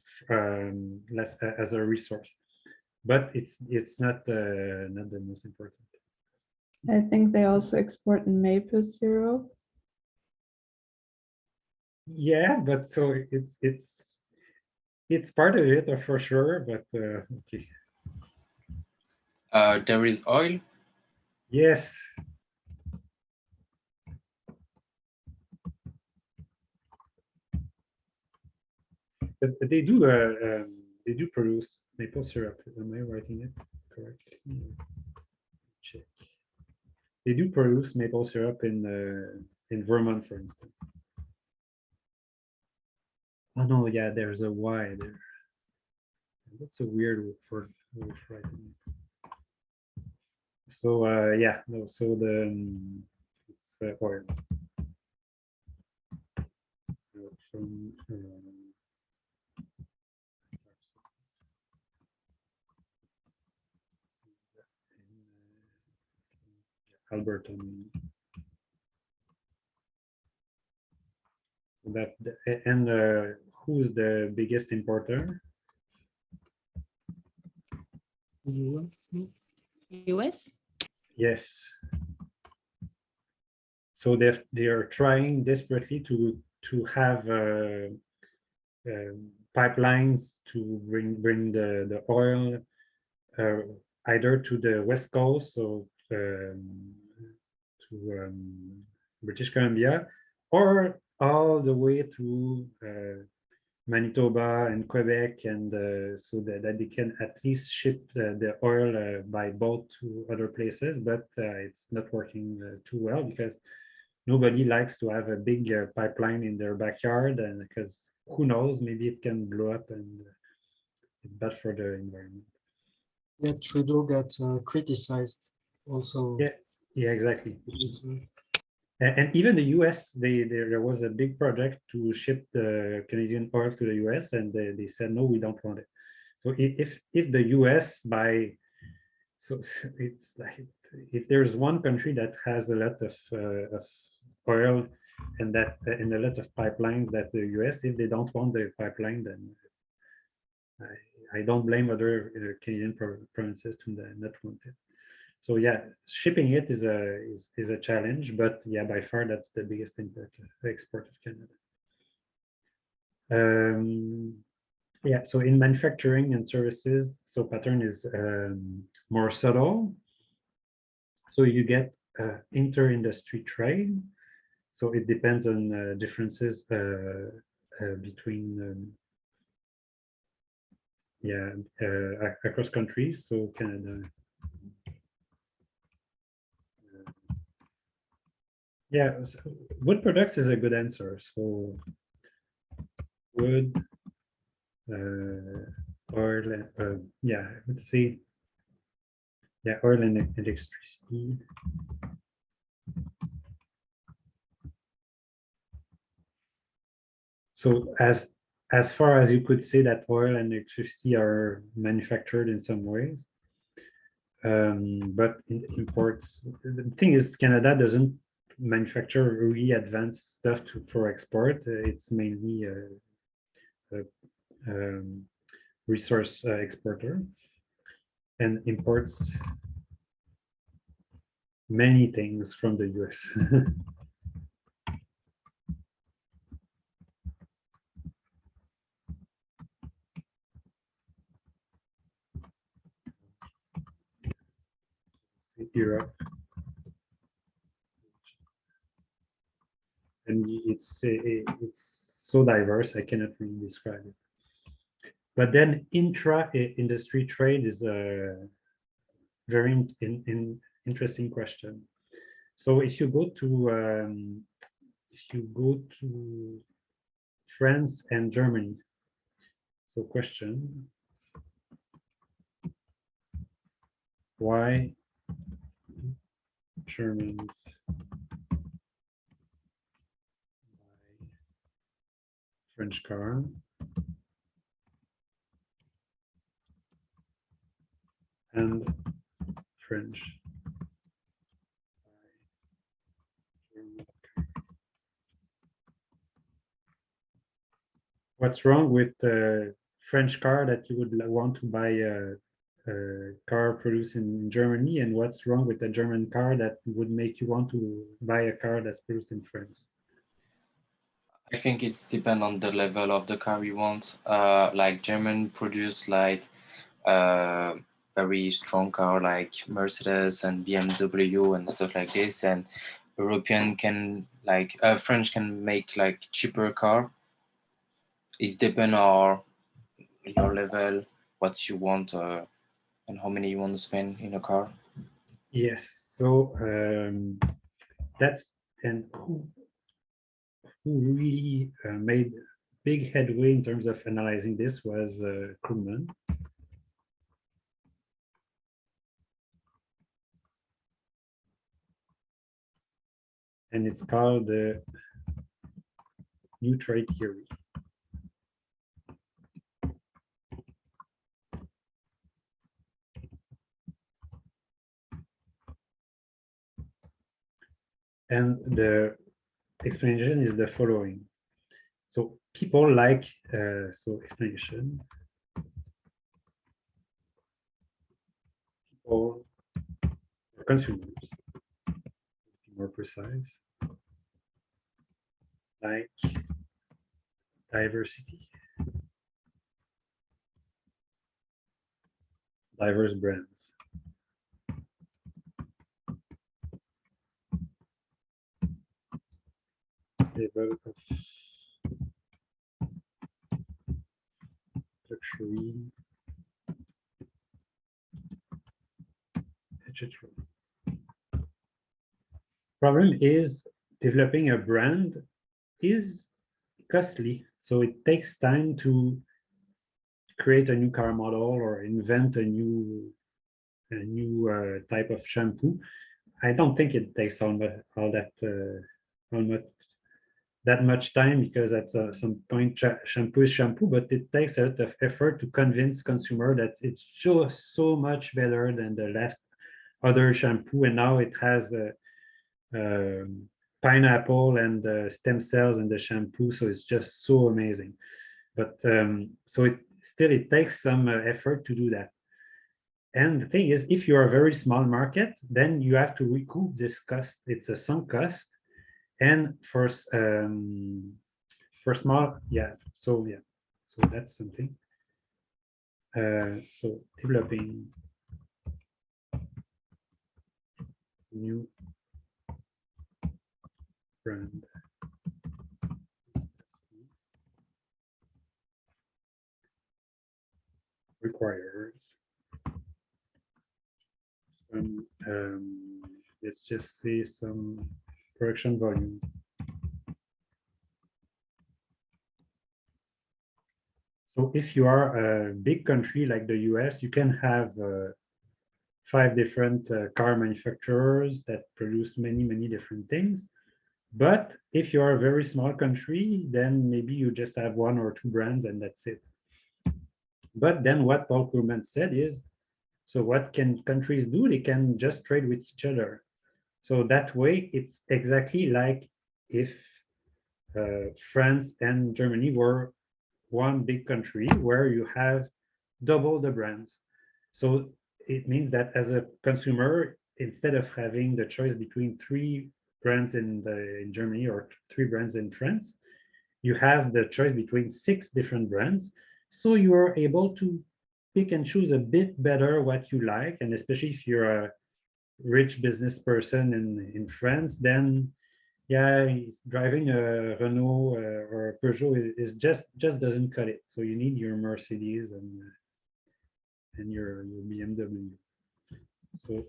Speaker 2: less as a resource, but it's not the most important.
Speaker 3: I think they also export maple syrup.
Speaker 2: Yeah, but so it's part of it for sure. But okay,
Speaker 7: There is oil.
Speaker 2: Yes. Because they do produce maple syrup. Am I writing it correctly? Check. They do produce maple syrup in Vermont, for instance. Oh no, yeah, there's a Y there. That's a weird word for writing it. So yeah, no, so it's oil. From Alberta. That and who's the biggest importer?
Speaker 4: US?
Speaker 2: Yes. So they are trying desperately to have pipelines to bring the oil either to the west coast, so to British Columbia, or all the way through Manitoba and Quebec, and so that they can at least ship the oil by boat to other places, but it's not working too well because nobody likes to have a big pipeline in their backyard, and because who knows, maybe it can blow up and it's bad for the environment.
Speaker 5: Yeah, Trudeau got criticized also.
Speaker 2: Yeah, exactly. And even the US, there was a big project to ship the Canadian oil to the US, and they said, no, we don't want it. So if the US by, so it's like, if there's one country that has a lot of oil and a lot of pipelines, that the US, if they don't want the pipeline, then I don't blame other Canadian provinces to not want it. So yeah, shipping it is a challenge, but yeah, by far that's the biggest export of Canada. Yeah, so in manufacturing and services, so pattern is more subtle. So you get inter-industry trade. So it depends on differences between across countries. So Canada. Yeah, so wood products is a good answer. So wood, oil, yeah, let's see. Yeah, oil and electricity. So as far as you could say that oil and electricity are manufactured in some ways, but in imports, the thing is Canada doesn't manufacture really advanced stuff for export. It's mainly resource exporter, and imports many things from the US. Europe, and it's so diverse, I cannot really describe it. But then intra-industry trade is a very interesting question. So if you go to France and Germany, so question, why Germans buy French car and French buy German car? What's wrong with the French car that you would want to buy a car produced in Germany, and what's wrong with a German car that would make you want to buy a car that's produced in France?
Speaker 7: I think it's depend on the level of the car you want. Like German produce like very strong car like Mercedes and BMW and stuff like this, and European can like French can make like cheaper car. It depends on your level, what you want, and how many you want to spend in a car.
Speaker 2: Yes, so that's and who really made big headway in terms of analyzing this was Krugman. And it's called the New Trade Theory. And the explanation is the following. So people like, explanation. People, consumers, to be more precise, like diversity, diverse brands. Level of luxury, etc. Problem is developing a brand is costly, so it takes time to create a new car model or invent a new type of shampoo. I don't think it takes all that much time, because at some point shampoo is shampoo, but it takes a lot of effort to convince consumer that it's just so much better than the last other shampoo, and now it has pineapple and stem cells in the shampoo, so it's just so amazing. But so it takes some effort to do that. And the thing is, if you're a very small market, then you have to recoup this cost. It's a sunk cost. And for small, so that's something. So developing new brand requires some, let's just say, some production volume. So if you are a big country like the US, you can have 5 different car manufacturers that produce many different things. But if you are a very small country, then maybe you just have 1 or 2 brands and that's it. But then what Paul Krugman said is, so what can countries do? They can just trade with each other. So that way, it's exactly like if France and Germany were one big country where you have double the brands. So it means that as a consumer, instead of having the choice between 3 brands in Germany or 3 brands in France, you have the choice between 6 different brands. So you are able to pick and choose a bit better what you like. And especially if you're a rich business person in France, then yeah, driving a Renault or a Peugeot is just doesn't cut it. So you need your Mercedes and your BMW. So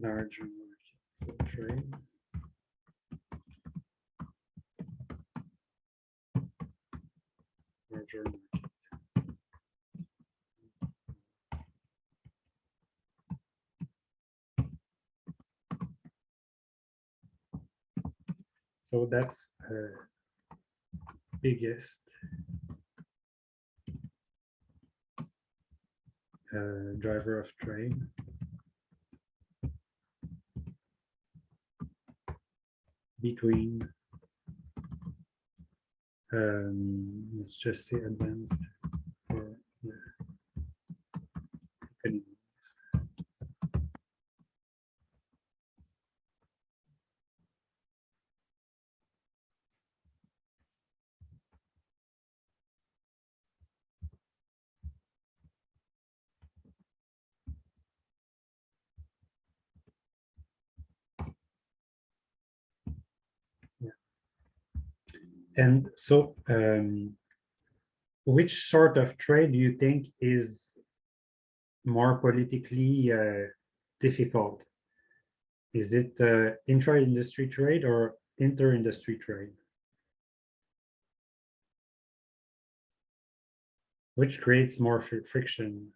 Speaker 2: larger markets, so trade. Larger market. So that's biggest driver of trade. Between, let's just say advanced or economies. And so, which sort of trade do you think is more politically difficult? Is it intra-industry trade or inter-industry trade? Which creates more friction?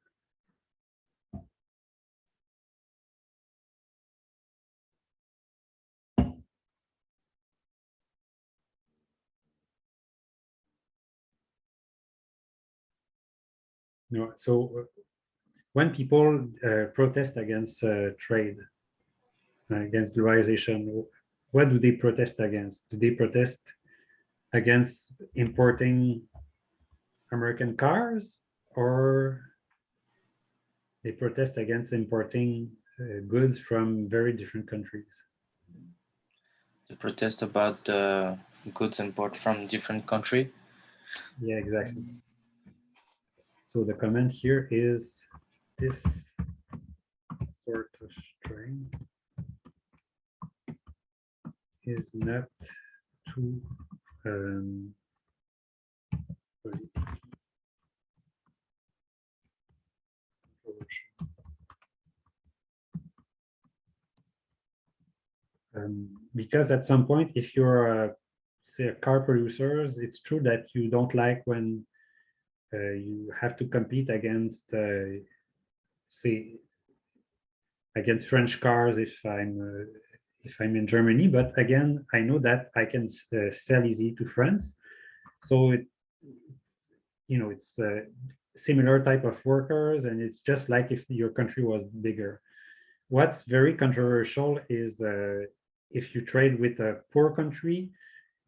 Speaker 2: No, so when people protest against trade, against globalization, what do they protest against? Do they protest against importing American cars, or they protest against importing goods from very different countries?
Speaker 7: The protest about goods import from different country.
Speaker 2: Yeah, exactly. So the comment here is this sort of string is not too because at some point, if you're say a car producers, it's true that you don't like when you have to compete against say against French cars if I'm in Germany. But again, I know that I can sell easy to France, so it's similar type of workers, and it's just like if your country was bigger. What's very controversial is if you trade with a poor country,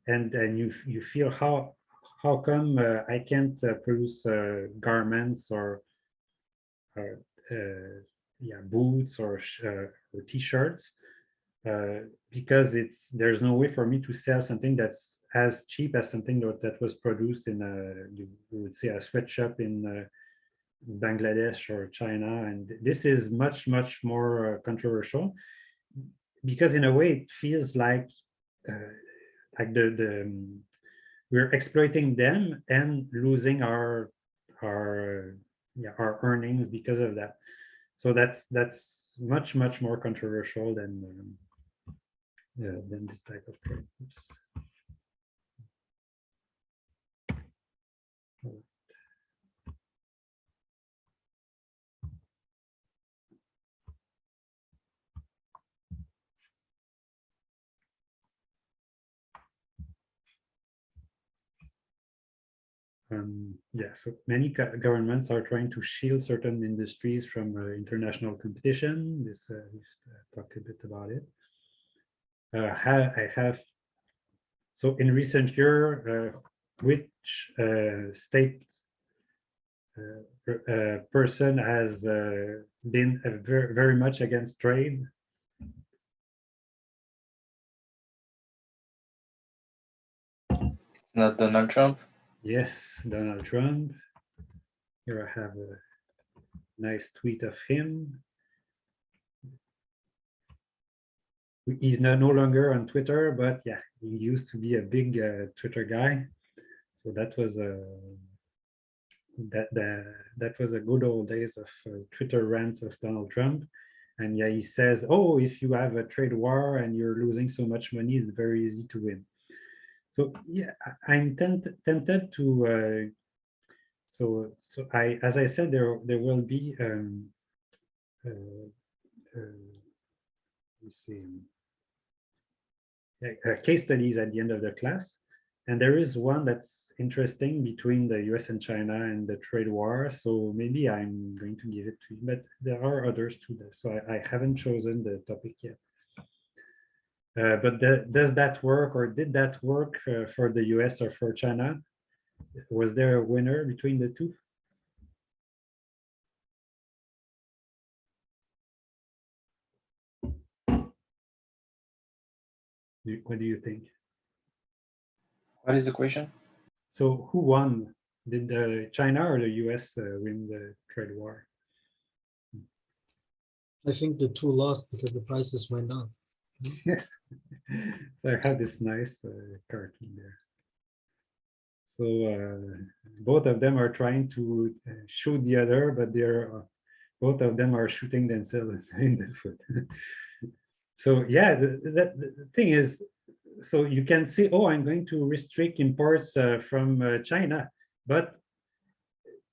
Speaker 2: and you feel how come I can't produce garments or yeah, boots or t-shirts because there's no way for me to sell something that's as cheap as something that was produced in you would say a sweatshop in Bangladesh or China. And this is much more controversial because in a way it feels like we're exploiting them and losing our earnings because of that. So that's much more controversial than this type of trade. Oops. Yeah, so many governments are trying to shield certain industries from international competition. This we've talked a bit about it. I have so in recent year, which state person has been very much against trade?
Speaker 7: It's not Donald Trump.
Speaker 2: Yes, Donald Trump. Here I have a nice tweet of him. He's no longer on Twitter, but yeah, he used to be a big Twitter guy. So that was that was a good old days of Twitter rants of Donald Trump. And yeah, he says, oh, if you have a trade war and you're losing so much money, it's very easy to win. So yeah, I'm tempted to so as I said, there will be let's see, case studies at the end of the class, and there is one that's interesting between the US and China and the trade war. So maybe I'm going to give it to you, but there are others too. So I haven't chosen the topic yet. But does that work, or did that work for the US or for China? Was there a winner between the two? What do you think?
Speaker 7: What is the question?
Speaker 2: So who won? Did China or the US win the trade war?
Speaker 5: I think the two lost because the prices went up.
Speaker 2: Yes. So I have this nice cartoon there. So both of them are trying to shoot the other, but they're both of them are shooting themselves in the foot. So yeah, the thing is, so you can say, oh, I'm going to restrict imports from China, but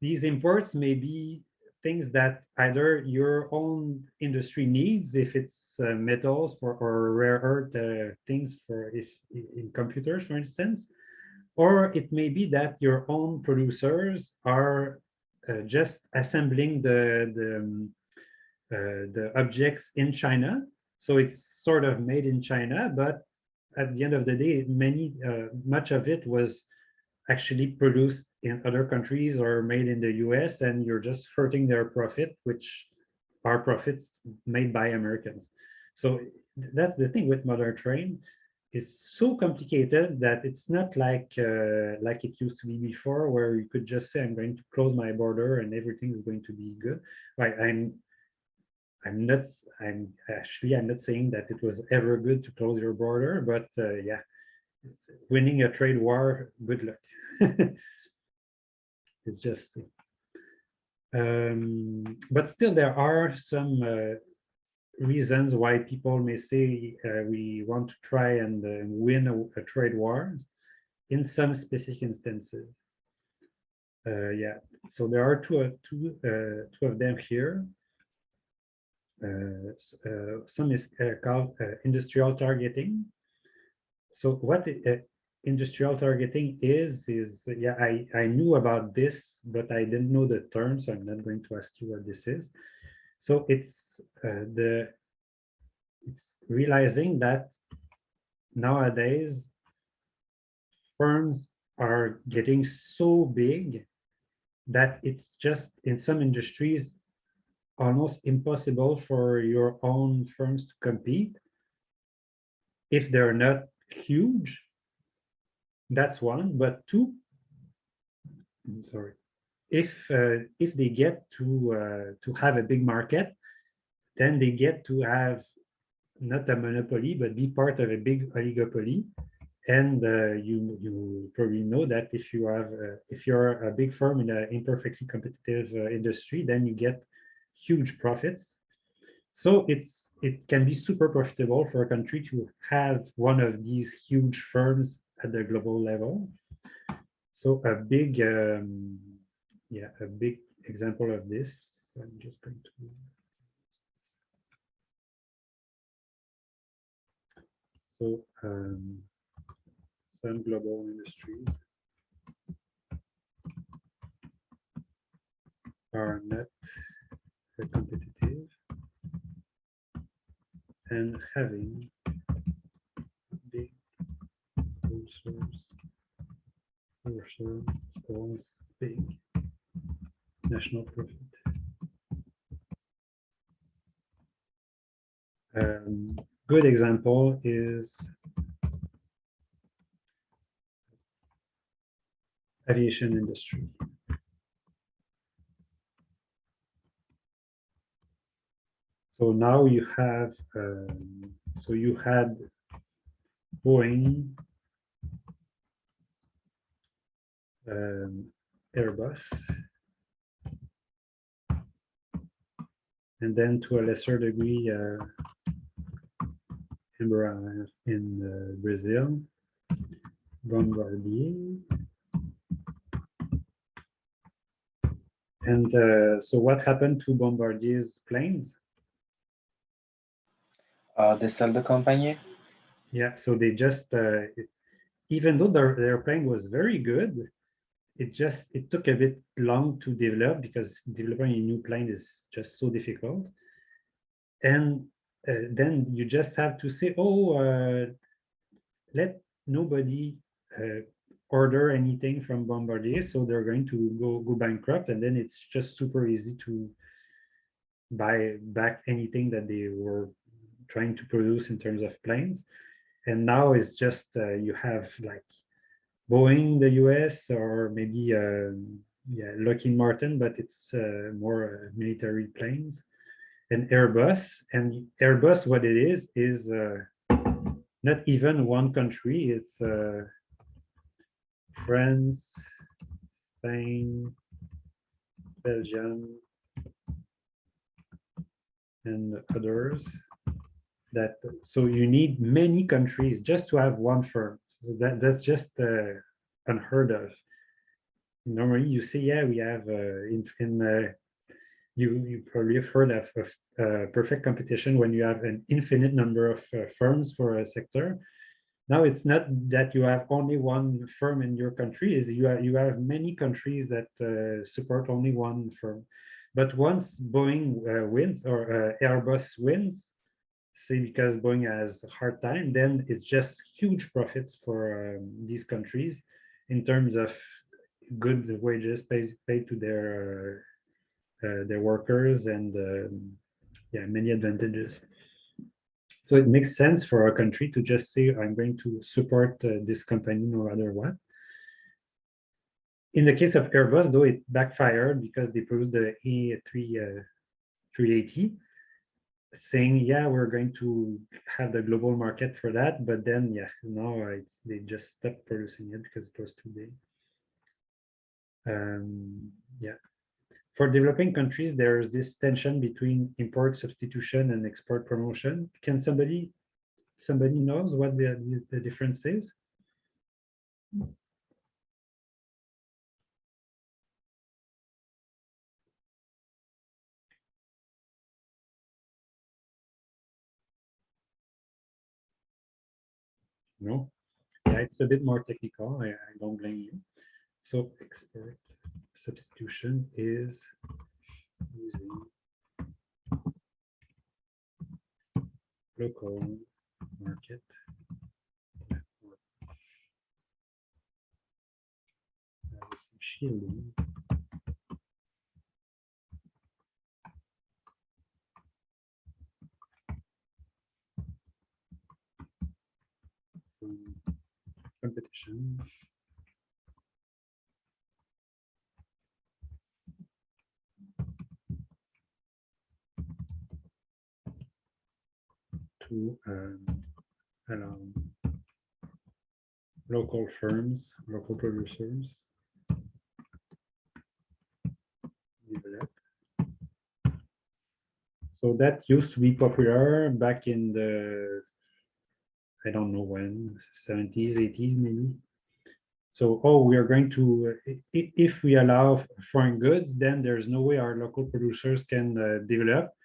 Speaker 2: these imports may be things that either your own industry needs, if it's metals or rare earth things for if in computers, for instance, or it may be that your own producers are just assembling the objects in China. So it's sort of made in China, but at the end of the day, much of it was actually produced in other countries or made in the US, and you're just hurting their profit, which are profits made by Americans. So that's the thing with modern trade. It's so complicated that it's not like it used to be before, where you could just say, I'm going to close my border and everything is going to be good. Right? I'm not saying that it was ever good to close your border, but yeah, it's winning a trade war, good luck. It's just, but still there are some reasons why people may say we want to try and win a trade war in some specific instances. Yeah, so there are two of them here. Some is called industrial targeting. So what industrial targeting is yeah, I knew about this, but I didn't know the term, so I'm not going to ask you what this is. So it's realizing that nowadays firms are getting so big that it's just in some industries almost impossible for your own firms to compete if they're not huge. That's one, but two, I'm sorry, if they get to have a big market, then they get to have not a monopoly, but be part of a big oligopoly. And you probably know that if you're a big firm in an imperfectly competitive industry, then you get huge profits. So it can be super profitable for a country to have one of these huge firms at the global level. So a big example of this. So I'm just going to. So some global industries are not competitive and having big reserves big national profit. Good example is aviation industry. So now you have, so you had Boeing, Airbus, and then to a lesser degree, Embraer in Brazil, Bombardier. And so what happened to Bombardier's planes?
Speaker 7: They sell the company?
Speaker 2: Yeah, so they just, even though their plane was very good, it took a bit long to develop because developing a new plane is just so difficult. And then you just have to say, oh, let nobody order anything from Bombardier, so they're going to go bankrupt, and then it's just super easy to buy back anything that they were trying to produce in terms of planes. And now it's just you have like Boeing, the US, or maybe yeah, Lockheed Martin, but it's more military planes, and Airbus. And Airbus, what it is not even one country. It's France, Spain, Belgium, and others. That so you need many countries just to have one firm. So that's just unheard of. Normally, you say, yeah, we have you probably have heard of perfect competition when you have an infinite number of firms for a sector. Now it's not that you have only one firm in your country, is you have many countries that support only one firm. But once Boeing wins or Airbus wins, say because Boeing has a hard time, then it's just huge profits for these countries in terms of good wages paid to their workers and yeah, many advantages. So it makes sense for a country to just say, I'm going to support this company no matter what. In the case of Airbus, though, it backfired because they produced the A380, saying, yeah, we're going to have the global market for that. But then, yeah, now they just stopped producing it because it was too big. Yeah. For developing countries, there's this tension between import substitution and export promotion. Can somebody knows what the difference is? No? Yeah, it's a bit more technical. I don't blame you. So export substitution is using local market shielding from competition to allow local firms, local producers develop. So that used to be popular back in the, I don't know when, 70s, 80s maybe. So, oh, we are going to, if we allow foreign goods, then there's no way our local producers can develop.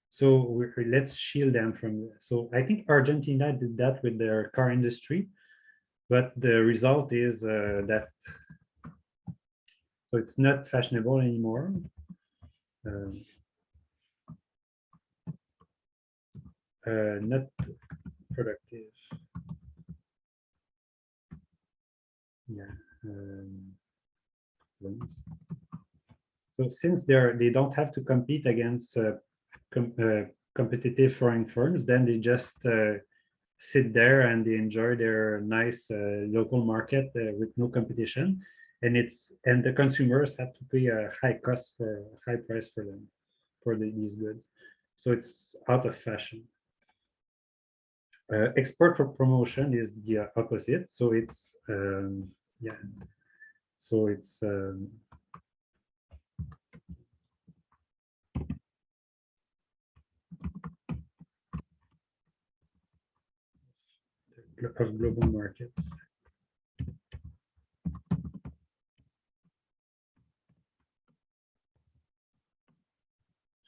Speaker 2: So let's shield them from. So I think Argentina did that with their car industry, but the result is that, so it's not fashionable anymore. Not productive. Yeah. So since they don't have to compete against competitive foreign firms, then they just sit there and they enjoy their nice local market with no competition, and the consumers have to pay a high price for them for these goods. So it's out of fashion. Export for promotion is the opposite. So it's yeah. So it's of global markets.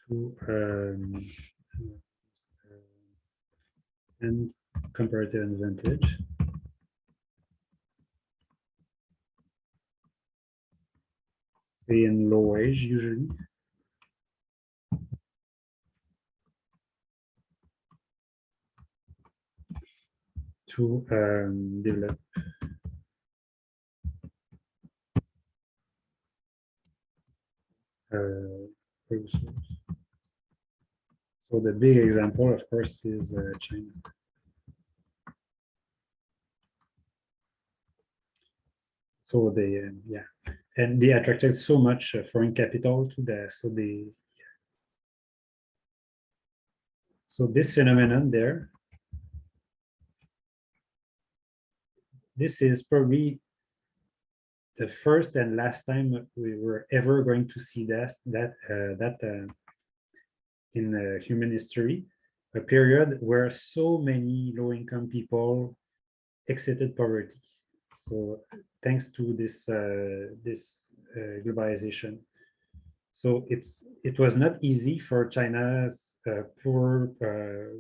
Speaker 2: To and comparative advantage. Say in low wage usually. To develop producers. So the big example, of course, is China. So they, yeah, and they attracted so much foreign capital to the, so this phenomenon there, this is probably the first and last time we were ever going to see that in human history, a period where so many low-income people exited poverty. So thanks to this globalization. So it was not easy for China's poor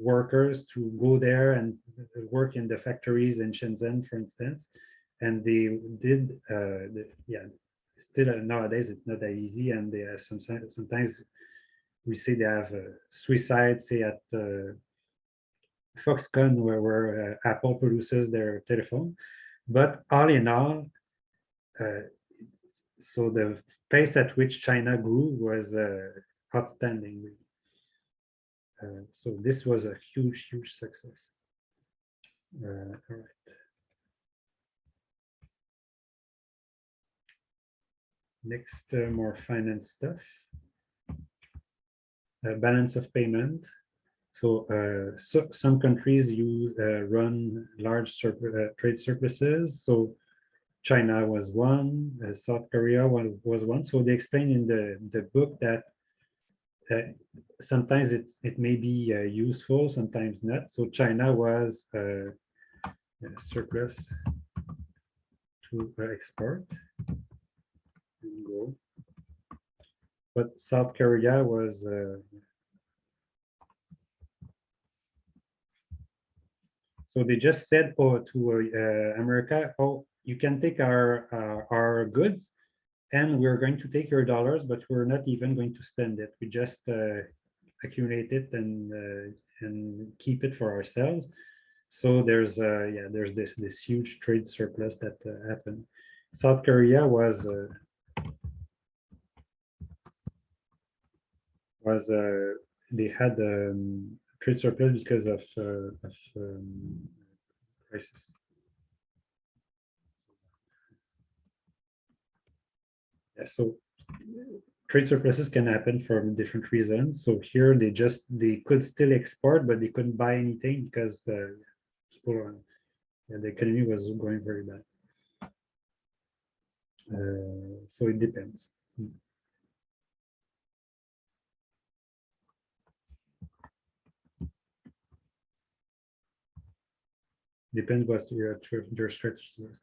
Speaker 2: workers to go there and work in the factories in Shenzhen, for instance. And they did, still nowadays it's not that easy. And they are sometimes we say they have suicide, say at Foxconn, where Apple produces their telephone. But all in all, so the pace at which China grew was outstanding. So this was a huge, huge success. All right. Next, more finance stuff. Balance of payment. So, some countries run large trade surpluses. So China was one, South Korea was one. So they explain in the book that sometimes it may be useful, sometimes not. So China was surplus to export and go. But South Korea was so they just said, oh, to America, oh, you can take our goods, and we're going to take your dollars, but we're not even going to spend it. We just accumulate it and keep it for ourselves. So there's this huge trade surplus that happened. South Korea was they had trade surplus because of crisis. Yeah, so trade surpluses can happen for different reasons. So here they could still export, but they couldn't buy anything because the economy was going very bad. So it depends. Depends what your strategy is.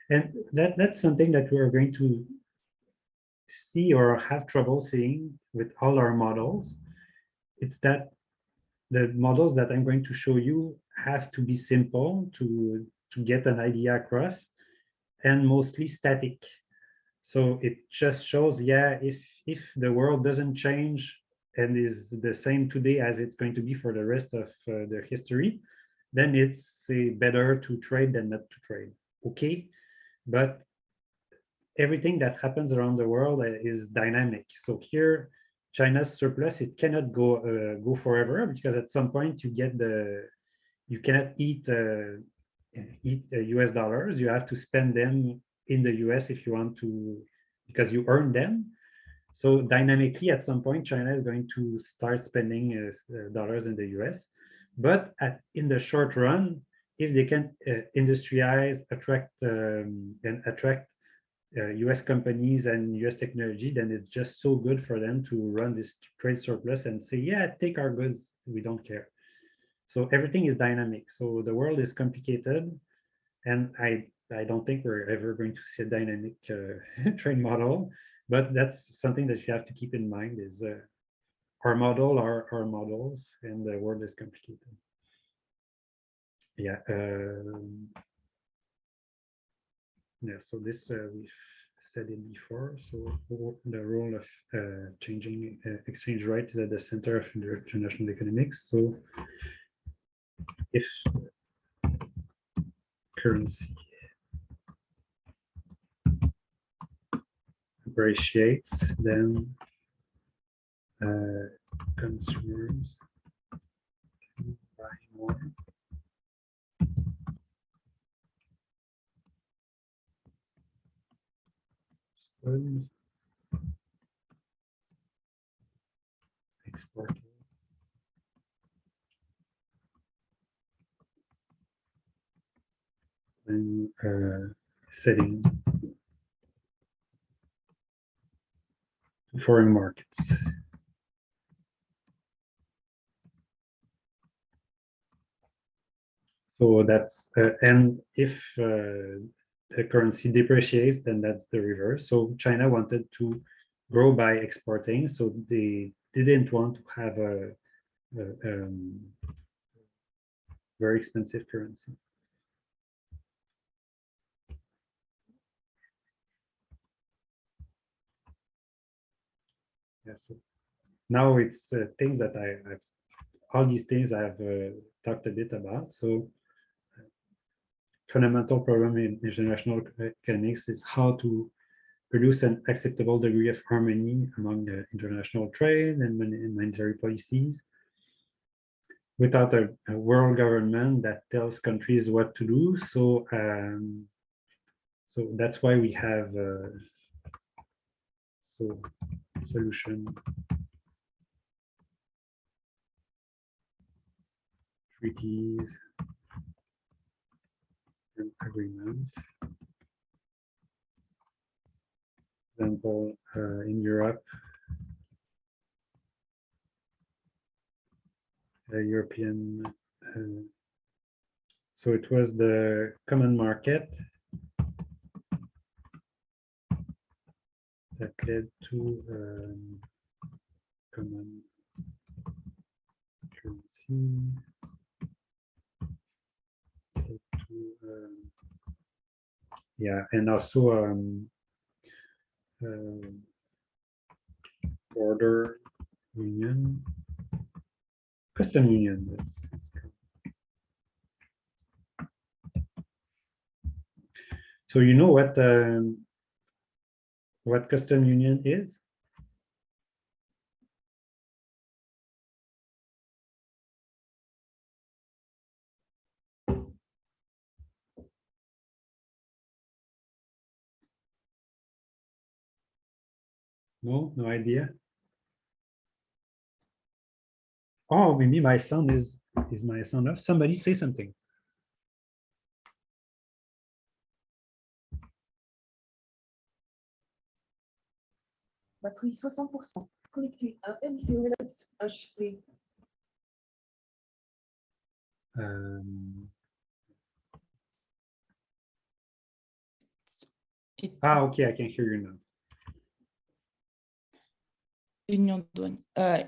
Speaker 2: And that's something that we are going to see or have trouble seeing with all our models. It's that the models that I'm going to show you have to be simple to get an idea across, and mostly static. So it just shows, yeah, if the world doesn't change and is the same today as it's going to be for the rest of the history, then it's better to trade than not to trade. Okay, but everything that happens around the world is dynamic. So here, China's surplus, it cannot go forever, because at some point you cannot eat US dollars. You have to spend them in the US if you want to, because you earn them. So dynamically, at some point, China is going to start spending dollars in the US. But in the short run, if they can industrialize, attract US companies and US technology, then it's just so good for them to run this trade surplus and say, yeah, take our goods, we don't care. So everything is dynamic. So the world is complicated, and I don't think we're ever going to see a dynamic trade model, but that's something that you have to keep in mind is our model are our models, and the world is complicated. Yeah. Yeah, so this we've said it before. So the role of changing exchange rate is at the center of international economics. So if currency appreciates, then consumers can buy more. Export. And setting to foreign markets. So that's, and if the currency depreciates, then that's the reverse. So China wanted to grow by exporting, so they didn't want to have a very expensive currency. Yeah, so now it's things that I've all these things I've talked a bit about. So fundamental problem in international economics is how to produce an acceptable degree of harmony among international trade and monetary policies without a world government that tells countries what to do. So so that's why we have so solution treaties and agreements. Example, in Europe, European, so it was the common market that led to common currency, yeah, and also border union, custom union. So you know what custom union is? No, no idea. Oh, maybe my sound is my sound off? Somebody say something.
Speaker 10: Batterie 60%. Connecté à MCOS
Speaker 2: Okay, I can hear you now.
Speaker 4: Union douane.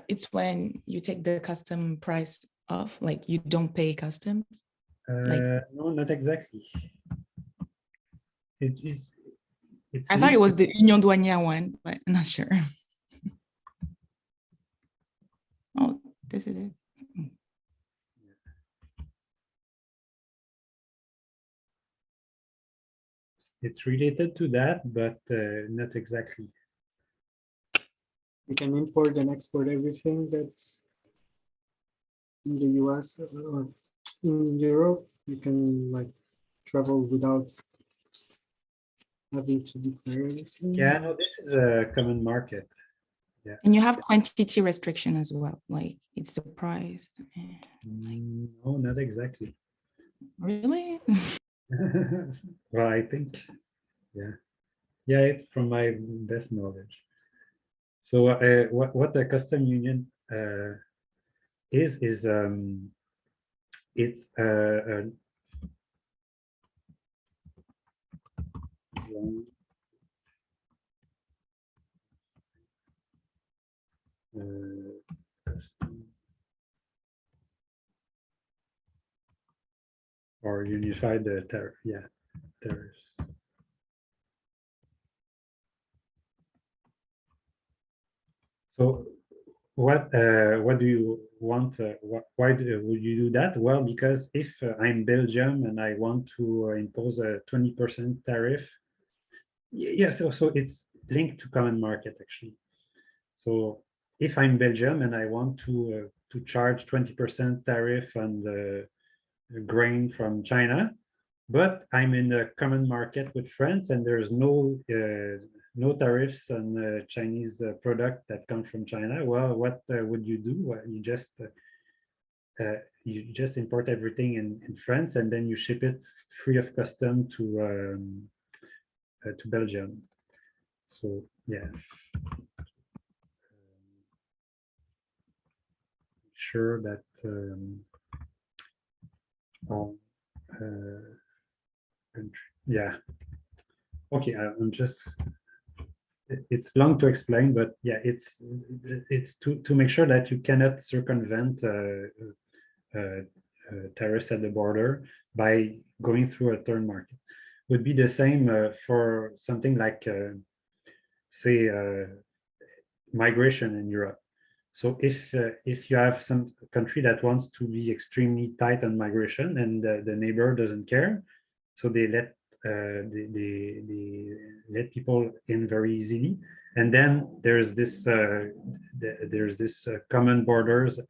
Speaker 4: It's when you take the custom price off, like you don't pay customs.
Speaker 2: No, not exactly. It's
Speaker 4: I thought it was the Union douanière one, but I'm not sure. Oh, this is it.
Speaker 2: It's related to that, but not exactly.
Speaker 5: You can import and export everything that's in the US or in Europe. You can like travel without having to declare anything.
Speaker 2: Yeah, no, this is a common market. Yeah.
Speaker 4: And you have quantity restriction as well, like it's the price.
Speaker 2: No, not exactly.
Speaker 4: Really?
Speaker 2: Well, I think, yeah. Yeah, it's from my best knowledge. So what the custom union is it's custom or unified tariff, yeah, tariffs. So what do you want? Why would you do that? Well, because if I'm Belgium and I want to impose a 20% tariff, yeah, so it's linked to common market actually. So if I'm Belgium and I want to charge 20% tariff on the grain from China, but I'm in a common market with France and there's no tariffs on Chinese product that come from China. Well, what would you do? Well, you just import everything in France and then you ship it free of custom to Belgium. So yeah. sure that all yeah. Okay, I'm just. It's long to explain, but yeah, it's to make sure that you cannot circumvent tariffs at the border by going through a third market. Would be the same for something like, say, migration in Europe. So if you have some country that wants to be extremely tight on migration and the neighbor doesn't care, so they let people in very easily, and then there's this common borders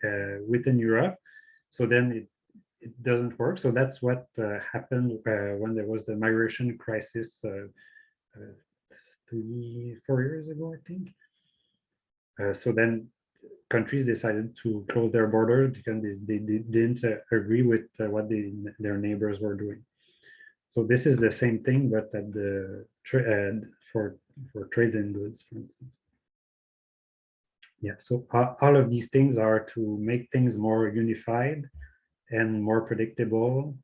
Speaker 2: within Europe, so then it doesn't work. So that's what happened when there was the migration crisis 3-4 years ago, I think. So then countries decided to close their borders because they didn't agree with what their neighbors were doing. So this is the same thing, but at the for trade in goods, for instance. Yeah, so all of these things are to make things more unified and more predictable,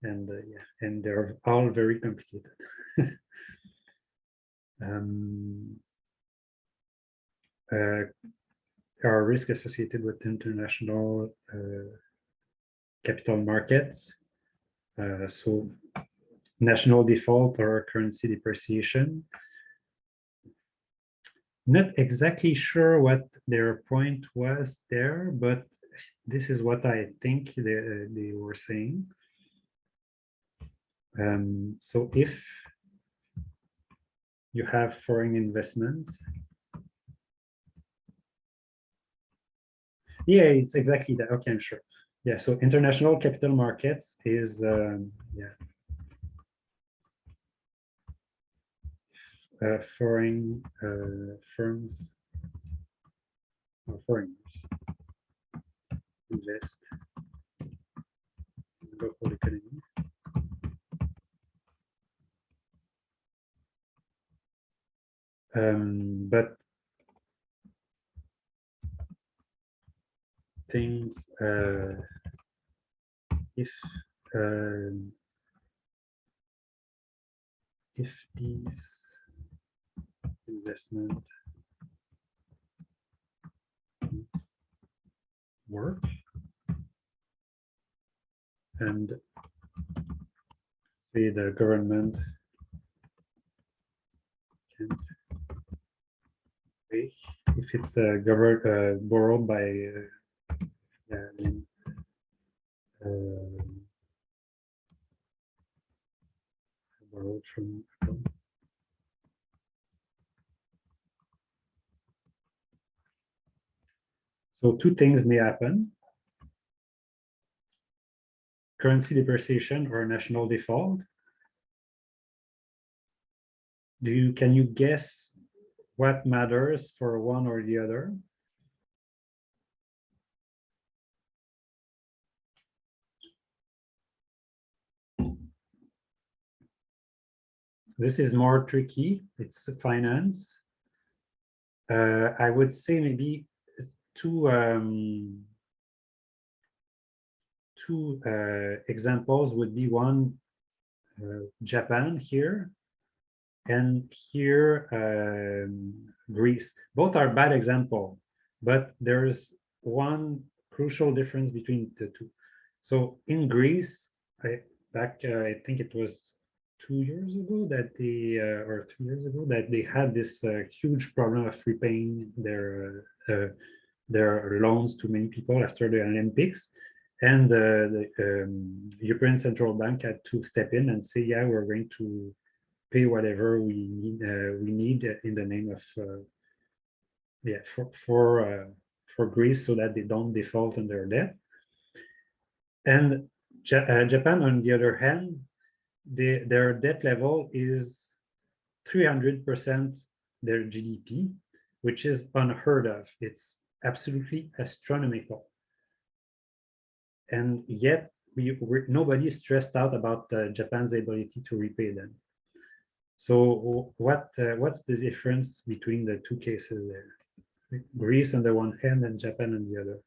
Speaker 2: and yeah, and they're all very complicated. There are risks associated with international capital markets. So national default or currency depreciation. Not exactly sure what their point was there, but this is what I think they were saying. So if you have foreign investments, yeah, it's exactly that. Okay, I'm sure. Yeah, so international capital markets is yeah. Foreign firms or foreigners invest in local economy. But things if these investment work and say the government can't pay if it's borrowed by borrowed from so two things may happen: currency depreciation or national default. Can you guess what matters for one or the other? This is more tricky. It's finance. I would say maybe two examples would be one, Japan here, and here Greece. Both are bad examples, but there's one crucial difference between the two. So in Greece, I think it was 2 years ago that they or 3 years ago that they had this huge problem of repaying their loans to many people after the Olympics, and the European Central Bank had to step in and say, yeah, we're going to pay whatever we need in the name of yeah, for Greece, so that they don't default on their debt. And Japan, on the other hand, their debt level is 300% their GDP, which is unheard of. It's absolutely astronomical. And yet nobody's stressed out about Japan's ability to repay them. So what's the difference between the two cases there? Greece on the one hand and Japan on the other?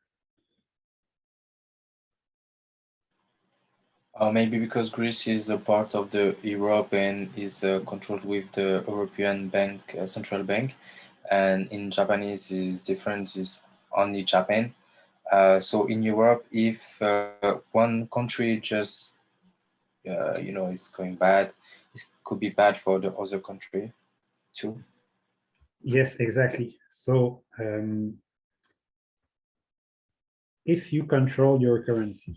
Speaker 7: Maybe because Greece is a part of the Europe and is controlled with the European Bank, Central Bank, and in Japanese is different, is only Japan. So in Europe, if one country just is going bad, it could be bad for the other country too.
Speaker 2: Yes, exactly. So if you control your currency,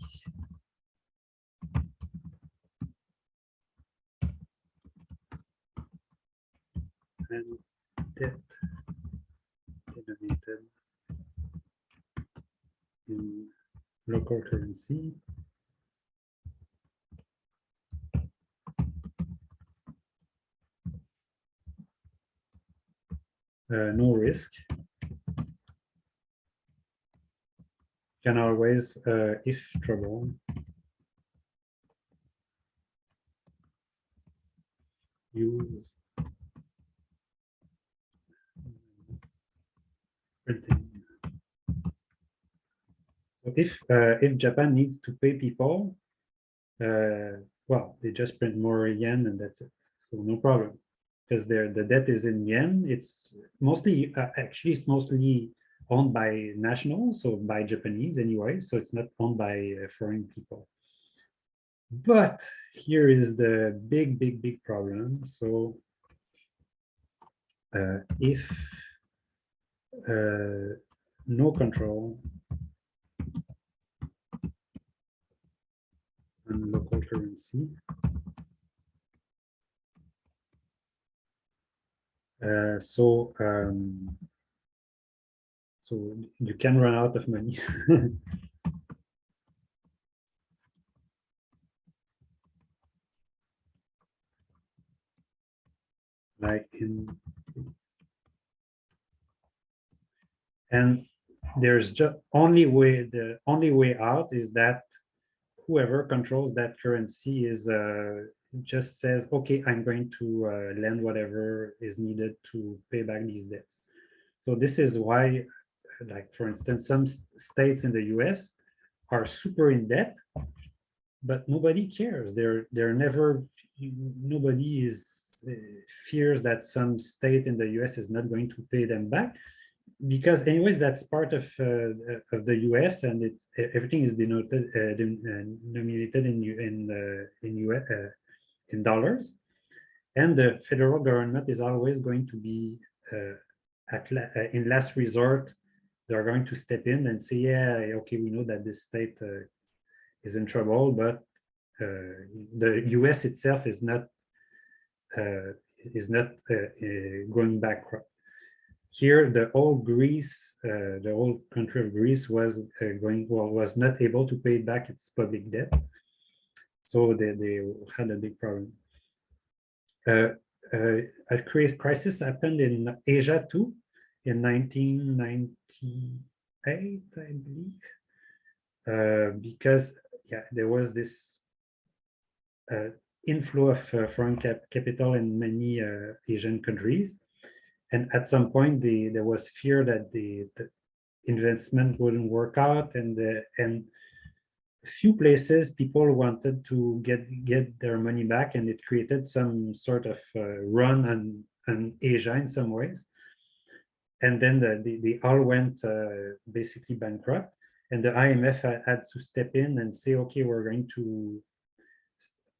Speaker 2: and debt denominated in local currency, no risk, can always, if trouble, use printing. So if Japan needs to pay people, well, they just print more yen and that's it. So no problem, because the debt is in yen. It's mostly actually it's mostly owned by nationals, so by Japanese anyway. So it's not owned by foreign people. But here is the big problem. So if no control on local currency, so you can run out of money. Like and there's just the only way out is that whoever controls that currency is just says, okay, I'm going to lend whatever is needed to pay back these debts. So this is why, like for instance, some states in the US are super in debt, but nobody cares. They're never, nobody is fears that some state in the US is not going to pay them back, because anyways that's part of the US, and it's everything is denominated in dollars, and the federal government is always going to be in last resort. They're going to step in and say, yeah, okay, we know that this state is in trouble, but the US itself is not going bankrupt. Here, the whole Greece, the whole country of Greece was was not able to pay back its public debt, so they had a big problem. A crisis happened in Asia too, in 1998, I believe, because there was this inflow of foreign capital in many Asian countries. And at some point, there was fear that the investment wouldn't work out, and a few places people wanted to get their money back, and it created some sort of run on Asia in some ways. And then they all went basically bankrupt, and the IMF had to step in and say, okay, we're going to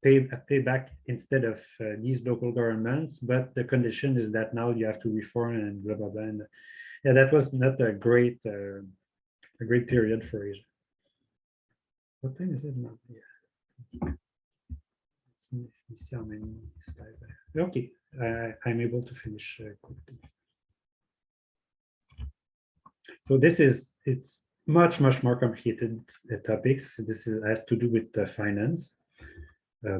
Speaker 2: pay back instead of these local governments, but the condition is that now you have to reform and blah blah blah. And yeah, that was not a great period for Asia. What time is it now? Yeah. See how many slides I have. Okay, I'm able to finish quickly. So it's much more complicated topics. This has to do with finance. Yeah.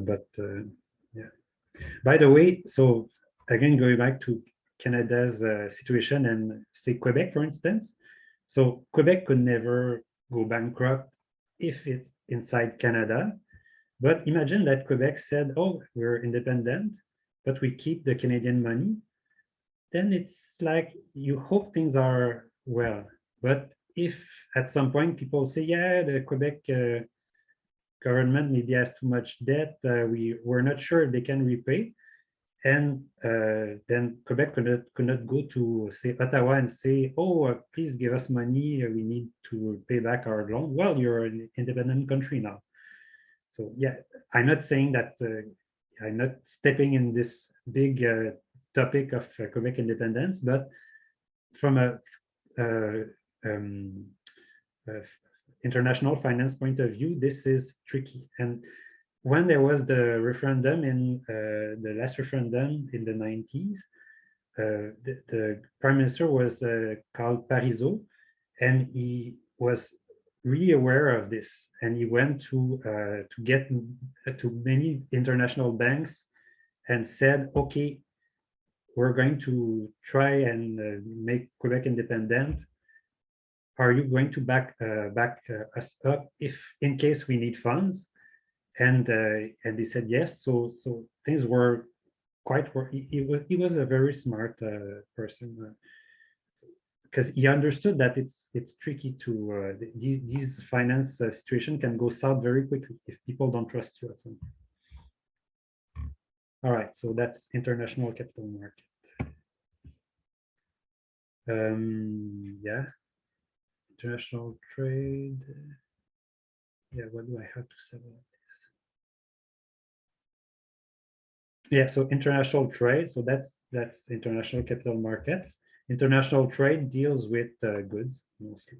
Speaker 2: By the way, so again, going back to Canada's situation and say Quebec, for instance. So Quebec could never go bankrupt if it's inside Canada. But imagine that Quebec said, oh, we're independent, but we keep the Canadian money. Then it's like you hope things are well. But if at some point people say, yeah, the Quebec government maybe has too much debt. We're not sure if they can repay. And then Quebec could not go to, say, Ottawa and say, oh, please give us money. We need to pay back our loan. Well, you're an independent country now. So yeah, I'm not saying that I'm not stepping in this big topic of Quebec independence, but from a international finance point of view, this is tricky. And when there was the referendum in the last referendum in the 90s, the prime minister was called Parizeau, and he was really aware of this, and he went to get to many international banks and said, okay, we're going to try and make Quebec independent. Are you going to back us up if in case we need funds? And they said yes. So things were quite. He was a very smart person because he understood that it's tricky to these finance situation can go south very quickly if people don't trust you at some point. All right, so that's international capital market. Yeah, international trade. Yeah, what do I have to say about this? Yeah, so international trade. So that's international capital markets. International trade deals with goods mostly.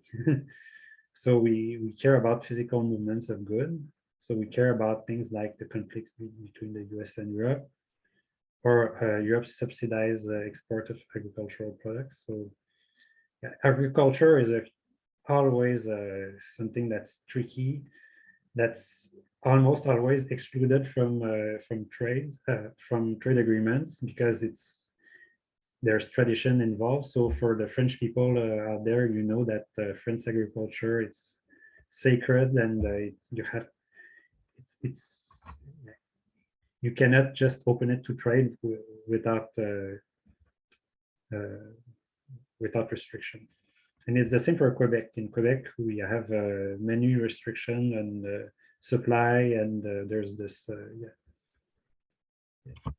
Speaker 2: So we care about physical movements of goods. So we care about things like the conflicts between the US and Europe, or Europe subsidized export of agricultural products. So yeah, agriculture is always something that's tricky, that's almost always excluded from trade agreements because there's tradition involved. So for the French people out there, you know that French agriculture, it's sacred, and you cannot just open it to trade without restrictions. And it's the same for Quebec. In Quebec, we have many restrictions and supply, and there's this. Yeah.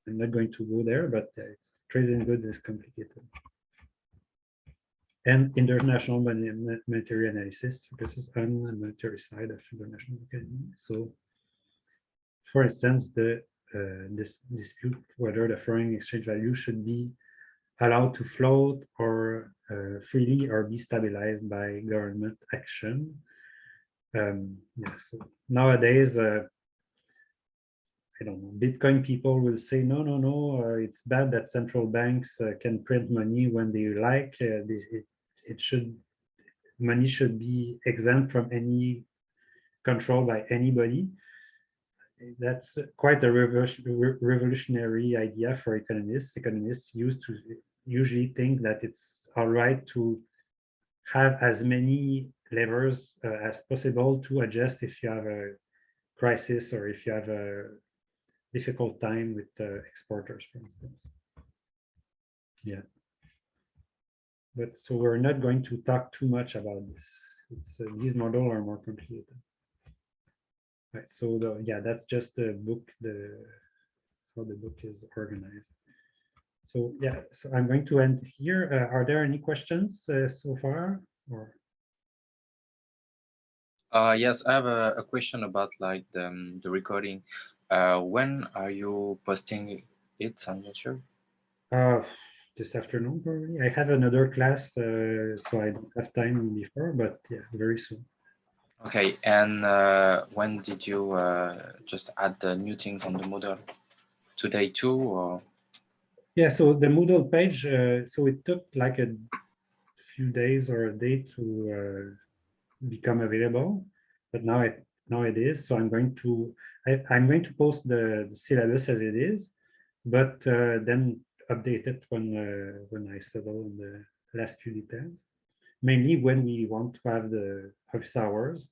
Speaker 2: I'm not going to go there, but it's trade in goods is complicated. And international monetary analysis, this is on the monetary side of international economy. So, for instance, this dispute whether the foreign exchange value should be allowed to float or freely or be stabilized by government action. Yeah, so nowadays, I don't know, Bitcoin people will say, no, it's bad that central banks can print money when they like. Money should be exempt from any control by anybody. That's quite a revolutionary idea for economists. Economists usually think that it's all right to have as many levers as possible to adjust if you have a crisis or if you have a difficult time with exporters, for instance. Yeah. But so we're not going to talk too much about this. These models are more complicated. Right. So that's just the book, how the book is organized. So yeah, so I'm going to end here. Are there any questions so far? Or
Speaker 7: yes, I have a question about like the recording. When are you posting it? I'm not sure.
Speaker 2: This afternoon, probably. I have another class, so I don't have time before, but yeah, very soon.
Speaker 7: Okay, and when did you just add the new things on the Moodle? Today too, or?
Speaker 2: Yeah, so the Moodle page, so it took like a few days or a day to become available, but now it is. So I'm going to post the syllabus as it is, but then update it when I settle on the last few details. Mainly when we want to have the office hours.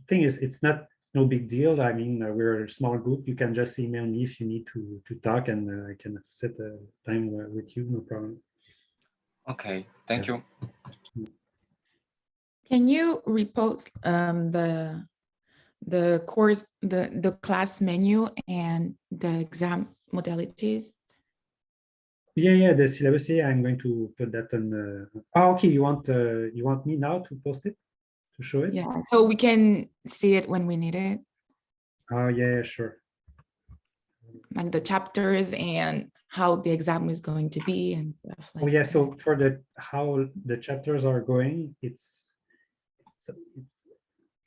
Speaker 2: Thing is, it's no big deal. I mean, we're a small group. You can just email me if you need to talk, and I can set a time with you, no problem.
Speaker 7: Okay, thank you.
Speaker 4: Can you repost the the course, the class menu and the exam modalities.
Speaker 2: Yeah, the syllabus. Yeah, I'm going to put that on. Oh, okay. You want me now to post it, to show it?
Speaker 4: Yeah, so we can see it when we need it,
Speaker 2: Oh, yeah, sure.
Speaker 4: like the chapters and how the exam is going to be and stuff like
Speaker 2: Oh, yeah.
Speaker 4: that.
Speaker 2: So for the how the chapters are going, it's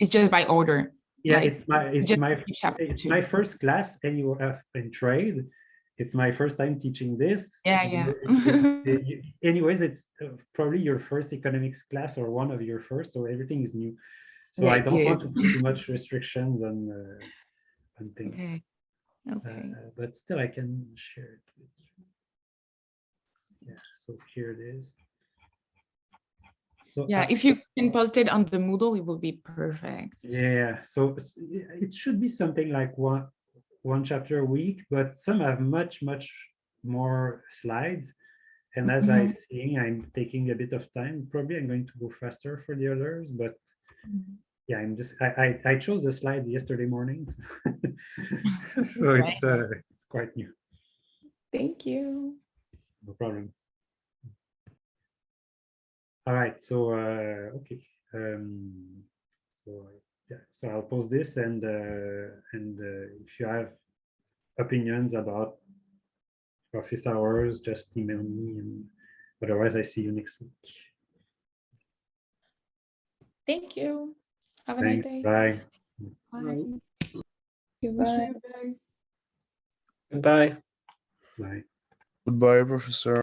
Speaker 4: just by order.
Speaker 2: yeah,
Speaker 4: like,
Speaker 2: it's my first class anyway in trade. It's my first time teaching this.
Speaker 4: Yeah.
Speaker 2: Anyways, it's probably your first economics class or one of your first, so everything is new. So
Speaker 4: Yeah,
Speaker 2: I don't
Speaker 4: yeah.
Speaker 2: want to put too much restrictions on things.
Speaker 4: Okay.
Speaker 2: But still, I can share it with you. Yeah, so here it is. So
Speaker 4: Yeah, if you can post it on the Moodle, it will be perfect.
Speaker 2: yeah, so it should be something like one chapter a week, but some have much more slides. And as I'm seeing, I'm taking a bit of time. Probably I'm going to go faster for the others, but yeah, I chose the slides yesterday morning, so it's quite new.
Speaker 4: Thank you.
Speaker 2: No problem. All right, so okay, so yeah, so I'll post this, and if you have opinions about office hours, just email me, and otherwise I see you next week.
Speaker 4: Thank you. Have a
Speaker 2: Thanks.
Speaker 4: nice day.
Speaker 2: Bye.
Speaker 6: Bye.
Speaker 3: Goodbye.
Speaker 8: Goodbye.
Speaker 2: Bye.
Speaker 1: Goodbye, Professor.